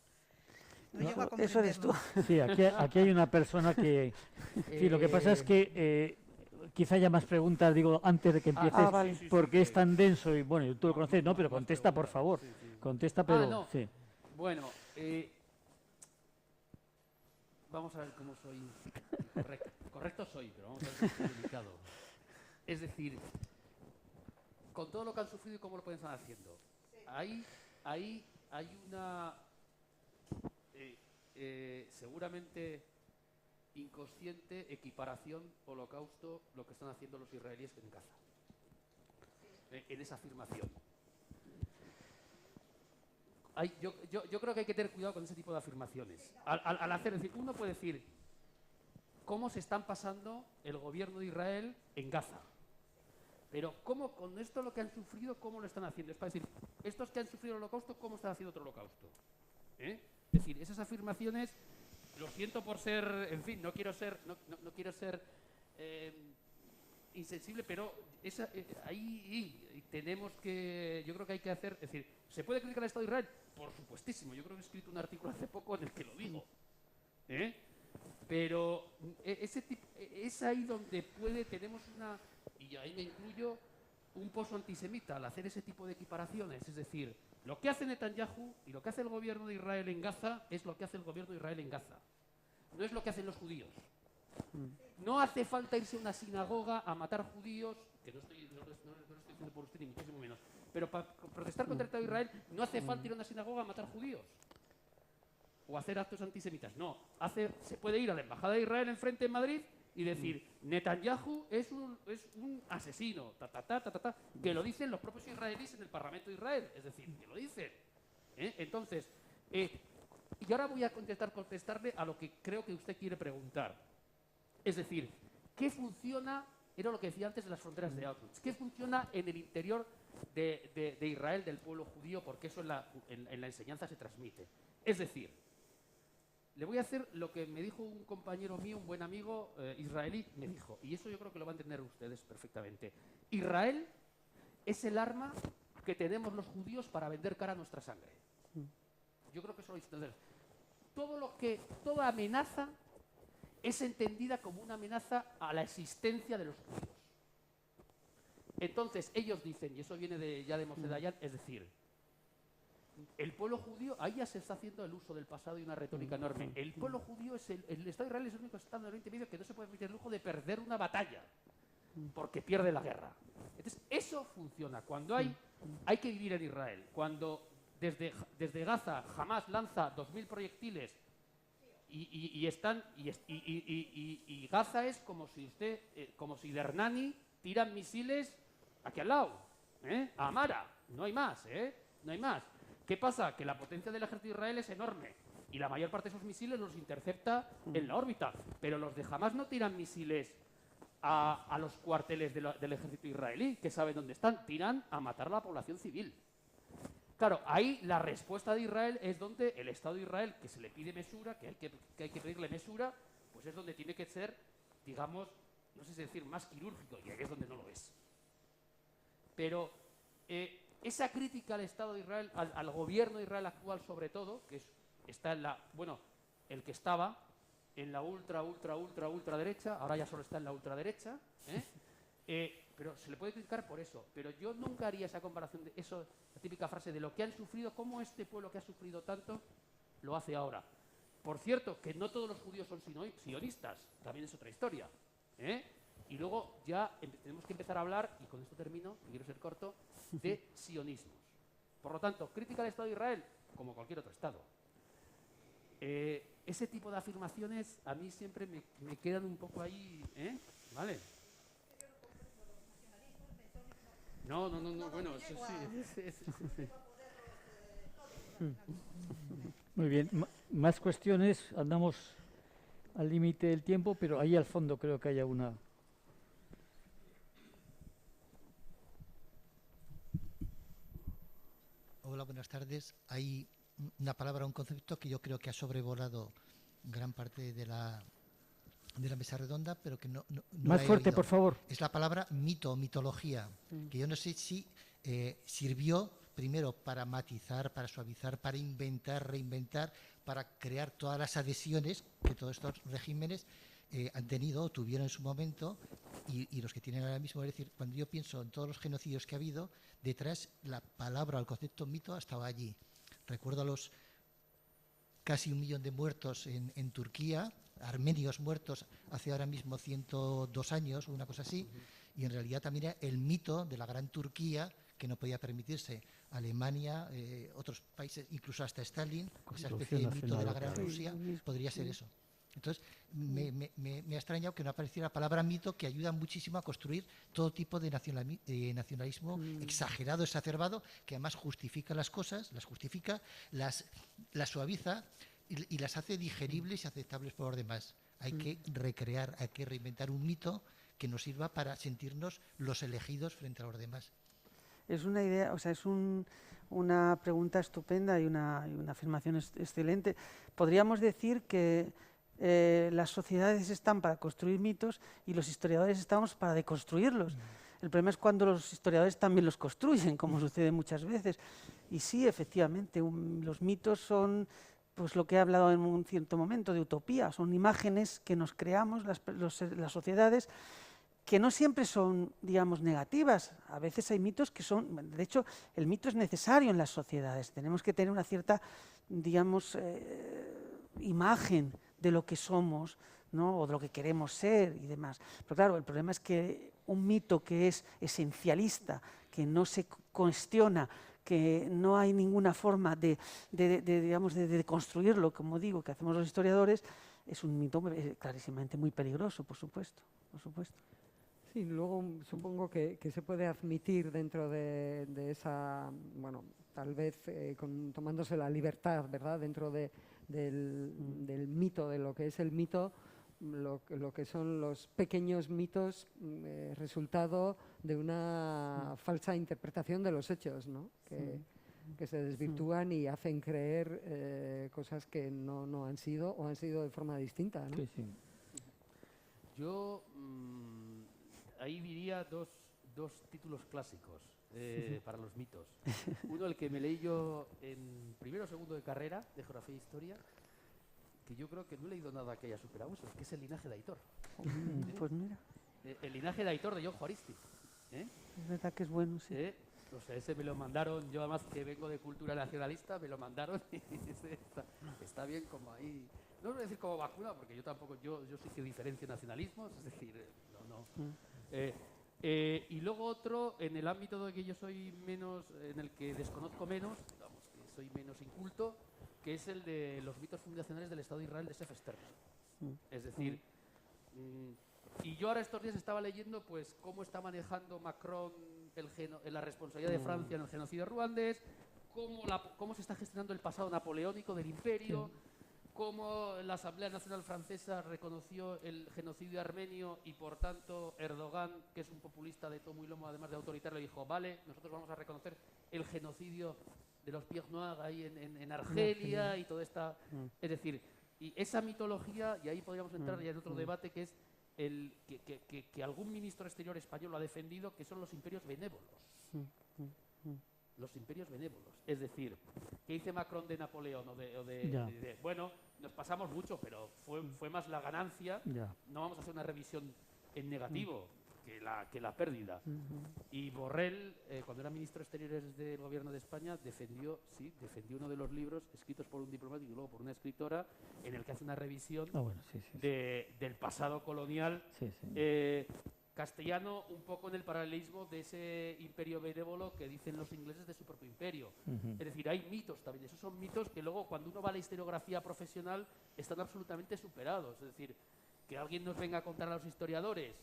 No llego a Eso eres tú. comprenderlo. Sí, aquí hay una persona que... Sí, lo que pasa es que quizá haya más preguntas, digo, antes de que empieces, vale. porque es tan denso y, bueno, tú lo conoces, ¿no? Pero contesta, por favor. Contesta, pero... no. Sí. Bueno, vamos a ver cómo soy. Correcto soy, pero vamos a ver cómo soy delicado. Es decir, con todo lo que han sufrido y cómo lo pueden estar haciendo. Ahí hay una seguramente inconsciente equiparación holocausto lo que están haciendo los israelíes en Gaza. En esa afirmación. Yo creo que hay que tener cuidado con ese tipo de afirmaciones. Al hacer, es decir, uno puede decir cómo se están pasando el gobierno de Israel en Gaza. Pero cómo con esto lo que han sufrido, cómo lo están haciendo. Es para decir, estos que han sufrido el holocausto, cómo están haciendo otro holocausto. Es decir, esas afirmaciones, lo siento por ser, en fin, no quiero ser insensible, pero ahí tenemos que, yo creo que hay que hacer, es decir, ¿se puede criticar al Estado de Israel? Por supuestísimo, yo creo que he escrito un artículo hace poco en el que lo digo. Pero es ahí donde tenemos una, y ahí me incluyo, un pozo antisemita al hacer ese tipo de equiparaciones. Es decir, lo que hace Netanyahu y lo que hace el gobierno de Israel en Gaza es lo que hace el gobierno de Israel en Gaza. No es lo que hacen los judíos. No hace falta irse a una sinagoga a matar judíos, que no lo estoy diciendo por usted ni muchísimo menos, pero para protestar contra el Estado de Israel no hace falta ir a una sinagoga a matar judíos o hacer actos antisemitas. No, se puede ir a la embajada de Israel enfrente en Madrid y decir Netanyahu es un asesino, que lo dicen los propios israelíes en el Parlamento de Israel, es decir, que lo dicen. Entonces, y ahora voy a contestarle a lo que creo que usted quiere preguntar. Es decir, ¿qué funciona? Era lo que decía antes de las fronteras de Auschwitz. ¿Qué funciona en el interior de Israel, del pueblo judío? Porque eso en la enseñanza se transmite. Es decir, le voy a hacer lo que me dijo un compañero mío, un buen amigo israelí, me dijo, y eso yo creo que lo van a entender ustedes perfectamente. Israel es el arma que tenemos los judíos para vender cara a nuestra sangre. Yo creo que eso lo vais a entender. Toda amenaza es entendida como una amenaza a la existencia de los judíos. Entonces ellos dicen, y eso viene ya de Moshe Dayan, es decir, el pueblo judío, ahí ya se está haciendo el uso del pasado y una retórica enorme. El pueblo judío, el Estado de Israel es el único Estado en Oriente Medio que no se puede permitir el lujo de perder una batalla, porque pierde la guerra. Entonces, Eso funciona. Cuando hay que vivir en Israel. Cuando desde Gaza Hamás lanza 2000 proyectiles y Gaza es como si como si Hernani tiran misiles aquí al lado, a Amara. No hay más, no hay más. ¿Qué pasa? Que la potencia del ejército de Israel es enorme y la mayor parte de esos misiles los intercepta en la órbita. Pero los de Hamás no tiran misiles a los cuarteles del ejército israelí, que saben dónde están. Tiran a matar a la población civil. Claro, ahí la respuesta de Israel es donde el Estado de Israel, que se le pide mesura, que hay que pedirle mesura, pues es donde tiene que ser, digamos, no sé si decir, más quirúrgico, y ahí es donde no lo es. Pero esa crítica al Estado de Israel, al gobierno de Israel actual sobre todo, que está en el que estaba en la ultra derecha, ahora ya solo está en la ultraderecha, pero se le puede criticar por eso. Pero yo nunca haría esa comparación de eso, la típica frase de lo que han sufrido, cómo este pueblo que ha sufrido tanto lo hace ahora. Por cierto, que no todos los judíos son sionistas, también es otra historia. Y luego ya tenemos que empezar a hablar, y con esto termino, quiero ser corto, de sionismos. Por lo tanto, crítica al Estado de Israel, como cualquier otro Estado. Ese tipo de afirmaciones a mí siempre me quedan un poco ahí, ¿vale? No, bueno, eso sí. Muy bien, más cuestiones, andamos al límite del tiempo, pero ahí al fondo creo que haya una. Hola, buenas tardes. Hay una palabra, un concepto que yo creo que ha sobrevolado gran parte de la mesa redonda, pero que no Más la he fuerte, oído. por favor. Es la palabra mito o mitología, que yo no sé si sirvió primero para matizar, para suavizar, para inventar, reinventar, para crear todas las adhesiones que todos estos regímenes han tenido o tuvieron en su momento y los que tienen ahora mismo. Es decir, cuando yo pienso en todos los genocidios que ha habido, detrás la palabra o el concepto mito estaba allí. Recuerdo a los casi 1 millón de muertos en Turquía, armenios muertos hace ahora mismo 102 años, una cosa así, y en realidad también era el mito de la gran Turquía, que no podía permitirse. Alemania, otros países, incluso hasta Stalin, esa especie de mito de la gran Rusia, podría ser eso. Entonces, me ha extrañado que no apareciera la palabra mito, que ayuda muchísimo a construir todo tipo de nacionalismo exagerado, exacerbado, que además justifica las cosas, las justifica, las suaviza y las hace digeribles y aceptables por los demás. Hay que recrear, hay que reinventar un mito que nos sirva para sentirnos los elegidos frente a los demás. Es una idea, o sea, es una pregunta estupenda y una afirmación excelente. Podríamos decir que las sociedades están para construir mitos y los historiadores estamos para deconstruirlos. El problema es cuando los historiadores también los construyen, como sucede muchas veces. Y sí, efectivamente, los mitos son, pues lo que he hablado en un cierto momento, de utopía. Son imágenes que nos creamos las sociedades, que no siempre son, digamos, negativas. A veces hay mitos que son, de hecho, el mito es necesario en las sociedades. Tenemos que tener una cierta, digamos, imagen de lo que somos, ¿no? O de lo que queremos ser y demás. Pero claro, el problema es que un mito que es esencialista, que no se cuestiona, que no hay ninguna forma de construirlo, como digo, que hacemos los historiadores, es un mito clarísimamente muy peligroso, por supuesto, por supuesto. Sí, luego supongo que se puede admitir dentro de esa, bueno, tal vez tomándose la libertad, ¿verdad?, dentro del mito, de lo que es el mito, lo que son los pequeños mitos, resultado de una falsa interpretación de los hechos, ¿no? Que se desvirtúan y hacen creer cosas que no han sido o han sido de forma distinta, ¿no? Sí, sí. Yo ahí diría dos títulos clásicos para los mitos. Uno, el que me leí yo en primero o segundo de carrera de Geografía e Historia, que yo creo que no he leído nada que haya superado eso, que es el linaje de Aitor. Pues mira, El linaje de Aitor de John Juaristi. es verdad que es bueno, sí. O sea, ese me lo mandaron, yo además que vengo de cultura nacionalista, me lo mandaron y ese está bien como ahí. No voy a decir como vacuna, porque yo tampoco, yo sí que diferencio nacionalismos, es decir, Y luego otro, en el ámbito de que yo soy menos, en el que desconozco menos, digamos que soy menos inculto, que es el de los mitos fundacionales del Estado de Israel de Sefer Stern. Es decir, y yo ahora estos días estaba leyendo pues cómo está manejando Macron la responsabilidad de Francia en el genocidio ruandés, cómo se está gestionando el pasado napoleónico del imperio, cómo la Asamblea Nacional Francesa reconoció el genocidio armenio y por tanto Erdogan, que es un populista de tomo y lomo además de autoritario, le dijo, vale, nosotros vamos a reconocer el genocidio de los Pierre Noirs ahí en Argelia y toda esta... Es decir, y esa mitología, y ahí podríamos entrar ya en otro debate, que es que algún ministro exterior español lo ha defendido, que son los imperios benévolos. Los imperios benévolos. Es decir, ¿qué dice Macron de Napoleón? Bueno, nos pasamos mucho, pero fue más la ganancia. No vamos a hacer una revisión en negativo que la pérdida. Y Borrell, cuando era ministro de Exteriores del Gobierno de España, defendió uno de los libros escritos por un diplomático y luego por una escritora, en el que hace una revisión del pasado colonial castellano, un poco en el paralelismo de ese imperio benévolo que dicen los ingleses de su propio imperio. Es decir, hay mitos también. Esos son mitos que luego, cuando uno va a la historiografía profesional, están absolutamente superados. Es decir, que alguien nos venga a contar a los historiadores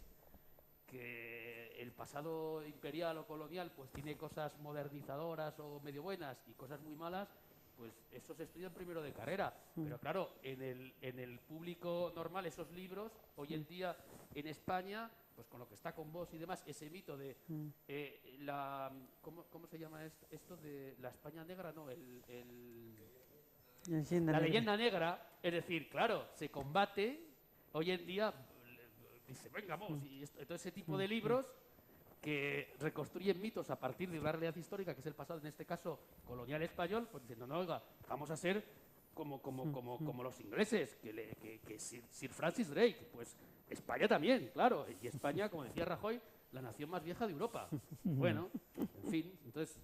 que el pasado imperial o colonial pues tiene cosas modernizadoras o medio buenas y cosas muy malas, pues eso se estudia en primero de carrera. Pero claro, en el público normal, esos libros, hoy en día en España, pues con lo que está con vos y demás, ese mito de ¿cómo se llama esto? De la España negra, no, la leyenda negra, es decir, claro, se combate hoy en día, dice, venga, vamos, y todo ese tipo de libros que reconstruyen mitos a partir de una realidad histórica, que es el pasado, en este caso colonial español, pues diciendo, no, oiga, vamos a ser como los ingleses, que Sir Francis Drake, pues España también, claro, y España, como decía Rajoy, la nación más vieja de Europa. Bueno, en fin, entonces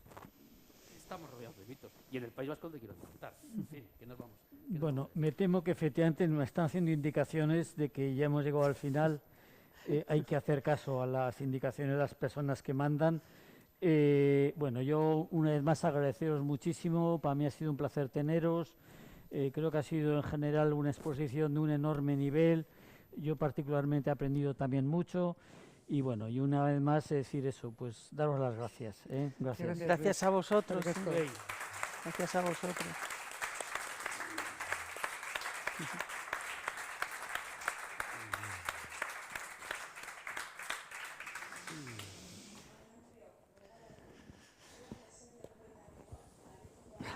estamos rodeados de mitos. Y en el País Vasco te quiero contar. En fin, que nos vamos. Bueno, me temo que efectivamente nos están haciendo indicaciones de que ya hemos llegado al final. Hay que hacer caso a las indicaciones de las personas que mandan. Bueno, yo una vez más agradeceros muchísimo. Para mí ha sido un placer teneros. Creo que ha sido en general una exposición de un enorme nivel. Yo particularmente he aprendido también mucho. Y bueno, y una vez más decir eso, pues daros las gracias. Gracias. Gracias a vosotros. Gracias a vosotros.